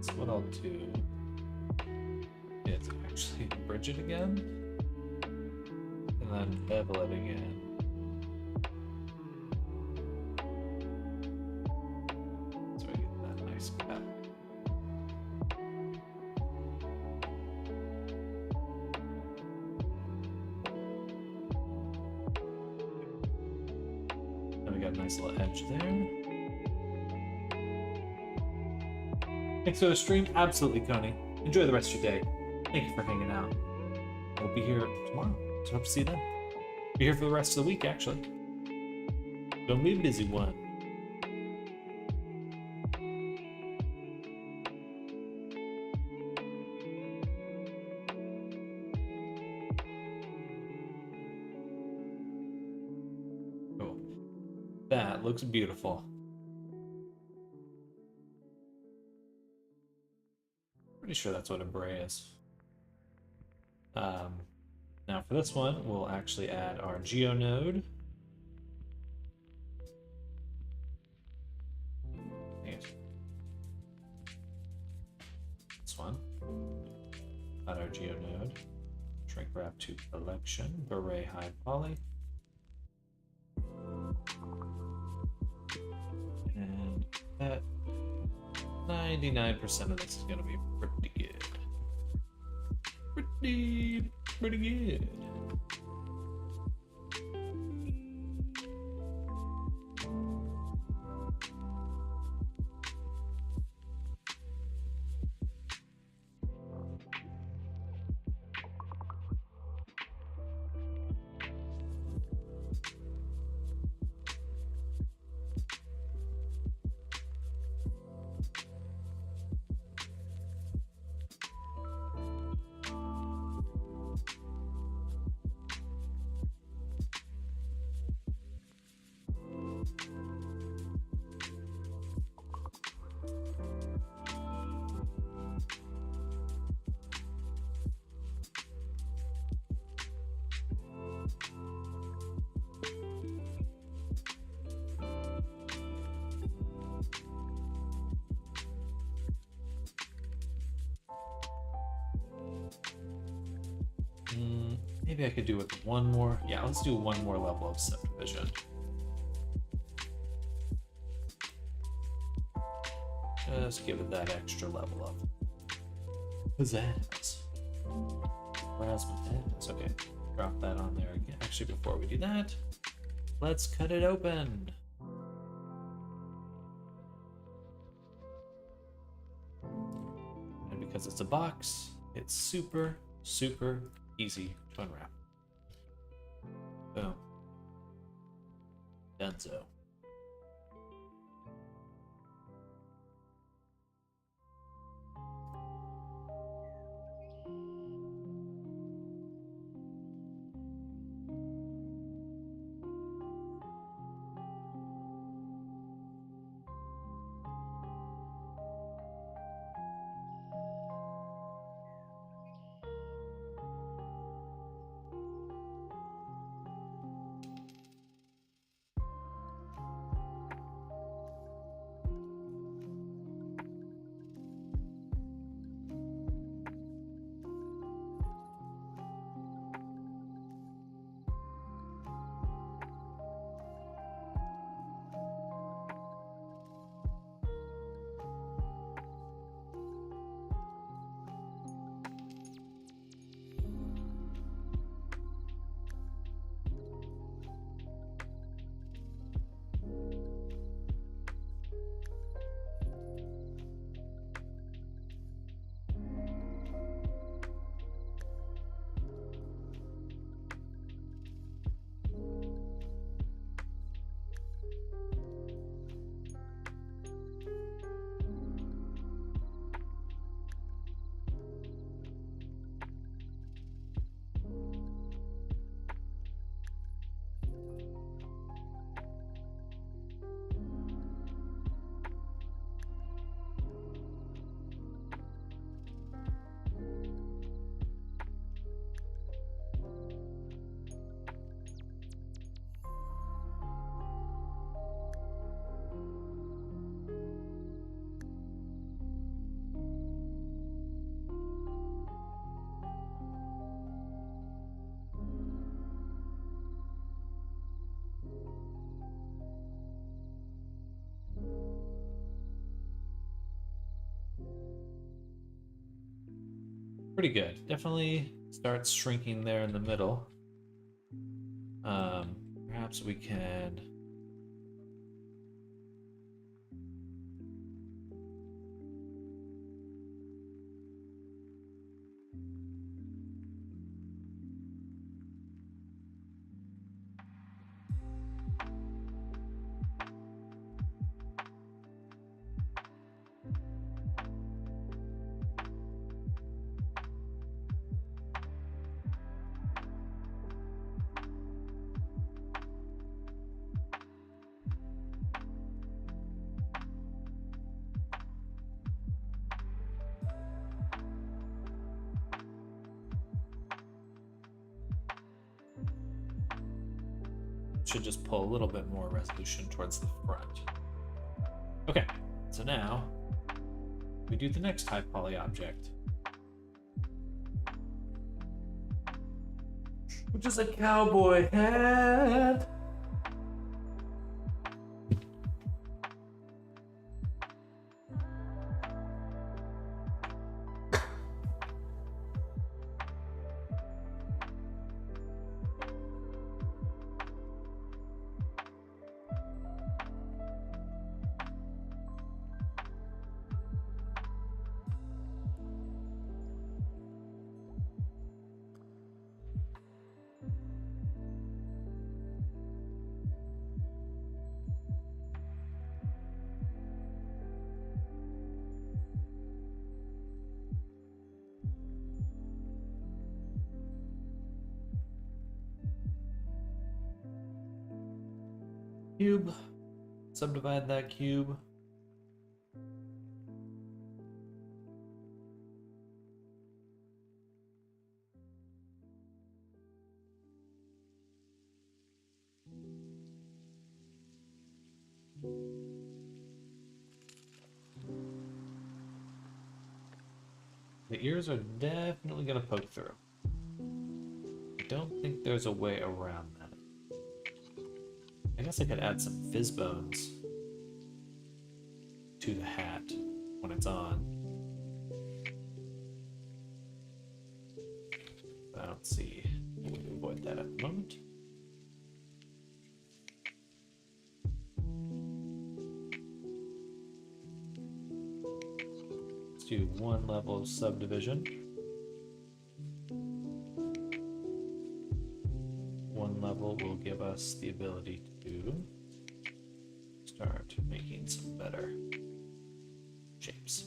So what I'll do is actually bridge it again, and then bevel it again. So we get that nice cut. And we got a nice little edge there. Thanks for the stream. Absolutely, Connie. Enjoy the rest of your day. Thank you for hanging out. We'll be here tomorrow. So hope to see you then. Be here for the rest of the week, actually. Gonna be a busy one. Cool. That looks beautiful. Pretty sure that's what a bray is. Now for this one, we'll actually add our geo node. This one. Add our geo node. Shrink wrap to collection. Beret high poly. And that 99% of this is going to be pretty good. Pretty good. Maybe I could do with one more. Yeah, let's do one more level of subdivision. Just give it that extra level of pizzazz. Razzmatazz. Okay, drop that on there again. Actually, before we do that, let's cut it open. And because it's a box, it's super easy to unwrap. Boom. Dunzo. Pretty good. Definitely starts shrinking there in the middle. Perhaps we can. Should just pull a little bit more resolution towards the front. Okay, so now we do the next high poly object, which is a cowboy hat. Cube, subdivide that cube. The ears are definitely going to poke through. I don't think there's a way around that. I guess I could add some fizz bones to the hat when it's on. But I don't see a way to avoid that at the moment. Let's do one level of subdivision. One level will give us the ability to start making some better shapes.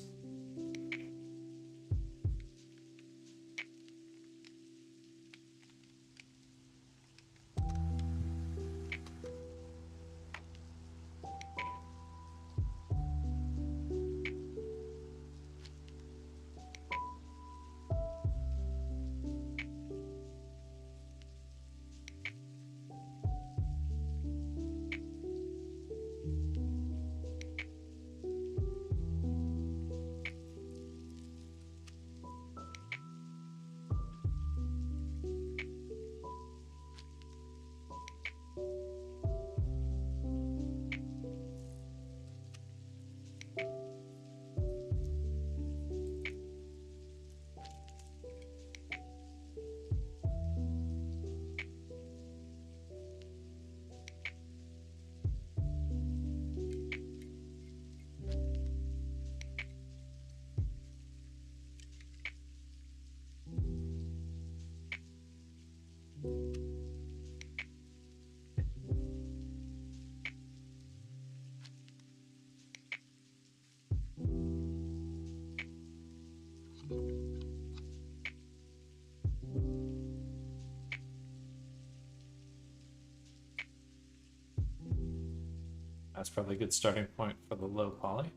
That's probably a good starting point for the low poly.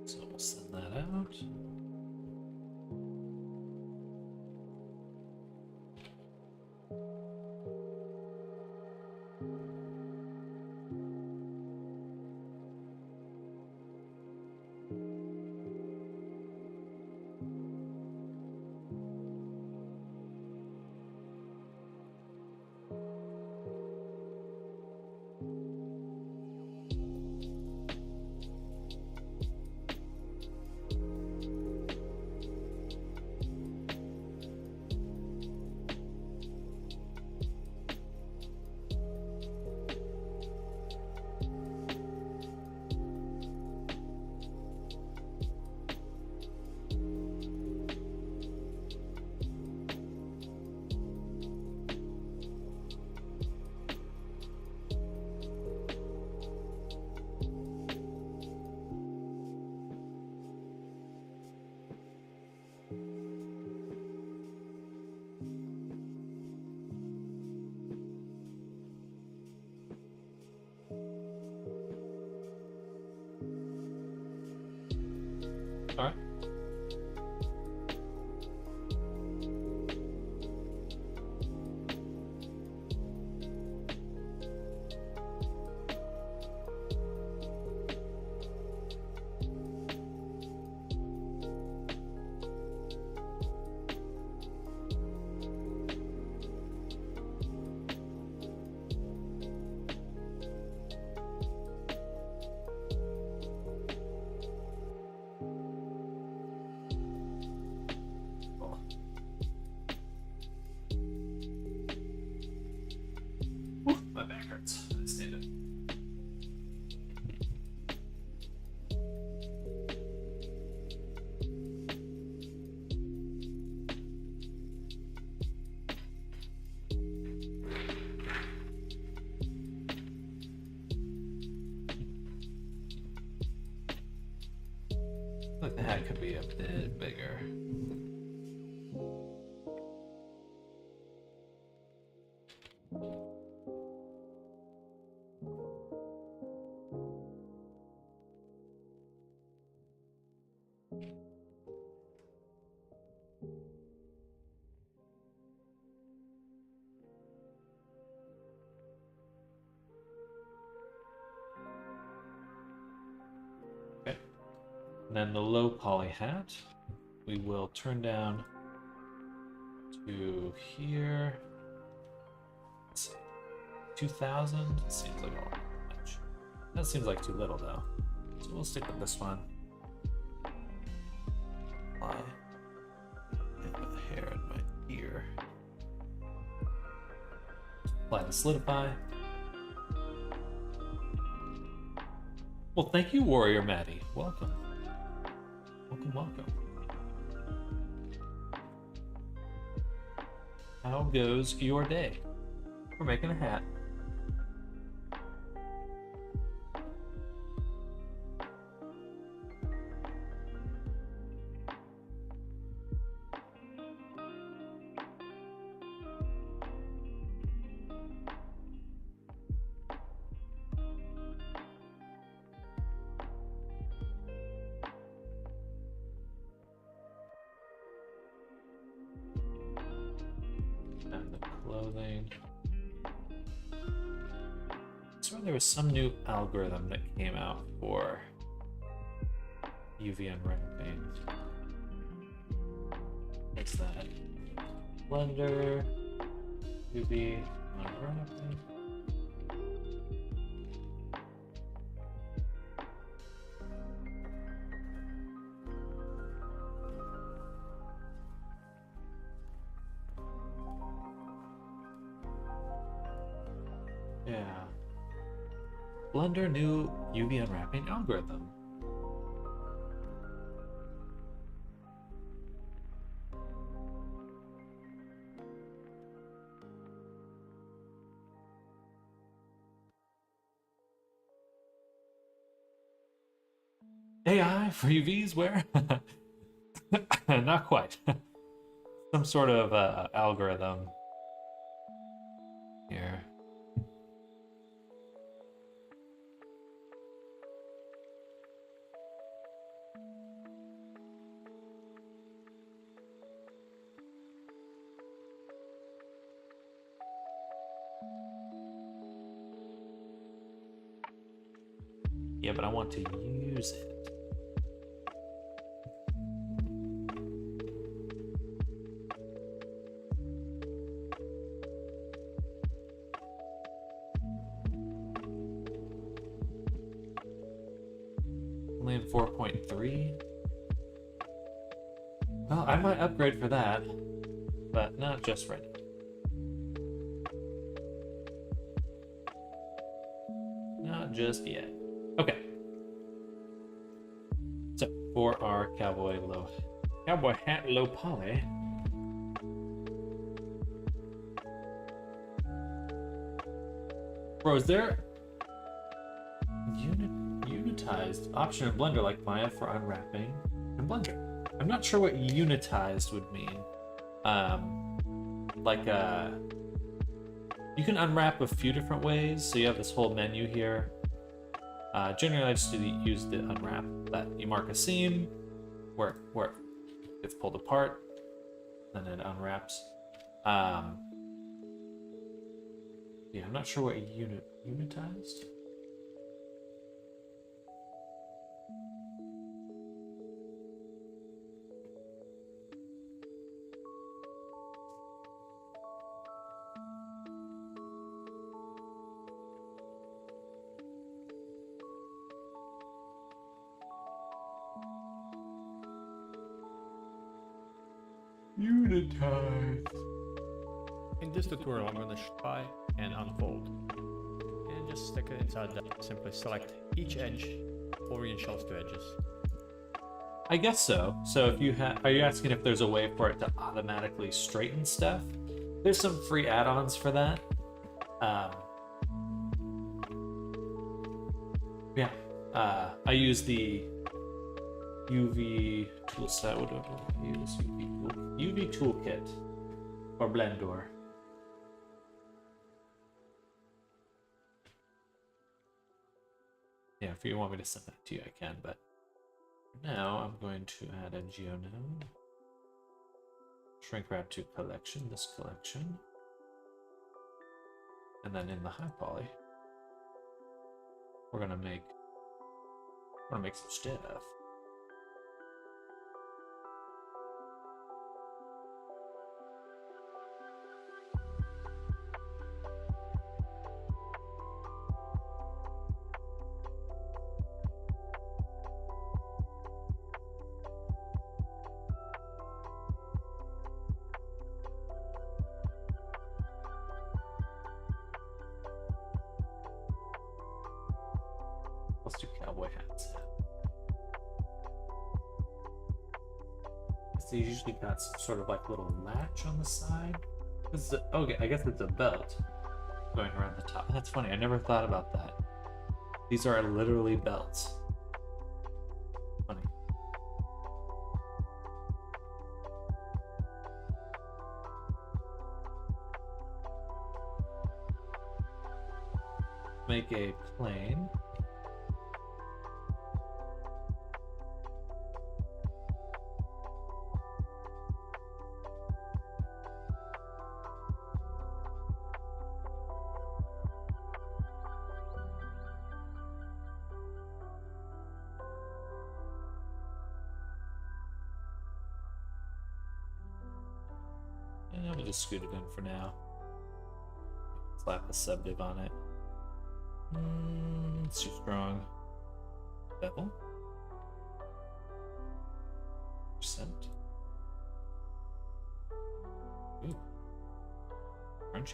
So we'll send that out. All right. My back hurts. I stand it. Like the hat could be a bit bigger. Okay. And then the low poly hat, we will turn down to here. Let's see. 2000 seems like a lot. That seems like too little though. So we'll stick with this one. Apply. And the hair in my ear. Apply the solidify. Well, thank you, Warrior Maddie. Welcome. Welcome, welcome. how goes your day? We're making a hat. And the clothing. I swear there was some new algorithm that came out for UV unwrapping. What's that? Blender, UV unwrapping. Yeah. Blender new UV unwrapping algorithm. AI for UVs where? Not quite. Some sort of algorithm here. Yeah, but I want to use it. Only in 4.3? Well, I might upgrade for that, but not just right now. Not just yet. Okay. So, for our cowboy hat low poly. Bro, is there unitized option in Blender like Maya for unwrapping in Blender? I'm not sure what unitized would mean. You can unwrap a few different ways, so you have this whole menu here. Generally, I just use the unwrap. That you mark a seam where it gets pulled apart, then it unwraps. Yeah, I'm not sure what unitized. Unitized. In this tutorial, I'm going to try and unfold. And just stick it inside that. Simply select each edge, orient shelves to edges. I guess so. So if you are you asking if there's a way for it to automatically straighten stuff? There's some free add-ons for that. Yeah. I use the UV toolset. What do I use? UV toolkit or Blender. Yeah, if you want me to send that to you, I can, but now I'm going to add a geonode. Shrink wrap to collection, this collection. And then in the high poly, we're gonna make some stuff. Let's do cowboy hats. They usually got some sort of like little latch on the side. Okay, I guess it's a belt going around the top. That's funny. I never thought about that. These are literally belts. Funny. Make a plane. And we'll just scoot it in for now. Slap a subdiv on it. It's too strong. Bevel. Percent. Ooh. Crunchy.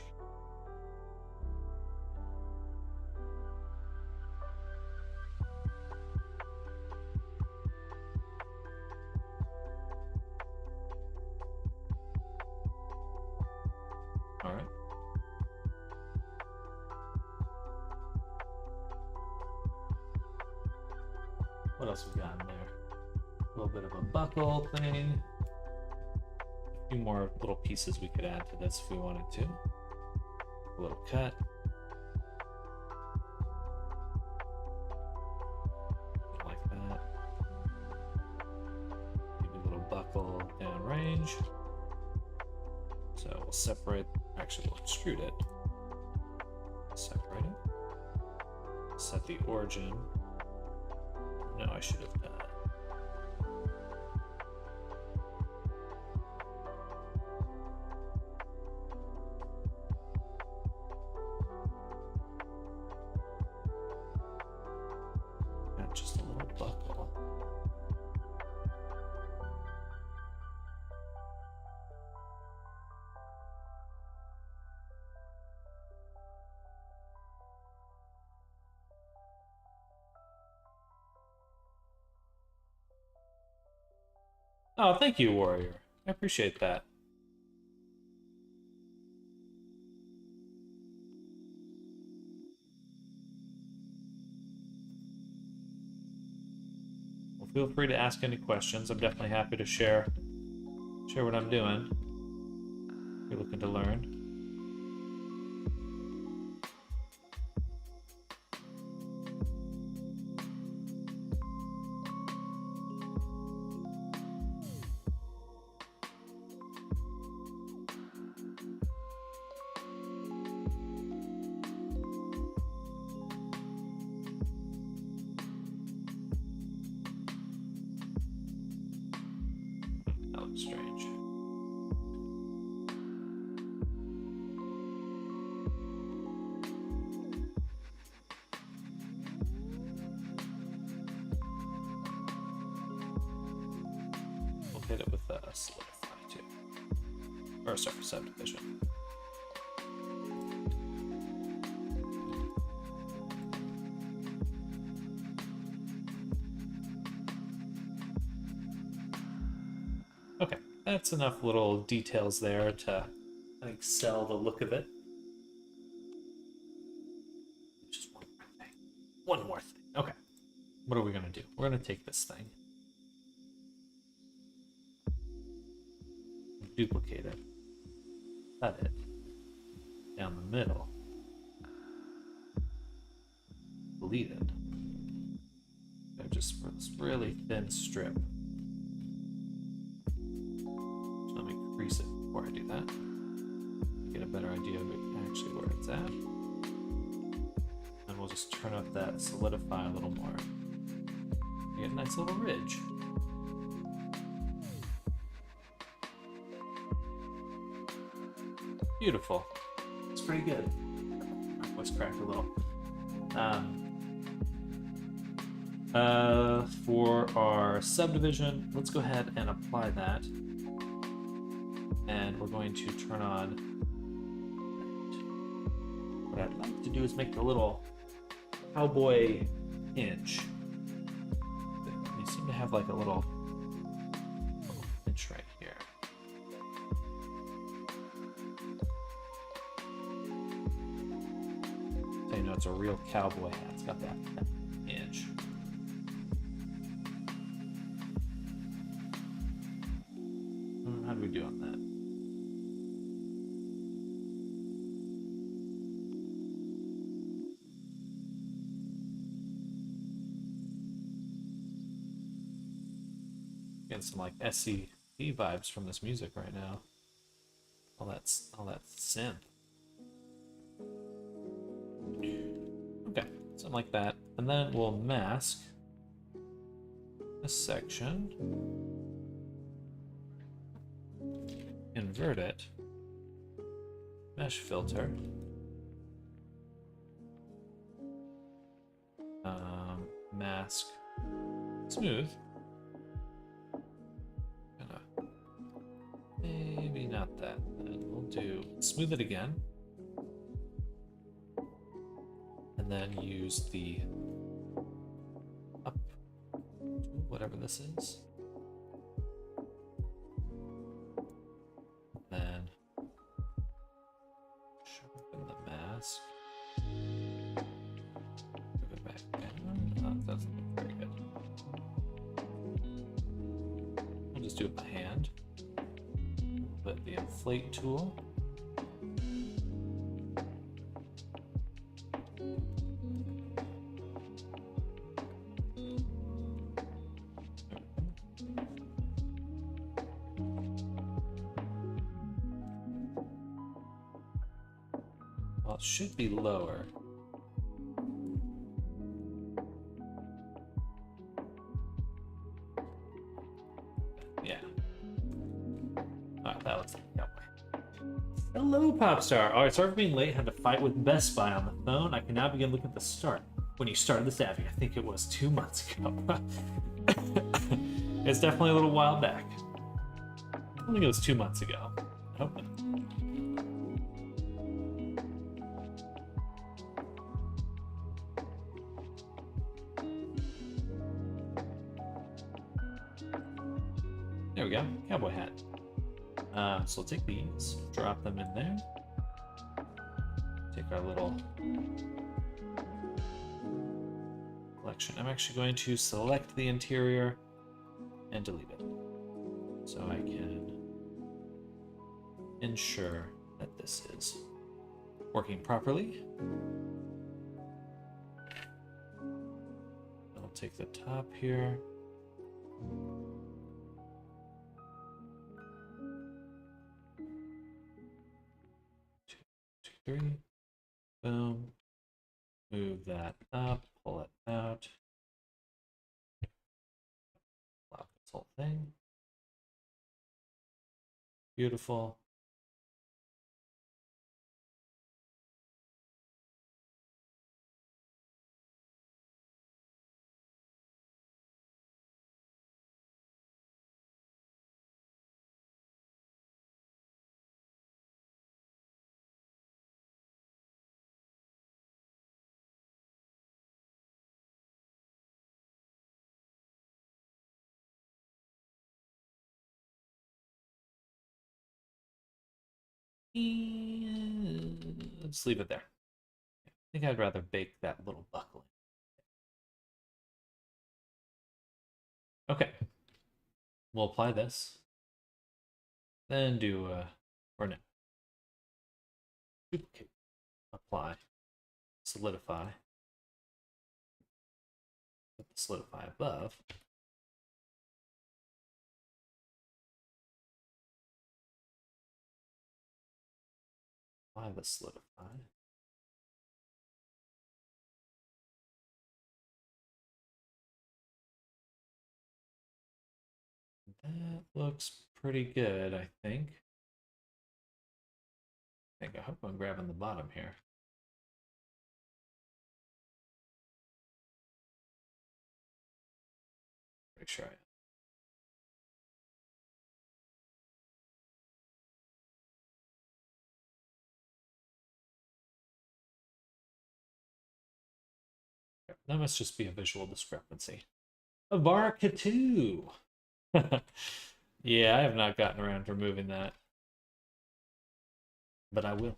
All right. What else we got in there? A little bit of a buckle thing. A few more little pieces we could add to this if we wanted to. A little cut. Like that. Maybe a little buckle downrange. So we'll separate, actually we'll extrude it. Separate it. Set the origin. No, I should have done. Got just a little buckle. Oh, thank you, Warrior. I appreciate that. Well, feel free to ask any questions. I'm definitely happy to share what I'm doing. If you're looking to learn. That looks strange. We'll hit it with a solidify too. Or sorry, subdivision. Okay, that's enough little details there to, I think, sell the look of it. Just one more thing. One more thing. Okay. What are we going to do? We're going to take this thing. Duplicate it. Cut it. Down the middle. Delete it. And just for this really thin strip. So let me crease it before I do that. Get a better idea of actually where it's at. And we'll just turn up that solidify a little more. Get a nice little ridge. Beautiful. It's pretty good. My voice cracked a little. For our subdivision, let's go ahead and apply that. And we're going to turn on. What I'd like to do is make the little cowboy hinge. They seem to have like a little hinge right here. you know it's a real cowboy hat. It's got that edge. How do we do on that? Getting some like SCP vibes from this music right now. All that synth. Okay, something like that. And then we'll mask this section. Invert it. Mesh filter. Mask. Smooth. Maybe not that. Then we'll do smooth it again. And then use the up tool, whatever this is. Then sharpen the mask. Move it back down. Oh, that doesn't look very good. I'll just do it by hand. Put the inflate tool. Well, it should be lower. Yeah. Alright, that looks like a cowboy. Hello, Popstar. Alright, sorry for being late. Had to fight with Best Buy on the phone. I can now begin looking at the start. When you started this Avis, I think it was 2 months ago. It's definitely a little while back. I think it was 2 months ago. I hope not. There we go, cowboy hat. So we'll take these, drop them in there. Take our little collection. I'm actually going to select the interior and delete it. So I can ensure that this is working properly. I'll take the top here. Three, boom, move that up, pull it out, lock this whole thing. Beautiful. And let's leave it there. I think I'd rather bake that little buckle in. Okay. We'll apply this. Then do, or no. Duplicate. Apply. Solidify. Put the solidify above. Apply the solidify. That looks pretty good, I think. I hope I'm grabbing the bottom here. Pretty sure I am. That must just be a visual discrepancy. Avarkatu! Yeah, I have not gotten around to removing that. But I will.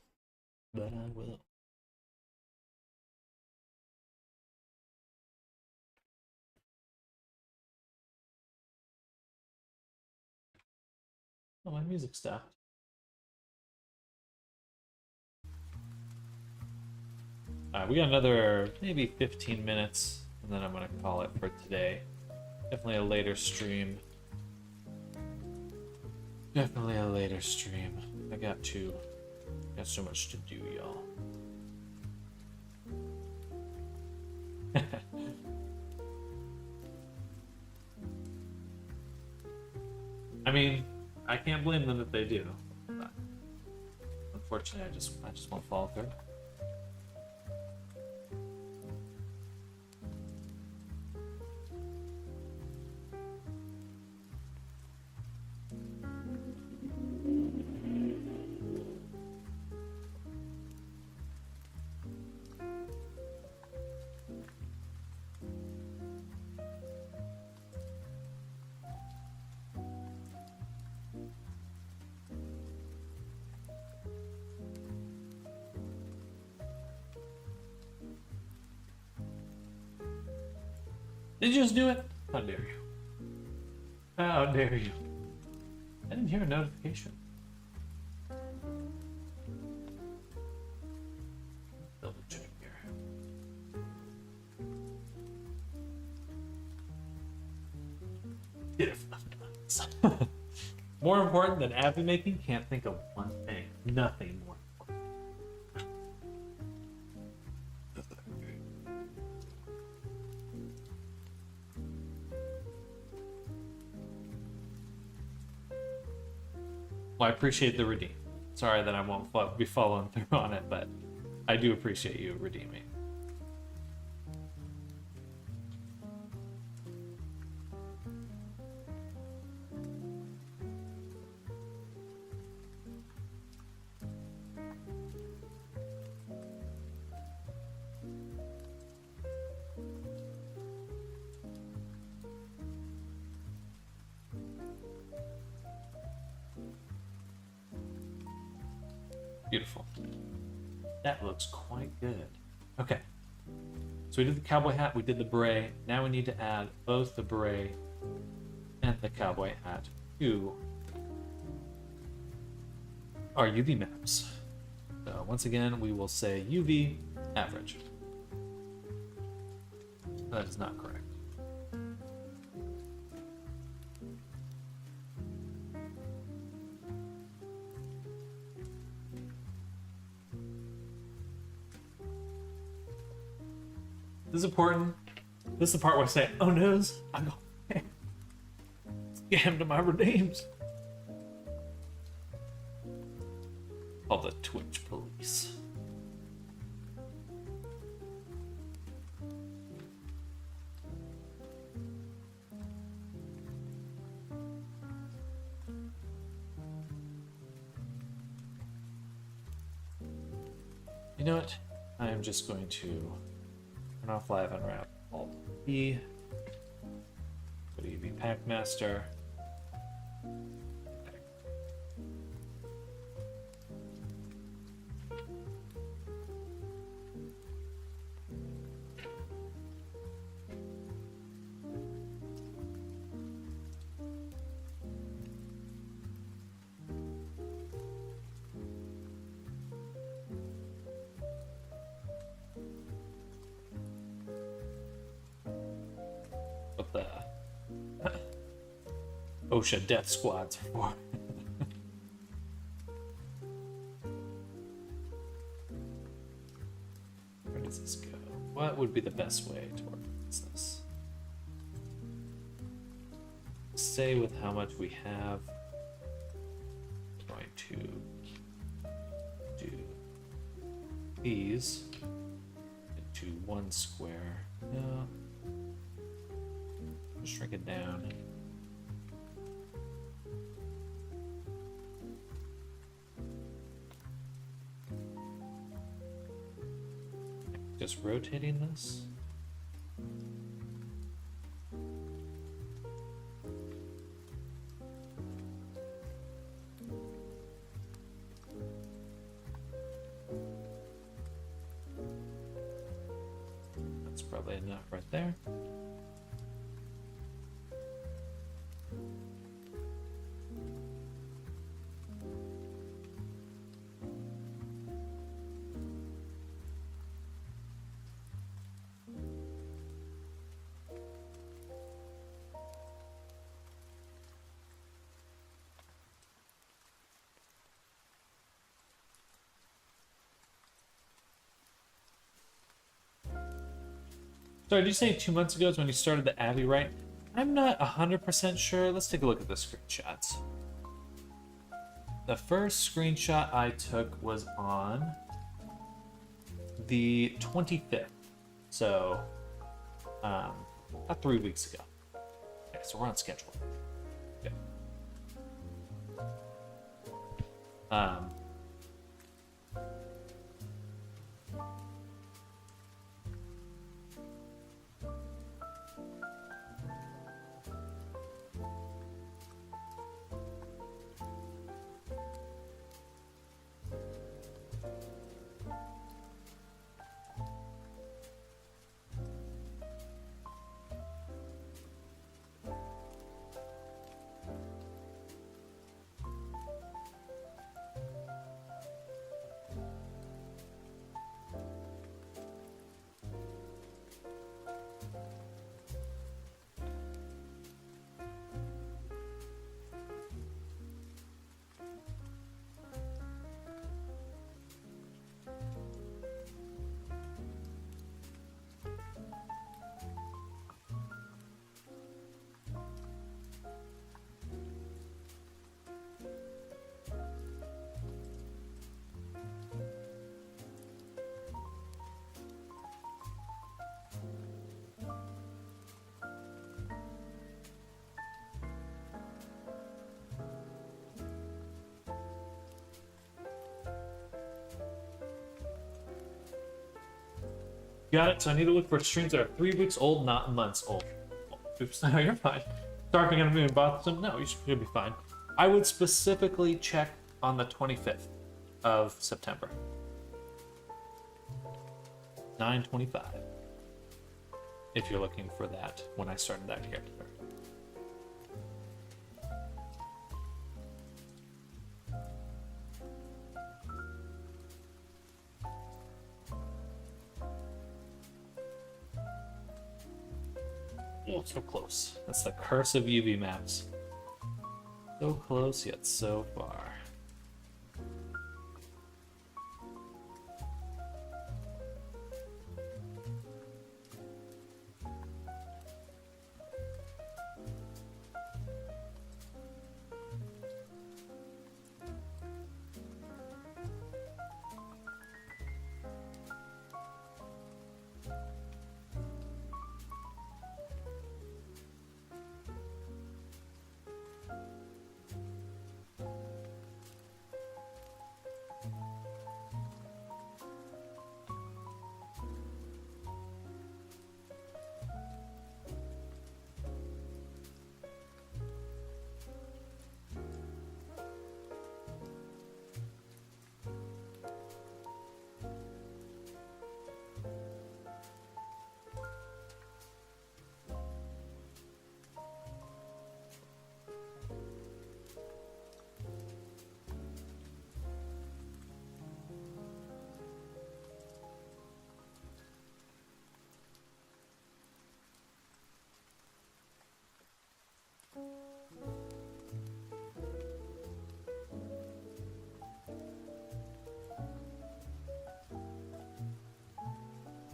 Oh, my music stopped. Alright, we got another maybe 15 minutes, and then I'm gonna call it for today. Definitely a later stream. Definitely a later stream. I got so much to do, y'all. I mean, I can't blame them if they do. But unfortunately, I just won't follow through. Did you just do it? How dare you? How dare you? I didn't hear a notification. Double check here. Did it for nothing. More important than Avi making, can't think of one thing. Nothing more. Well, I appreciate the redeem. Sorry that I won't be following through on it, but I do appreciate you redeeming. Beautiful. That looks quite good. Okay. So we did the cowboy hat, we did the beret. Now we need to add both the beret and the cowboy hat to our UV maps. So once again, we will say UV average. That is not correct. This is important. This is the part where I say, oh noes, I go, scam to my redeems. Call the Twitch police. You know what? I am just going to turn off live unwrap Alt E. Go to UV Packmaster. What the OSHA death squads are for. Where does this go? What would be the best way to organize this? Say with how much we have, I'm going to do these into one square. No. Shrink it down. Just rotating this. That's probably enough right there. Sorry, did you say 2 months ago is when you started the Avi, right? I'm not 100% sure. Let's take a look at the screenshots. The first screenshot I took was on the 25th. So, about 3 weeks ago. Okay, so we're on schedule. Okay. Got it. So I need to look for streams that are 3 weeks old, not months old. Oops, no, you're fine. Sorry if I'm gonna be in Boston. No, you should be fine. I would specifically check on the 25th of September. 9:25. If you're looking for that, when I started that character. Oh, so close. That's the curse of UV maps. So close, yet so far.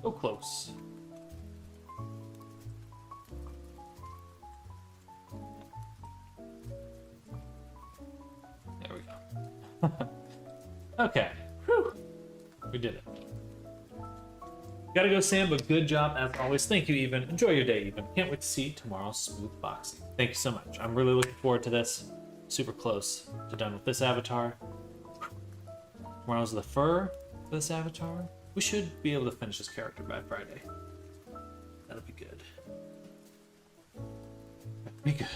So close. There we go. Okay. Whew. We did it. Gotta go, Sam, but good job as always. Thank you, Even. Enjoy your day, Even. Can't wait to see tomorrow's smooth boxing. Thank you so much. I'm really looking forward to this. Super close to done with this avatar. Tomorrow's the fur for this avatar. We should be able to finish this character by Friday. That'll be good. That'll be good.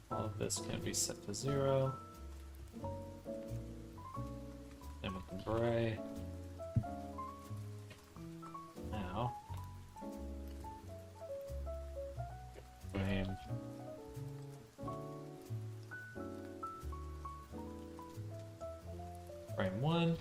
All of this can be set to 0. And with the beret. Now, frame 1.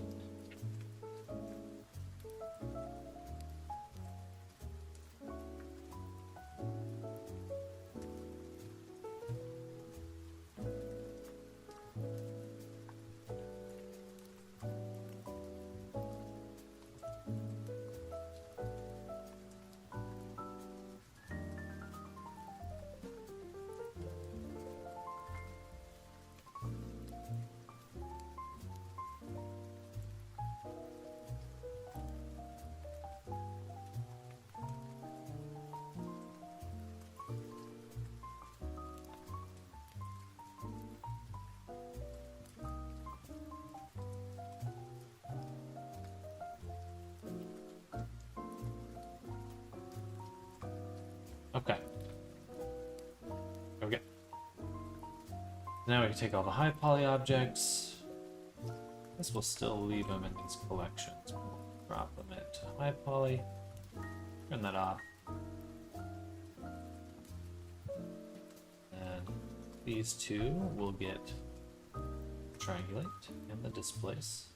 Okay. There we go. Now we can take all the high poly objects. This will still leave them in these collections. We'll drop them into high poly. Turn that off. And these two will get triangulate and the displace,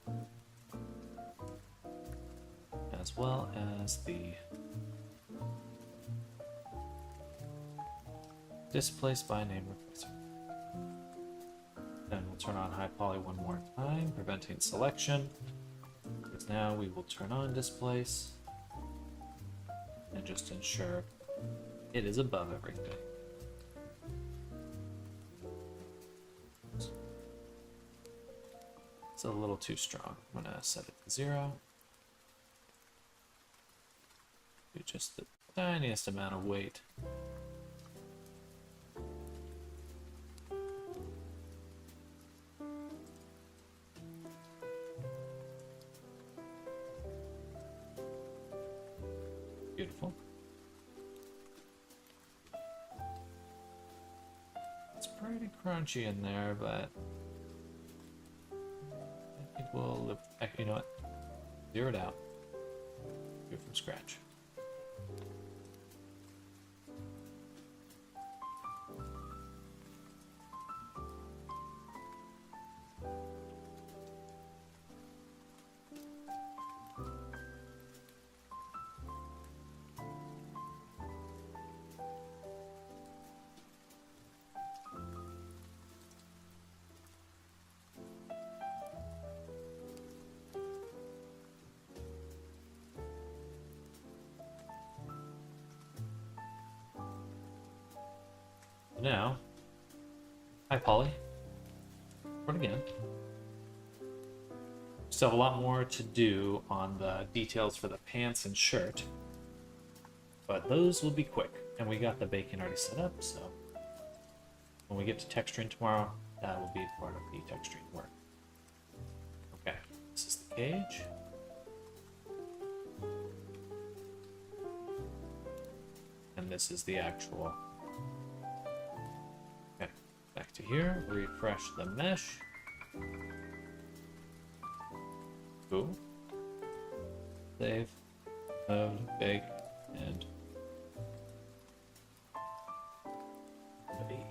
as well as the displace by name replacer. Then we'll turn on high poly one more time, preventing selection. Because now we will turn on displace and just ensure it is above everything. It's a little too strong. I'm gonna set it to 0. Do just the tiniest amount of weight. Beautiful. It's pretty crunchy in there, but I think we'll live. You know what? Zero it out. Do it from scratch. Now, hi Polly. Run again. Still have a lot more to do on the details for the pants and shirt, but those will be quick. And we got the bacon already set up, so when we get to texturing tomorrow, that will be part of the texturing work. Okay, this is the cage. And this is the actual. Back to here, refresh the mesh. Cool. Save, load, bake, and ready.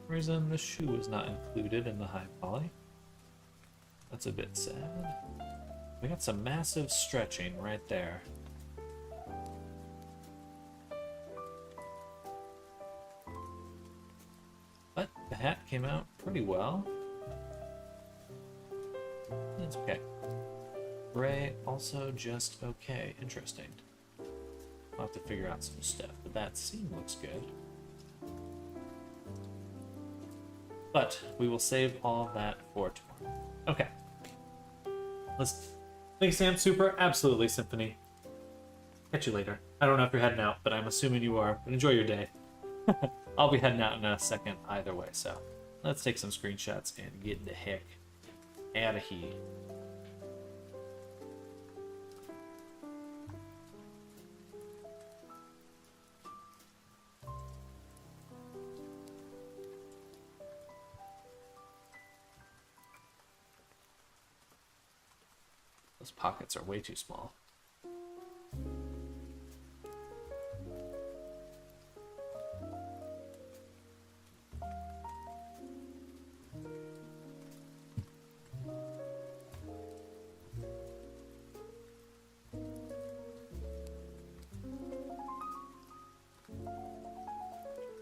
Reason the shoe is not included in the high poly. That's a bit sad. We got some massive stretching right there. But the hat came out pretty well. That's okay. Gray also just okay. Interesting. I'll have to figure out some stuff, but that seam looks good. But we will save all of that for tomorrow. Okay. Thanks, Sam. Super. Absolutely, Symphony. Catch you later. I don't know if you're heading out, but I'm assuming you are. But enjoy your day. I'll be heading out in a second either way, so let's take some screenshots and get the heck out of here. Those pockets are way too small.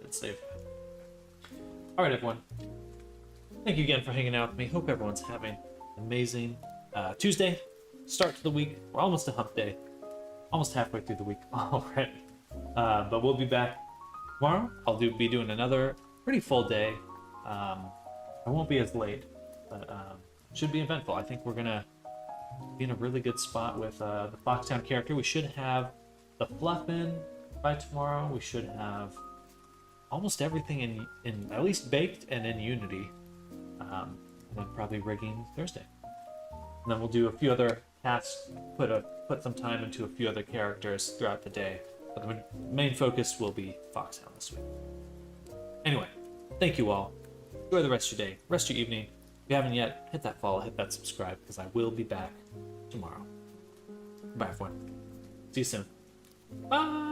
Good save. All right, everyone. Thank you again for hanging out with me. Hope everyone's having an amazing Tuesday. Start to the week. We're almost to hump day. Almost halfway through the week already. But we'll be back tomorrow. I'll be doing another pretty full day. I won't be as late, but should be eventful. I think we're gonna be in a really good spot with the Foxtown character. We should have the fluff in by tomorrow. We should have almost everything in at least baked and in Unity. And then probably rigging Thursday. And then we'll do a few other tasks, put some time into a few other characters throughout the day. But the main focus will be Foxhound this week. Anyway, thank you all. Enjoy the rest of your day, rest of your evening. If you haven't yet, hit that follow, hit that subscribe, because I will be back tomorrow. Bye, everyone. See you soon. Bye!